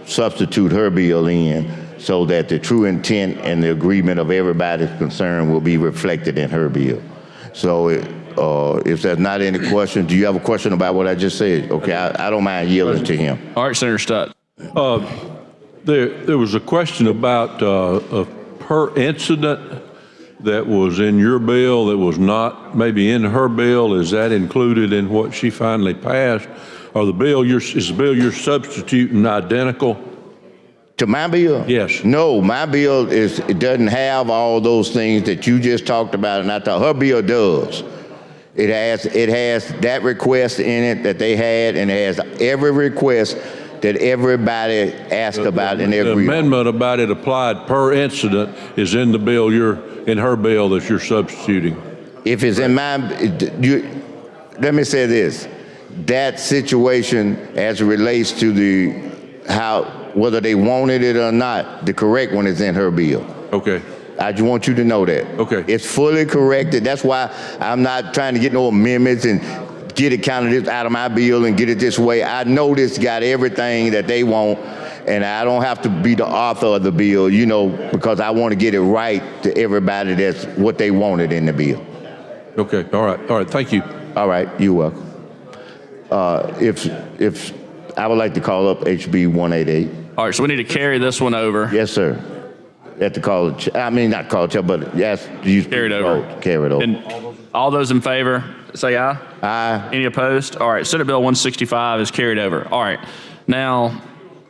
substitute her bill in, so that the true intent and the agreement of everybody's concerned will be reflected in her bill. So if there's not any questions, do you have a question about what I just said? Okay, I don't mind yielding to him. All right, Senator Stutt. There was a question about a per incident that was in your bill that was not maybe in her bill. Is that included in what she finally passed? Or is the bill you're substituting identical? To my bill? Yes. No, my bill it doesn't have all those things that you just talked about, and I thought her bill does. It has that request in it that they had, and it has every request that everybody asked about and the amendment about it applied per incident is in the bill in her bill that you're substituting. If it's in my, let me say this, that situation as it relates to whether they wanted it or not, the correct one is in her bill. Okay. I just want you to know that. Okay. It's fully corrected. That's why I'm not trying to get no amendments and get it kind of this out of my bill and get it this way. I know this got everything that they want, and I don't have to be the author of the bill, you know, because I want to get it right to everybody that's what they wanted in the bill. Okay. All right. Thank you. All right. You're welcome. If I would like to call up HB 188. All right, so we need to carry this one over. Yes, sir. At the college, I mean, not college, but yes, you carry it over. Carry it over. And all those in favor, say aye. Aye. Any opposed? All right, Senate Bill 165 is carried over. All right, now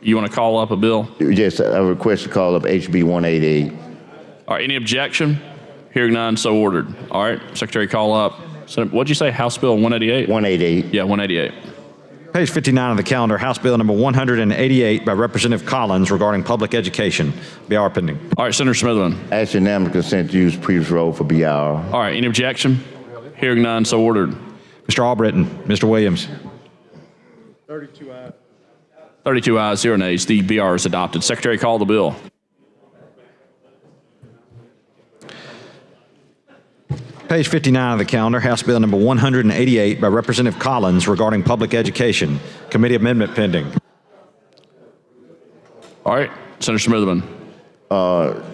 you want to call up a bill? Yes, I request to call up HB 188. All right, any objection? Hearing none, so ordered. All right, Secretary, call up. What'd you say, House Bill 188? 188. Yeah, 188. Page 59 of the calendar, House Bill number 188 by Representative Collins regarding public education. BR pending. All right, Senator Smithman. Ask unanimous consent to use previous role for BR. All right, any objection? Hearing none, so ordered. Mr. Albritton, Mr. Williams. 32 ayes, 0 nays. The BR is adopted. Secretary, call the bill. Page 59 of the calendar, House Bill number 188 by Representative Collins regarding public education. Committee amendment pending. All right, Senator Smithman.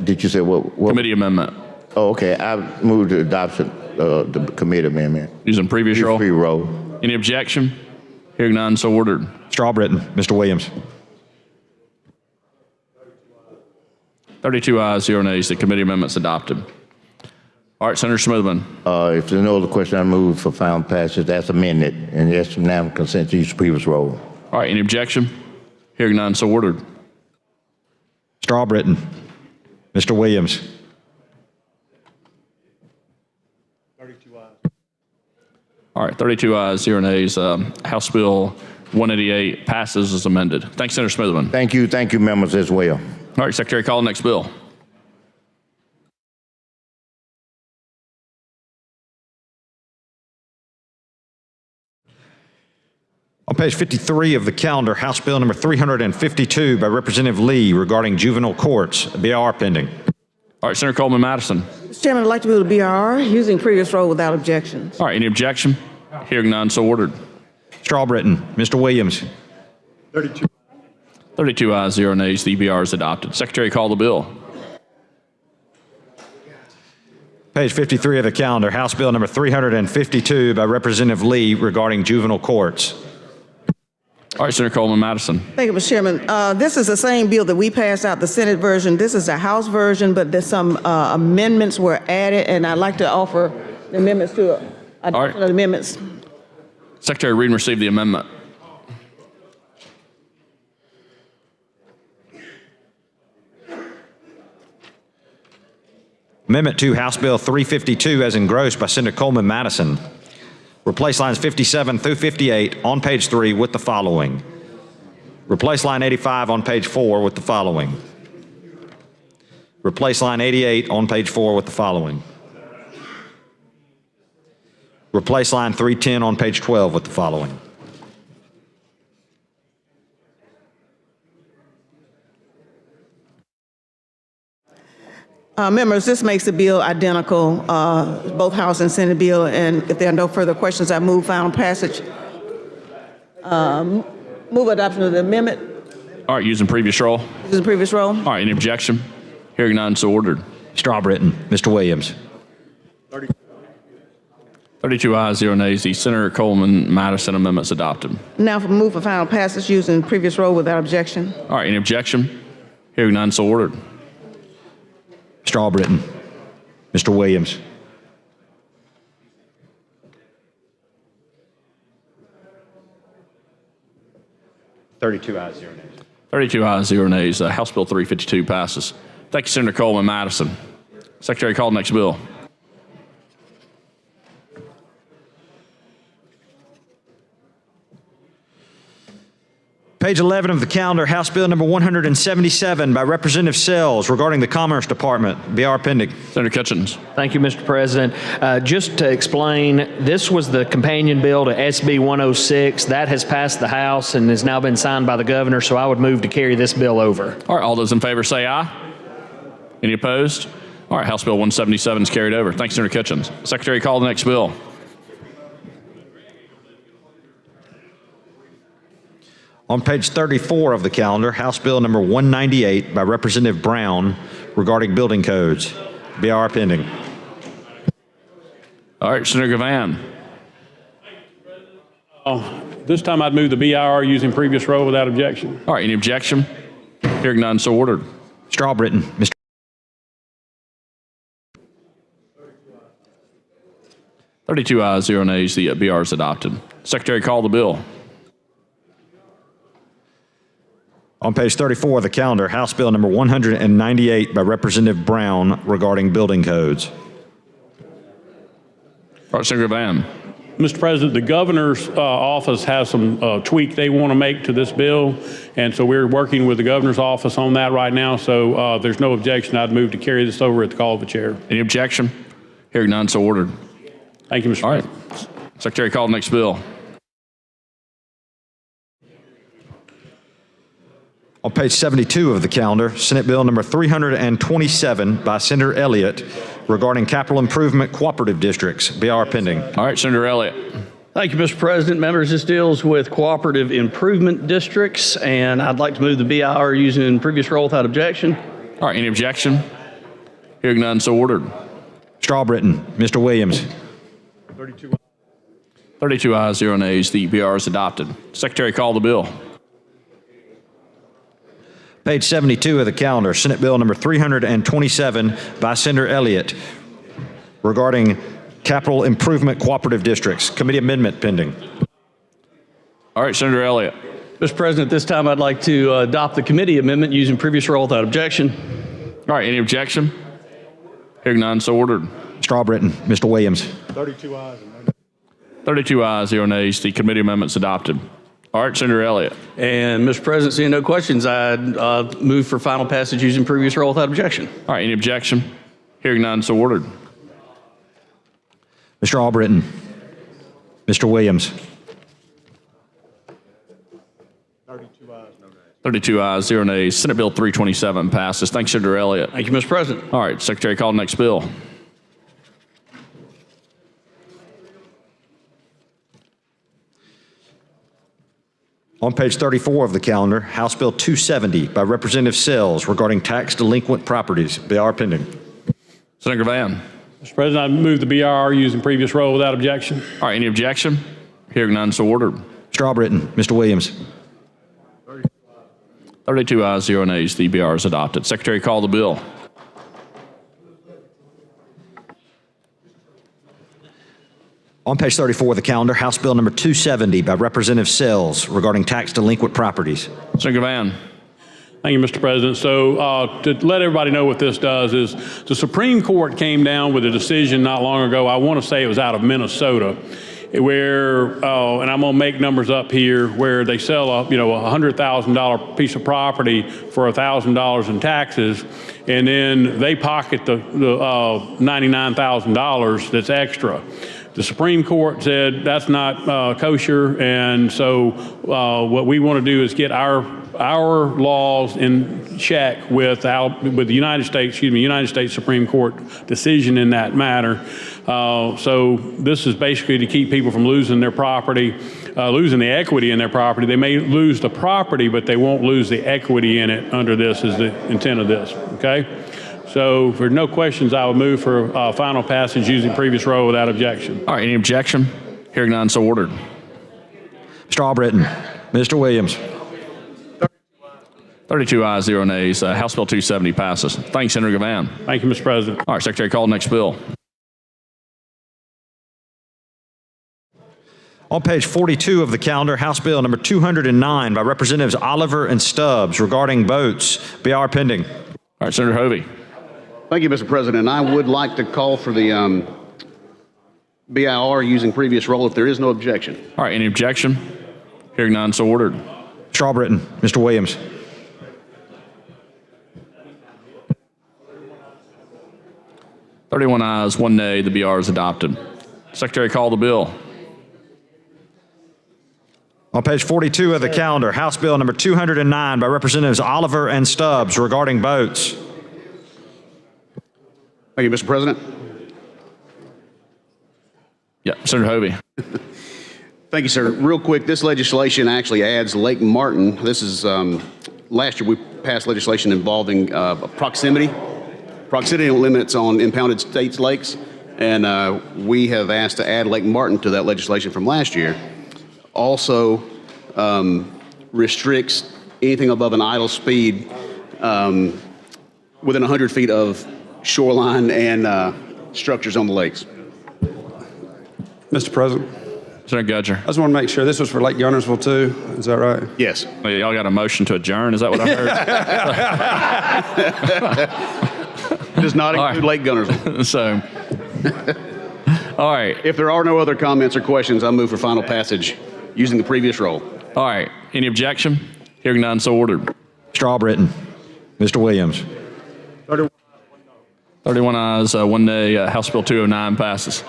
Did you say what? Committee amendment. Oh, okay. I moved to adoption the committee amendment. Using previous role? Free roll. Any objection? Hearing none, so ordered. Mr. Albritton, Mr. Williams. 32 ayes, 0 nays. The committee amendment's adopted. All right, Senator Smithman. If there's no other question, I move for final passage. That's amended, and yes, unanimous consent to use previous role. All right, any objection? Hearing none, so ordered. Mr. Albritton, Mr. Williams. 32 ayes. All right, 32 ayes, 0 nays. House Bill 188 passes as amended. Thanks, Senator Smithman. Thank you, members as well. All right, Secretary, call the next bill. On page 53 of the calendar, House Bill number 352 by Representative Lee regarding juvenile courts. BR pending. All right, Senator Coleman Madison. Mr. Chairman, I'd like to move the BR using previous role without objections. All right, any objection? Hearing none, so ordered. Mr. Albritton, Mr. Williams. 32 ayes, 0 nays. The BR is adopted. Secretary, call the bill. Page 53 of the calendar, House Bill number 352 by Representative Lee regarding juvenile courts. All right, Senator Coleman Madison. Thank you, Mr. Chairman. This is the same bill that we passed out, the Senate version. This is the House version, but there's some amendments were added, and I'd like to offer the amendments to adoption of the amendments. Secretary, read and receive the amendment. Amendment to House Bill 352 as engrossed by Senator Coleman Madison. Replace lines 57 through 58 on page 3 with the following. Replace line 85 on page 4 with the following. Replace line 88 on page 4 with the following. Replace line 310 on page 12 with the following. Members, this makes the bill identical, both House and Senate bill, and if there are no further questions, I move final passage. Move adoption of the amendment. All right, using previous role. Using previous role. All right, any objection? Hearing none, so ordered. Mr. Albritton, Mr. Williams. 32 ayes, 0 nays. The Senator Coleman Madison amendment's adopted. Now for move for final passage using previous role without objection. All right, any objection? Hearing none, so ordered. Mr. Albritton, Mr. Williams. Thirty-two ayes, 0 nays. House Bill 352 passes. Thank you, Senator Coleman Madison. Secretary, call the next bill. Page 11 of the calendar, House Bill number 177 by Representative Sells regarding the Commerce Department. BR pending. Senator Kitchens. Thank you, Mr. President. Just to explain, this was the companion bill to SB 106. That has passed the House and has now been signed by the governor, so I would move to carry this bill over. All right, all those in favor say aye. Any opposed? All right, House Bill 177 is carried over. Thanks, Senator Kitchens. Secretary, call the next bill. On page 34 of the calendar, House Bill number 198 by Representative Brown regarding building codes. BR pending. All right, Senator Gavan. This time I'd move the BIR using previous role without objection. All right, any objection? Hearing none, so ordered. Strawbritton. Mr. 32 ayes, 0 nays. The BR is adopted. Secretary, call the bill. On page 34 of the calendar, House Bill number 198 by Representative Brown regarding building codes. All right, Senator Van. Mr. President, the governor's office has some tweak they want to make to this bill, and so we're working with the governor's office on that right now, so there's no objection. I'd move to carry this over at the call of the chair. Any objection? Hearing none, so ordered. Thank you, Mr. President. All right. Secretary, call the next bill. On page 72 of the calendar, Senate Bill number 327 by Senator Elliott regarding capital improvement cooperative districts. BR pending. All right, Senator Elliott. Thank you, Mr. President. Members, this deals with cooperative improvement districts, and I'd like to move the BIR using previous role without objection. All right, any objection? Hearing none, so ordered. Strawbritton. Mr. Williams. 32 ayes, 0 nays. The BR is adopted. Secretary, call the bill. Page 72 of the calendar, Senate Bill number 327 by Senator Elliott regarding capital improvement cooperative districts. Committee amendment pending. All right, Senator Elliott. Mr. President, this time I'd like to adopt the committee amendment using previous role without objection. All right, any objection? Hearing none, so ordered. Strawbritton. Mr. Williams. 32 ayes, 0 nays. The committee amendment's adopted. All right, Senator Elliott. And Mr. President, seeing no questions, I'd move for final passage using previous role without objection. All right, any objection? Hearing none, so ordered. Mr. Albritton. Mr. Williams. 32 ayes, 0 nays. Senate Bill 327 passes. Thanks, Senator Elliott. Thank you, Mr. President. All right, Secretary, call the next bill. On page 34 of the calendar, House Bill 270 by Representative Sells regarding tax delinquent properties. BR pending. Senator Van. Mr. President, I move the BIR using previous role without objection. All right, any objection? Hearing none, so ordered. Strawbritton. Mr. Williams. 32 ayes, 0 nays. The BR is adopted. Secretary, call the bill. On page 34 of the calendar, House Bill number 270 by Representative Sells regarding tax delinquent properties. Senator Van. Thank you, Mr. President. So to let everybody know what this does is the Supreme Court came down with a decision not long ago. I want to say it was out of Minnesota, where, and I'm going to make numbers up here, where they sell a $100,000 piece of property for $1,000 in taxes, and then they pocket the $99,000 that's extra. The Supreme Court said that's not kosher, and so what we want to do is get our laws in check with the United States Supreme Court decision in that matter. So this is basically to keep people from losing their property, losing the equity in their property. They may lose the property, but they won't lose the equity in it. Under this is the intent of this. Okay. So for no questions, I would move for final passage using previous role without objection. All right, any objection? Hearing none, so ordered. Mr. Albritton. Mr. Williams. 32 ayes, 0 nays. House Bill 270 passes. Thanks, Senator Gavan. Thank you, Mr. President. All right, Secretary, call the next bill. On page 42 of the calendar, House Bill number 209 by Representatives Oliver and Stubbs regarding boats. BR pending. All right, Senator Hovey. Thank you, Mr. President. I would like to call for the BIR using previous role if there is no objection. All right, any objection? Hearing none, so ordered. Mr. Albritton, Mr. Williams. Thirty-one ayes, 1 nay. The BR is adopted. Secretary, call the bill. On page 42 of the calendar, House Bill number 209 by Representatives Oliver and Stubbs regarding boats. Thank you, Mr. President. Yeah, Senator Hovey. Thank you, sir. Real quick, this legislation actually adds Lake Martin. This is, last year we passed legislation involving proximity limits on impounded states lakes, and we have asked to add Lake Martin to that legislation from last year. Also restricts anything above an idle speed within 100 feet of shoreline and structures on the lakes. Mr. President. Senator Gudger. I just want to make sure this was for Lake Gunnersville too. Is that right? Yes. Well, y'all got a motion to adjourn. Is that what I heard? Does not include Lake Gunnersville. So, all right. If there are no other comments or questions, I move for final passage using the previous roll. All right. Any objection? Hearing none, so ordered. Mr. Albritton, Mr. Williams. 31 ayes, 1 nay. House Bill 209 passes.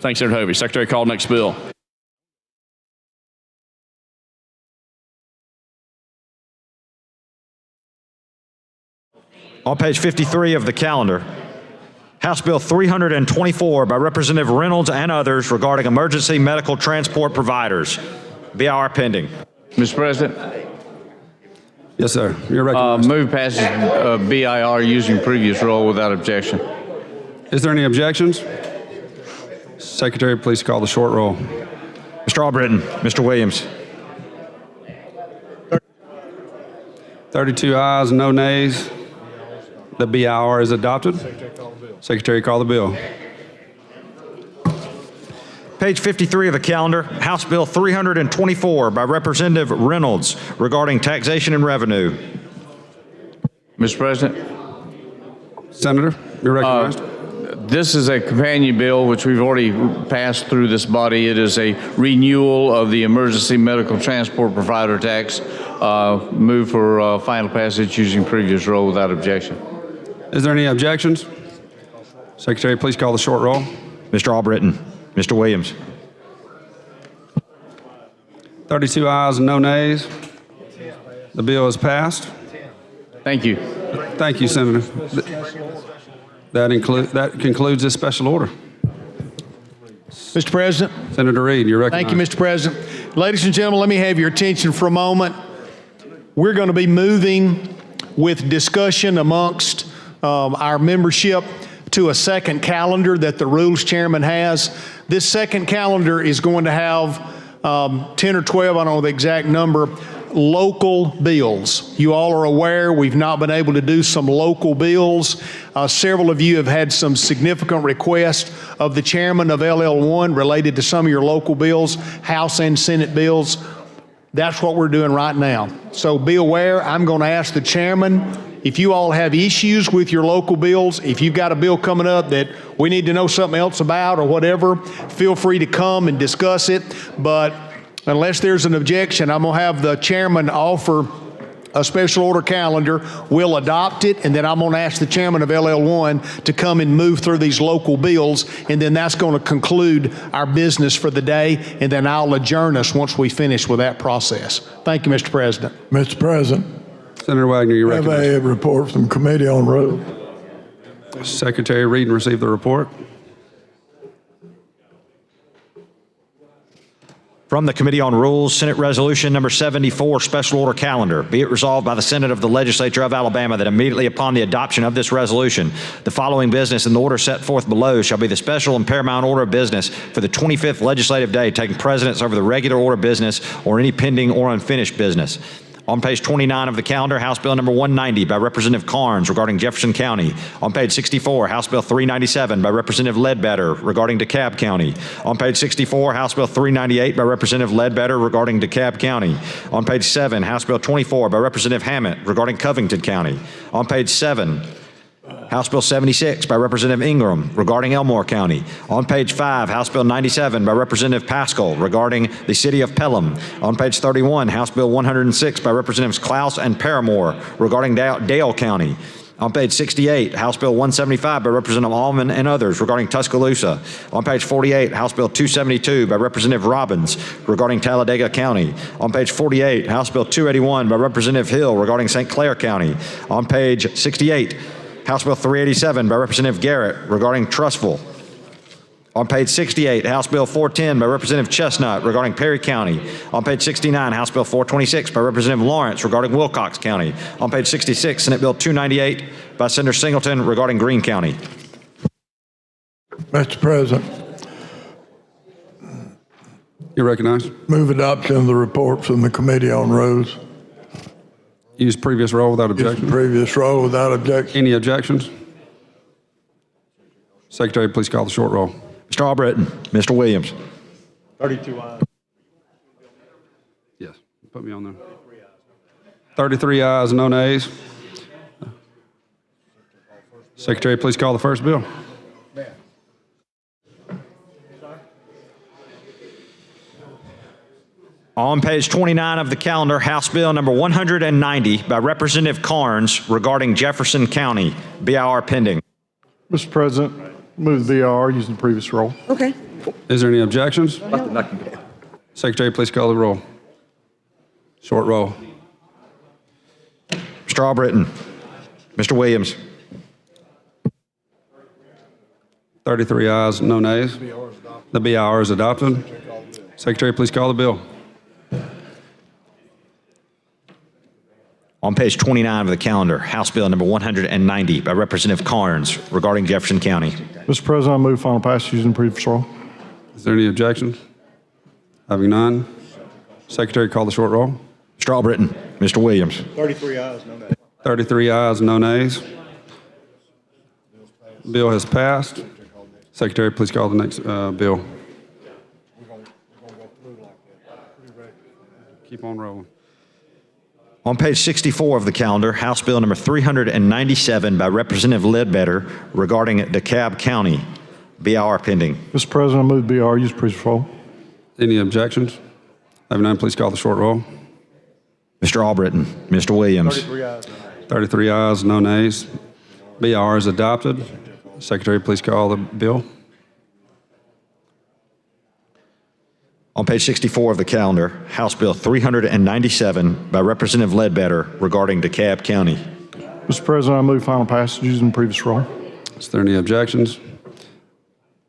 Thanks, Senator Hovey. Secretary, call next bill. On page 53 of the calendar, House Bill 324 by Representative Reynolds and others regarding emergency medical transport providers. BIR pending. Mr. President. Yes, sir. You're recognized. Move passage of BIR using previous roll without objection. Is there any objections? Secretary, please call the short roll. Mr. Albritton, Mr. Williams. 32 ayes, no nays. The BIR is adopted. Secretary, call the bill. Page 53 of the calendar, House Bill 324 by Representative Reynolds regarding taxation and revenue. Mr. President. Senator, you're recognized. This is a companion bill which we've already passed through this body. It is a renewal of the emergency medical transport provider tax. Move for final passage using previous roll without objection. Is there any objections? Secretary, please call the short roll. Mr. Albritton, Mr. Williams. 32 ayes and no nays. The bill is passed. Thank you. Thank you, Senator. That concludes this special order. Mr. President. Senator Reed, you're recognized. Thank you, Mr. President. Ladies and gentlemen, let me have your attention for a moment. We're going to be moving with discussion amongst our membership to a second calendar that the Rules Chairman has. This second calendar is going to have 10 or 12, I don't know the exact number, local bills. You all are aware we've not been able to do some local bills. Several of you have had some significant requests of the chairman of LL1 related to some of your local bills, House and Senate bills. That's what we're doing right now. So be aware, I'm going to ask the chairman, if you all have issues with your local bills, if you've got a bill coming up that we need to know something else about or whatever, feel free to come and discuss it. But unless there's an objection, I'm going to have the chairman offer a special order calendar. We'll adopt it, and then I'm going to ask the chairman of LL1 to come and move through these local bills, and then that's going to conclude our business for the day, and then I'll adjourn us once we finish with that process. Thank you, Mr. President. Mr. President. Senator Wagner, you're I have recognized. a report from Committee on Rules. Secretary Reed received the report. From the Committee on Rules, Senate Resolution number 74, Special Order Calendar. Be it resolved by the Senate of the Legislature of Alabama that immediately upon the adoption of this resolution, the following business in the order set forth below shall be the special and paramount order of business for the 25th legislative day, taking precedence over the regular order of business or any pending or unfinished business. On page 29 of the calendar, House Bill number 190 by Representative Carnes regarding Jefferson County. On page 64, House Bill 397 by Representative Ledbetter regarding DeKalb County. On page 64, House Bill 398 by Representative Ledbetter regarding DeKalb County. On page 7, House Bill 24 by Representative Hammett regarding Covington County. On page 7, House Bill 76 by Representative Ingram regarding Elmore County. On page 5, House Bill 97 by Representative Pascal regarding the city of Pelham. On page 31, House Bill 106 by Representatives Klaus and Paramore regarding Dale County. On page 68, House Bill 175 by Representative Allman and others regarding Tuscaloosa. On page 48, House Bill 272 by Representative Robbins regarding Talladega County. On page 48, House Bill 281 by Representative Hill regarding St. Clair County. On page 68, House Bill 387 by Representative Garrett regarding Trussville. On page 68, House Bill 410 by Representative Chestnut regarding Perry County. On page 69, House Bill 426 by Representative Lawrence regarding Wilcox County. On page 66, Senate Bill 298 by Senator Singleton regarding Greene County. Mr. President. You're recognized. Move adoption of the report from the Committee on Rules. Use previous roll without objection. Use previous roll without objection. Any objections? Secretary, please call the short roll. Mr. Albritton. Mr. Williams. 32 ayes. Yes, put me on there. 33 ayes, no nays. Secretary, please call the first bill. On page 29 of the calendar, House Bill number 190 by Representative Carnes regarding Jefferson County. BIR pending. Mr. President, move the BIR using the previous roll. Okay. Is there any objections? Secretary, please call the roll. Short roll. Mr. Albritton. Mr. Williams. 33 ayes, no nays. The BIR is adopted. Secretary, please call the bill. On page 29 of the calendar, House Bill number 190 by Representative Carnes regarding Jefferson County. Mr. President, I move final passage using the previous roll. Is there any objections? Having none, Secretary, call the short roll. Mr. Albritton. Mr. Williams. 33 ayes, no nays. 33 ayes, no nays. Bill has passed. Secretary, please call the next bill. Keep on rolling. On page 64 of the calendar, House Bill number 397 by Representative Ledbetter regarding DeKalb County. BIR pending. Mr. President, I move the BIR use the previous roll. Any objections? Having none, please call the short roll. Mr. Albritton. Mr. Williams. 33 ayes. 33 ayes, no nays. BIR is adopted. Secretary, please call the bill. On page 64 of the calendar, House Bill 397 by Representative Ledbetter regarding DeKalb County. Mr. President, I move final passage using the previous roll. Is there any objections?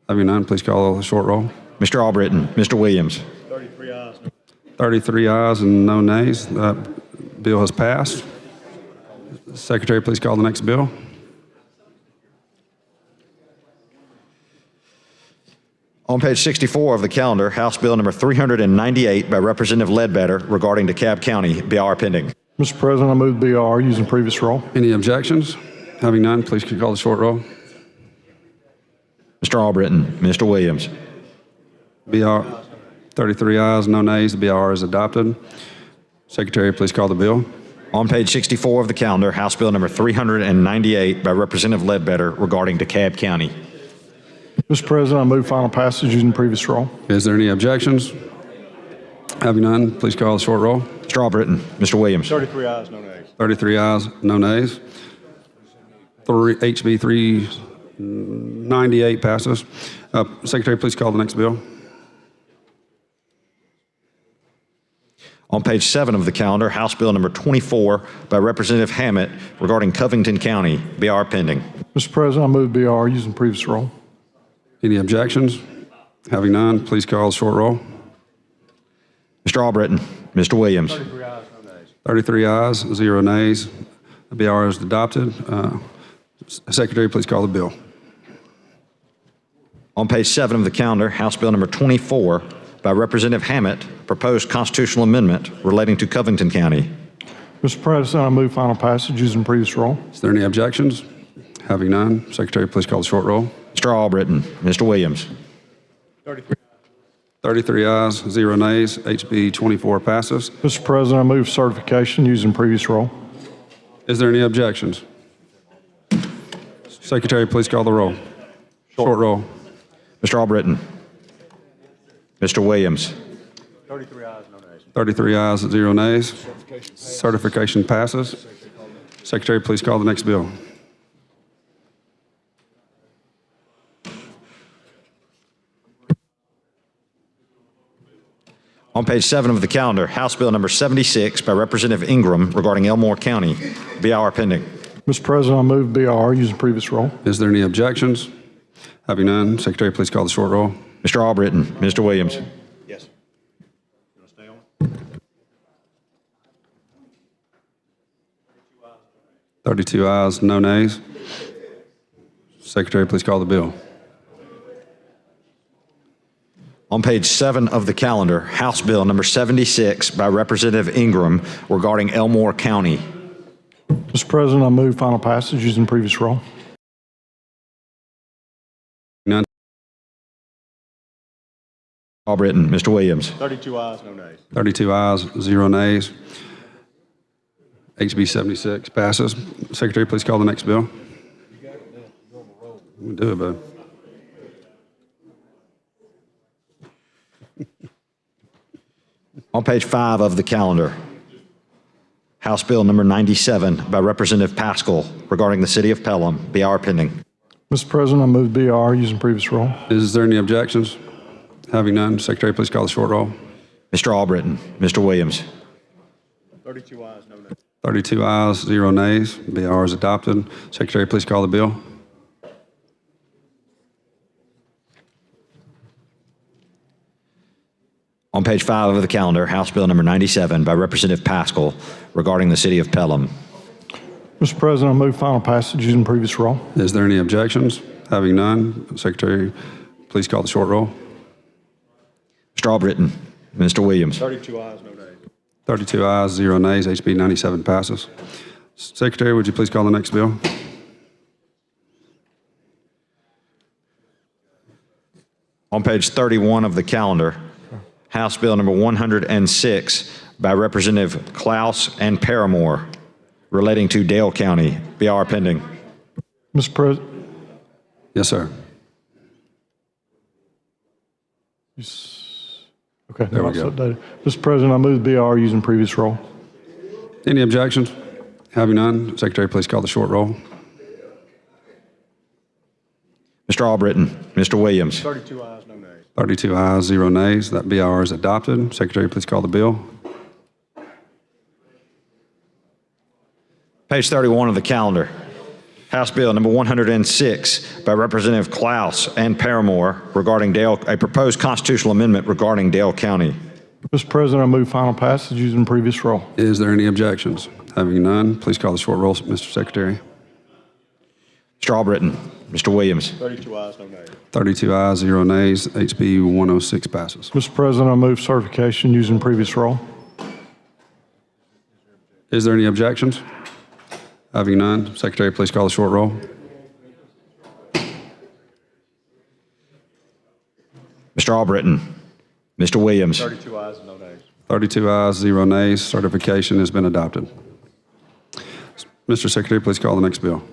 Having none, please call the short roll. Mr. Albritton. Mr. Williams. 33 ayes. 33 ayes and no nays. That bill has passed. Secretary, please call the next bill. On page 64 of the calendar, House Bill number 398 by Representative Ledbetter regarding DeKalb County. BIR pending. Mr. President, I move the BIR using the previous roll. Any objections? Having none, please call the short roll. Mr. Albritton. Mr. Williams. BIR, 33 ayes, no nays. The BIR is adopted. Secretary, please call the bill. On page 64 of the calendar, House Bill number 398 by Representative Ledbetter regarding DeKalb County. Mr. President, I move final passage using the previous roll. Is there any objections? Having none, please call the short roll. Mr. Albritton. Mr. Williams. 33 ayes, no nays. 33 ayes, no nays. HB 398 passes. Secretary, please call the next bill. On page 7 of the calendar, House Bill number 24 by Representative Hammett regarding Covington County. BIR pending. Mr. President, I move BIR using the previous roll. Any objections? Having none, please call the short roll. Mr. Albritton. Mr. Williams. 33 ayes, 0 nays. The BIR is adopted. Secretary, please call the bill. On page 7 of the calendar, House Bill number 24 by Representative Hammett, proposed constitutional amendment relating to Covington County. Mr. President, I move final passage using the previous roll. Is there any objections? Having none, Secretary, please call the short roll. Mr. Albritton. Mr. Williams. 33 ayes, 0 nays. HB 24 passes. Mr. President, I move certification using the previous roll. Is there any objections? Secretary, please call the roll. Short roll. Mr. Albritton. Mr. Williams. 33 ayes, 0 nays. Certification passes. Secretary, please call the next bill. On page 7 of the calendar, House Bill number 76 by Representative Ingram regarding Elmore County. BR pending. Mr. President, I move BR using previous roll. Is there any objections? Having none, Secretary, please call the short roll. Mr. Albritton. Mr. Williams. Yes. 32 ayes, no nays. Secretary, please call the bill. On page 7 of the calendar, House Bill number 76 by Representative Ingram regarding Elmore County. Mr. President, I move final passage using previous roll. None. Albritton. Mr. Williams. 32 ayes, no nays. 32 ayes, 0 nays. HB 76 passes. Secretary, please call the next bill. We do it, bud. On page 5 of the calendar, House Bill number 97 by Representative Pascal regarding the city of Pelham. BR pending. Mr. President, I move BR using previous roll. Is there any objections? Having none, Secretary, please call the short roll. Mr. Albritton. Mr. Williams. 32 ayes, no nays. 32 ayes, 0 nays. BR is adopted. Secretary, please call the bill. On page 5 of the calendar, House Bill number 97 by Representative Pascal regarding the city of Pelham. Mr. President, I move final passage using previous roll. Is there any objections? Having none, Secretary, please call the short roll. Mr. Albritton. Mr. Williams. 32 ayes, no nays. 32 ayes, 0 nays. HB 97 passes. Secretary, would you please call the next bill? On page 31 of the calendar, House Bill number 106 by Representative Klaus and Paramore relating to Dale County. BR pending. Mr. President. Yes, sir. Okay. There we go. Updated. Mr. President, I move BR using previous roll. Any objections? Having none, Secretary, please call the short roll. Mr. Albritton. Mr. Williams. 32 ayes, no nays. 32 ayes, 0 nays. That BR is adopted. Secretary, please call the bill. Page 31 of the calendar. House Bill number 106 by Representative Klaus and Paramore regarding a proposed constitutional amendment regarding Dale County. Mr. President, I move final passage using previous roll. Is there any objections? Having none, please call the short roll, Mr. Secretary. Mr. Albritton. Mr. Williams. 32 ayes, no nays. 32 ayes, 0 nays. HB 106 passes. Mr. President, I move certification using previous roll. Is there any objections? Having none, Secretary, please call the short roll. Mr. Albritton. Mr. Williams. 32 ayes, no nays. 32 ayes, 0 nays. Certification has been adopted. Mr. Secretary, please call the next bill.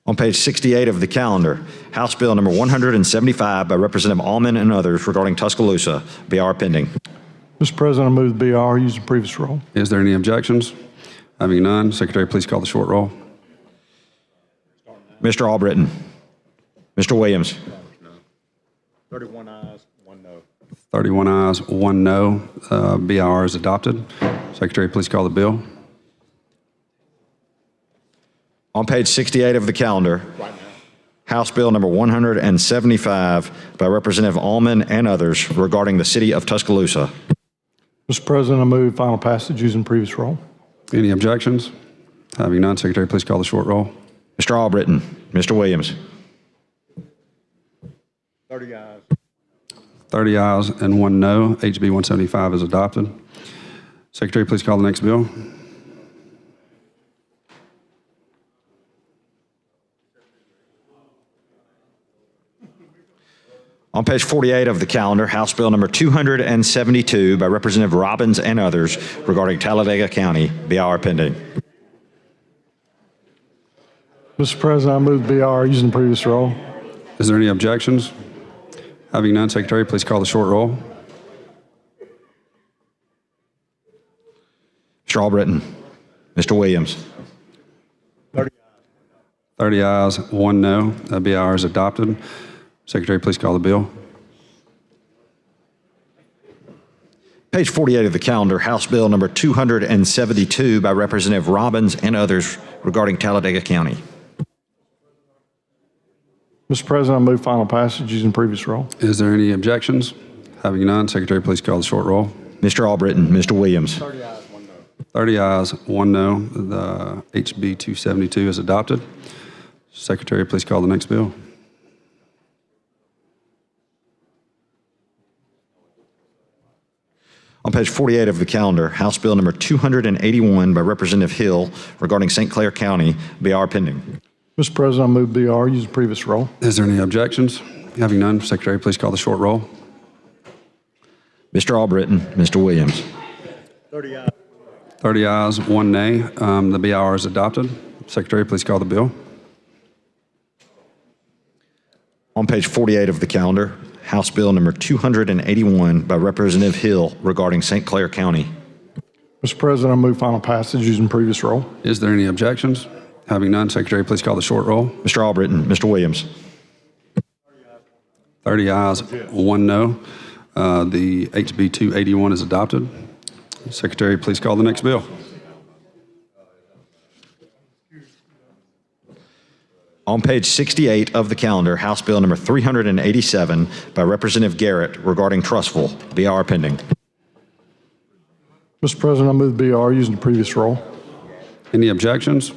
On page 68 of the calendar, House Bill number 175 by Representative Allman and others regarding Tuscaloosa. BR pending. Mr. President, I move BR using previous roll. Is there any objections? Having none, Secretary, please call the short roll. Mr. Albritton. Mr. Williams. 31 ayes, 1 no. 31 ayes, 1 no. BR is adopted. Secretary, please call the bill. On page 68 of the calendar, House Bill number 175 by Representative Allman and others regarding the city of Tuscaloosa. Mr. President, I move final passage using previous roll. Any objections? Having none, Secretary, please call the short roll. Mr. Albritton. Mr. Williams. 30 ayes. 30 ayes and 1 no. HB 175 is adopted. Secretary, please call the next bill. On page 48 of the calendar, House Bill number 272 by Representative Robbins and others regarding Talladega County, BR pending. Mr. President, I move the BR using the previous roll. Is there any objections? Having none, Secretary, please call the short roll. Mr. Albritton. Mr. Williams. 30 ayes, 1 no. The BR is adopted. Secretary, please call the bill. Page 48 of the calendar, House Bill number 272 by Representative Robbins and others regarding Talladega County. Mr. President, I move final passage using the previous roll. Is there any objections? Having none, Secretary, please call the short roll. Mr. Albritton. Mr. Williams. 30 ayes, 1 no. The HB 272 is adopted. Secretary, please call the next bill. On page 48 of the calendar, House Bill number 281 by Representative Hill regarding St. Clair County, BR pending. Mr. President, I move BR using the previous roll. Is there any objections? Having none, Secretary, please call the short roll. Mr. Albritton. Mr. Williams. 30 ayes, 1 nay. The BR is adopted. Secretary, please call the bill. On page 48 of the calendar, House Bill number 281 by Representative Hill regarding St. Clair County. Mr. President, I move final passage using the previous roll. Is there any objections? Having none, Secretary, please call the short roll. Mr. Albritton. Mr. Williams. 30 ayes, 1 no. The HB 281 is adopted. Secretary, please call the next bill. On page 68 of the calendar, House Bill number 387 by Representative Garrett regarding Trustful, BR pending. Mr. President, I move BR using the previous roll. Any objections?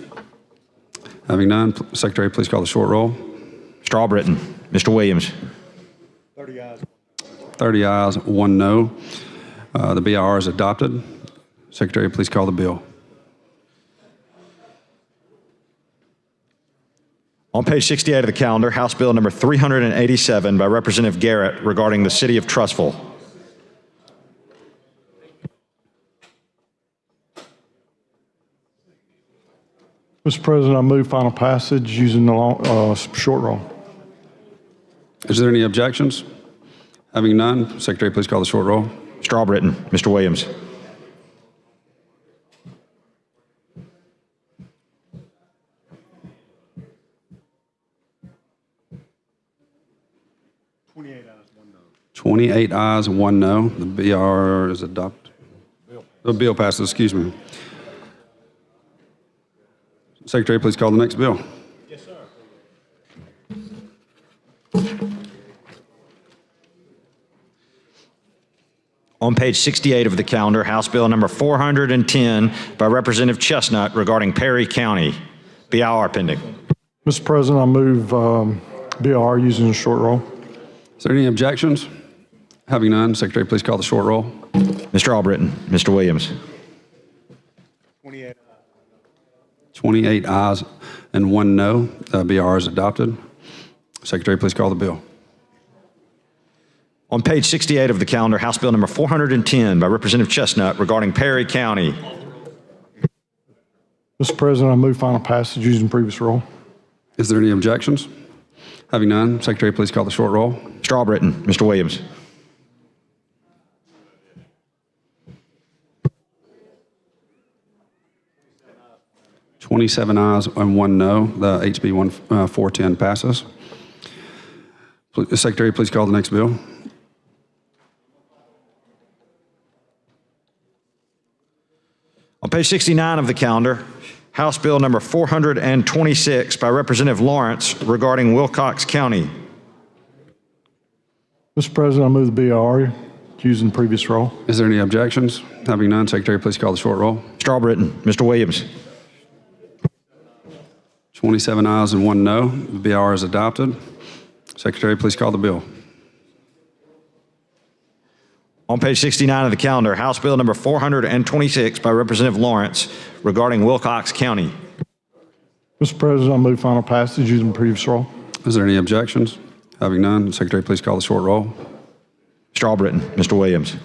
Having none, Secretary, please call the short roll. Mr. Albritton. Mr. Williams. 30 ayes, 1 no. The BR is adopted. Secretary, please call the bill. On page 68 of the calendar, House Bill number 387 by Representative Garrett regarding the City of Trustful. Mr. President, I move final passage using the short roll. Is there any objections? Having none, Secretary, please call the short roll. Mr. Albritton. Mr. Williams. $28 ayes, 1 no. The BR is adopted. The bill passes, excuse me. Secretary, please call the next bill. Yes, sir. On page 68 of the calendar, House Bill number 410 by Representative Chestnut regarding Perry County, BIR pending. Mr. President, I move BR using the short roll. Is there any objections? Having none, Secretary, please call the short roll. Mr. Albritton. Mr. Williams. 28 ayes and 1 no. The BR is adopted. Secretary, please call the bill. On page 68 of the calendar, House Bill number 410 by Representative Chestnut regarding Perry County. Mr. President, I move final passage using the previous roll. Is there any objections? Having none, Secretary, please call the short roll. Mr. Albritton. Mr. Williams. 27 ayes and 1 no. The HB 410 passes. Secretary, please call the next bill. On page 69 of the calendar, House Bill number 426 by Representative Lawrence regarding Wilcox County. Mr. President, I move the BR using the previous roll. Is there any objections? Having none, Secretary, please call the short roll. Mr. Albritton. Mr. Williams. 27 ayes and 1 no. The BR is adopted. Secretary, please call the bill. On page 69 of the calendar, House Bill number 426 by Representative Lawrence regarding Wilcox County. Mr. President, I move final passage using the previous roll. Is there any objections? Having none, Secretary, please call the short roll. Mr. Albritton, Mr. Williams.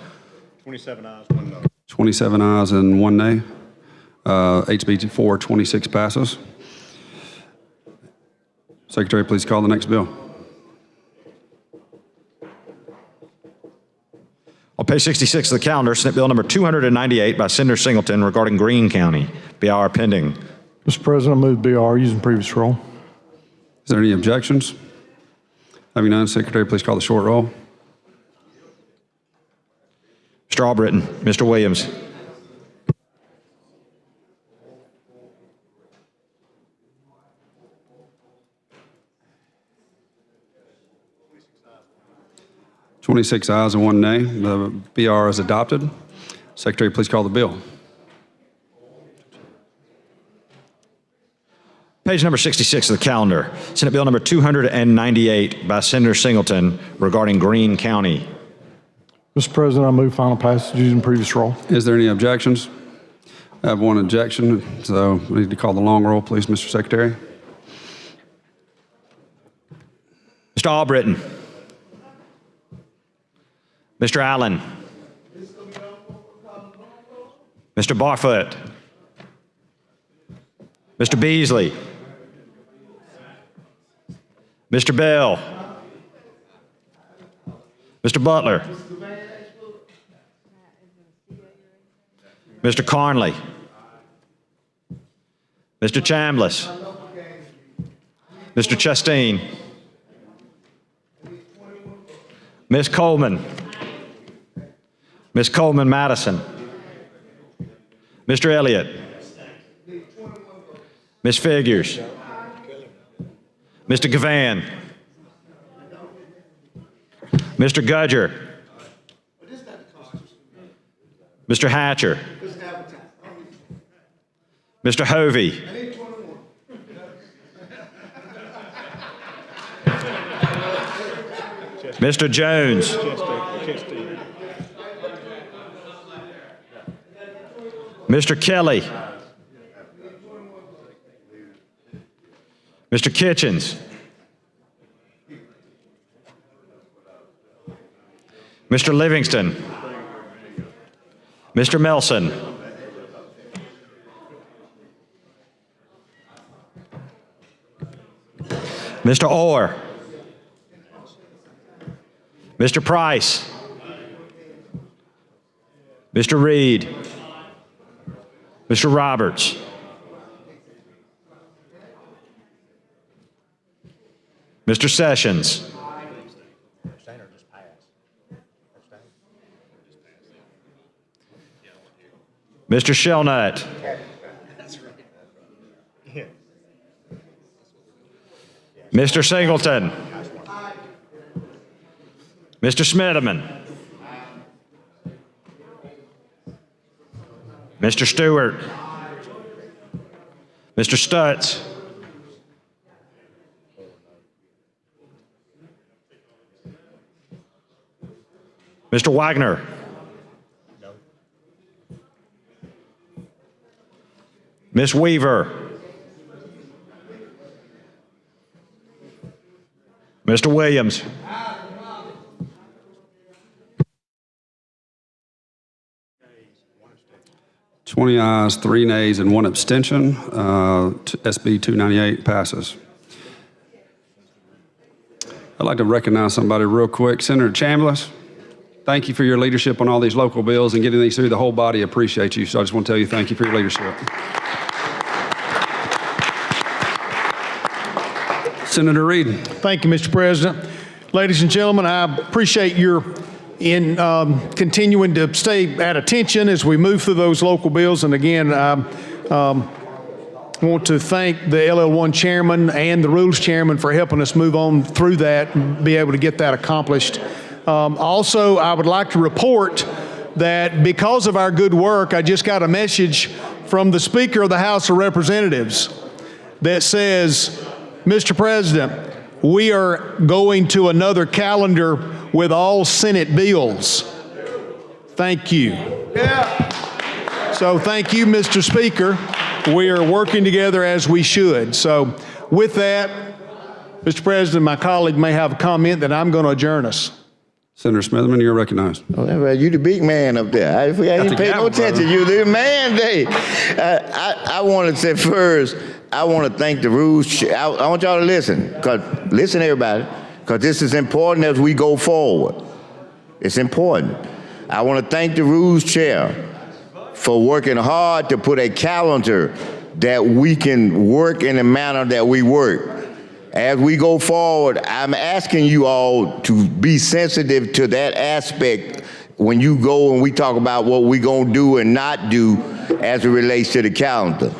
27 ayes, 1 no. 27 ayes and 1 nay. HB 426 passes. Secretary, please call the next bill. On page 66 of the calendar, Senate Bill number 298 by Senator Singleton regarding Greene County. BR pending. Mr. President, I move BR using previous roll. Is there any objections? Having none, Secretary, please call the short roll. Mr. Albritton, Mr. Williams. (26 ayes and 1 nay). The BR is adopted. Secretary, please call the bill. Page number 66 of the calendar, Senate Bill number 298 by Senator Singleton regarding Greene County. Mr. President, I move final passage using previous roll. Is there any objections? I have one objection, so we need to call the long roll, please, Mr. Secretary. Mr. Albritton. Mr. Allen. Mr. Barfoot. Mr. Beasley. Mr. Bell. Mr. Butler. Mr. Carnley. Mr. Chambliss. Mr. Chastain. Ms. Coleman. Ms. Coleman Madison. Mr. Elliott. Ms. Figures. Mr. Gavan. Mr. Gudger. Mr. Hatcher. Mr. Hovey. Mr. Jones. Mr. Kelly. Mr. Kitchens. Mr. Livingston. Mr. Melson. Mr. Orr. Mr. Price. Mr. Reed. Mr. Roberts. Mr. Sessions. Mr. Shelnut. Mr. Singleton. Mr. Smitherman. Mr. Stewart. Mr. Stutz. Mr. Wagner. Ms. Weaver. Mr. Williams. (20 ayes, 3 nays, and 1 abstention). SB 298 passes. I'd like to recognize somebody real quick. Senator Chambliss, thank you for your leadership on all these local bills and getting these through. The whole body appreciates you, so I just want to tell you thank you for your leadership. Senator Reed. Thank you, Mr. President. Ladies and gentlemen, I appreciate your continuing to stay at attention as we move through those local bills. And again, I want to thank the LL1 chairman and the rules chairman for helping us move on through that and be able to get that accomplished. Also, I would like to report that because of our good work, I just got a message from the Speaker of the House of Representatives that says, Mr. President, we are going to another calendar with all Senate bills. Thank you. Yeah. So thank you, Mr. Speaker. We are working together as we should. So with that, Mr. President, my colleague may have a comment that I'm going to adjourn us. Senator Smitherman, you're recognized. Oh, you the big man up there. I didn't pay no attention. You the man day. I want to say first, I want to thank the rules chair. I want y'all to listen, listen everybody, because this is important as we go forward. It's important. I want to thank the rules chair for working hard to put a calendar that we can work in the manner that we work. As we go forward, I'm asking you all to be sensitive to that aspect when you go and we talk about what we're going to do and not do as it relates to the calendar.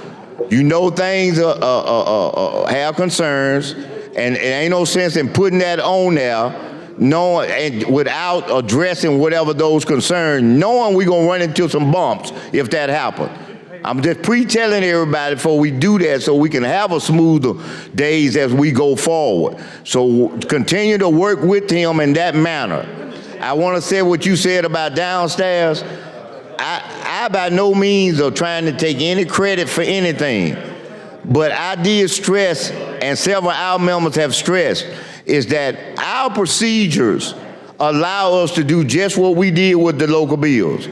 You know things have concerns, and it ain't no sense in putting that on there and without addressing whatever those concerns, knowing we're going to run into some bumps if that happens. I'm just pre-telling everybody before we do that so we can have a smoother days as we go forward. So continue to work with him in that manner. I want to say what you said about downstairs. I by no means are trying to take any credit for anything, but I did stress, and several of our members have stressed, is that our procedures allow us to do just what we did with the local bills.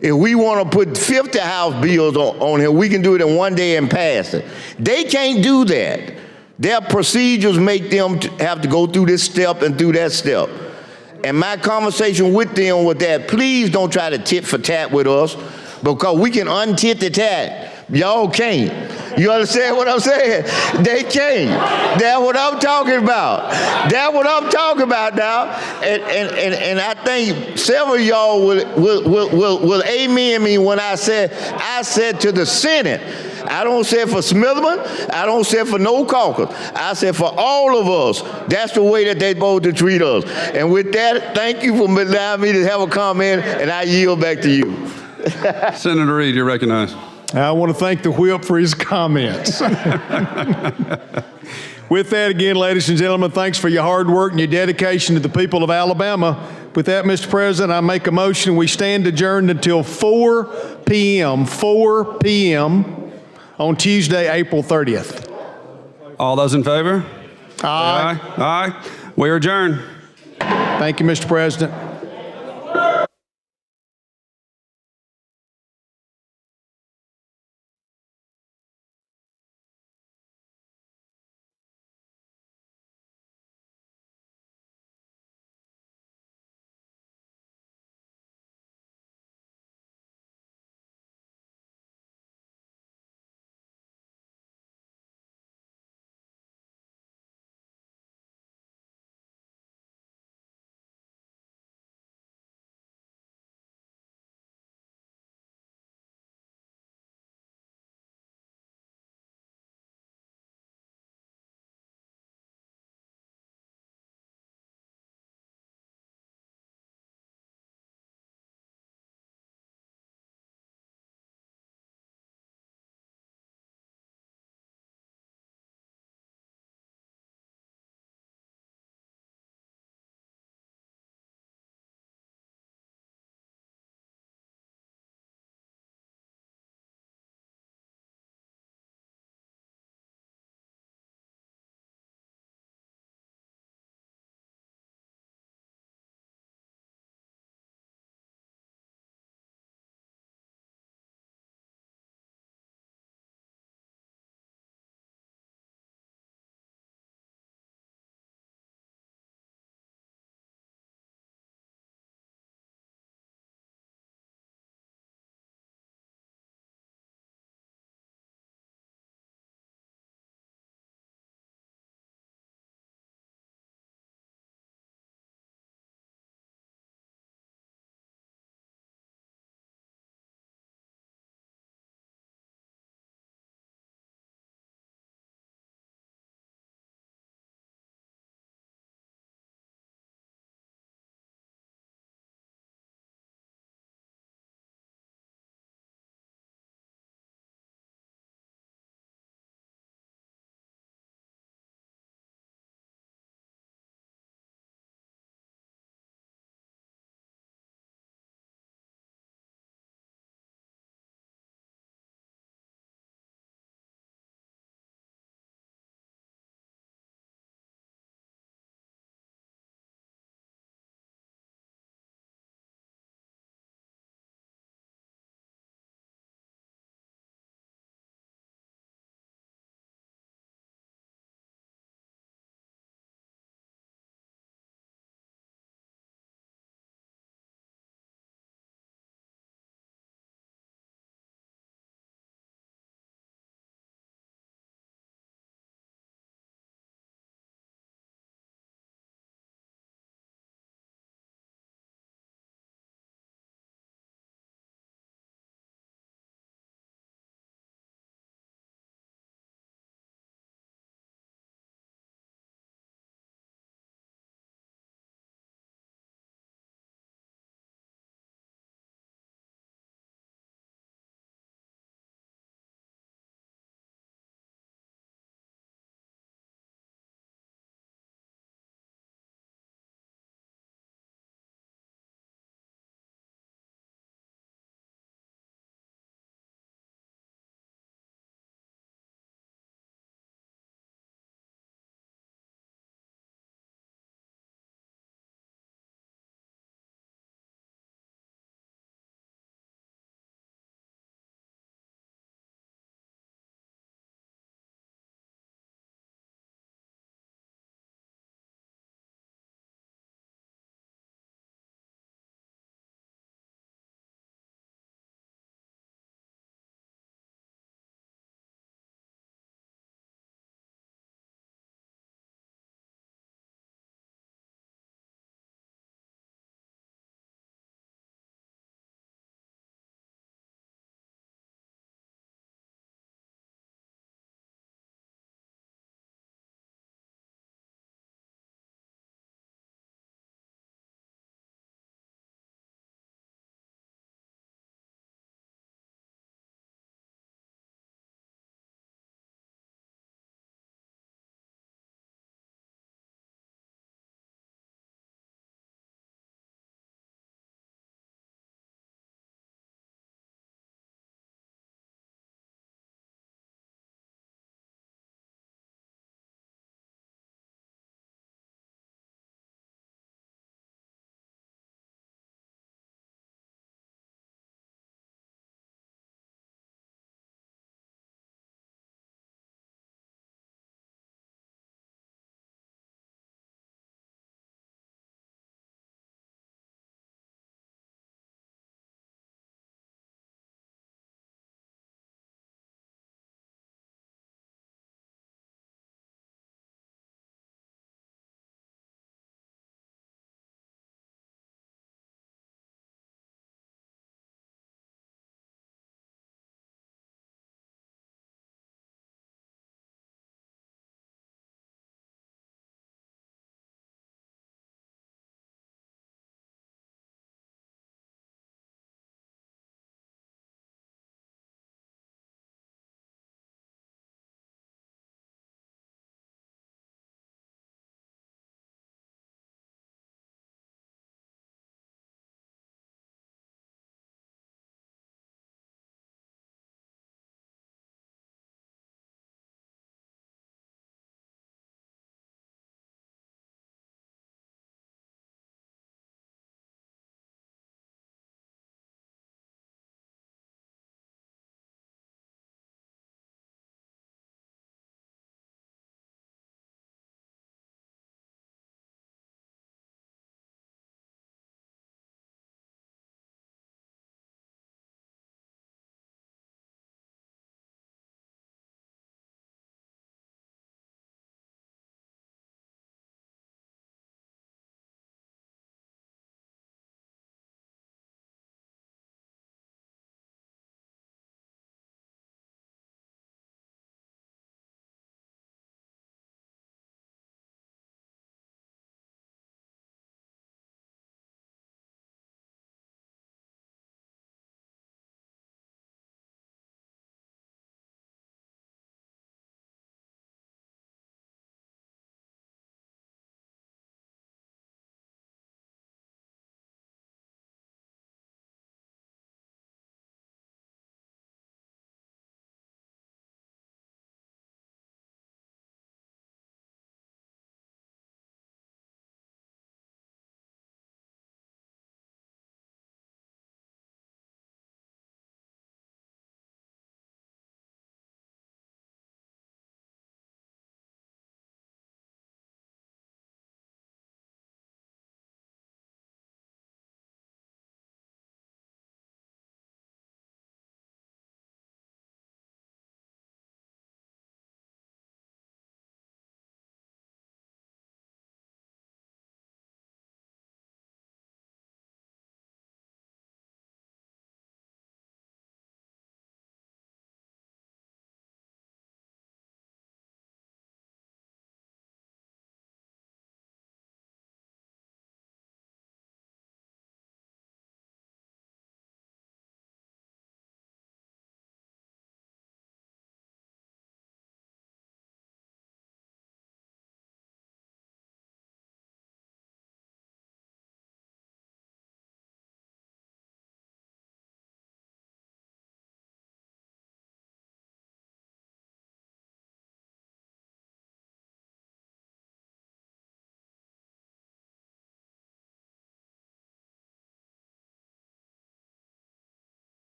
If we want to put 50 House bills on here, we can do it in one day and pass it. They can't do that. Their procedures make them have to go through this step and through that step. And my conversation with them was that please don't try to tit for tat with us, because we can untit the tat. Y'all can't. You understand what I'm saying? They can't. That's what I'm talking about. That's what I'm talking about now. And I think several of y'all will amen me when I said to the Senate, I don't say it for Smitherman, I don't say it for no caucus. I said for all of us, that's the way that they're supposed to treat us. And with that, thank you for allowing me to have a comment, and I yield back to you. Senator Reed, you're recognized. I want to thank the whip for his comments. With that, again, ladies and gentlemen, thanks for your hard work and your dedication to the people of Alabama. With that, Mr. President, I make a motion we stand adjourned until 4 p.m. on Tuesday, April 30th. All those in favor? Aye. Aye. We are adjourned. Thank you, Mr. President.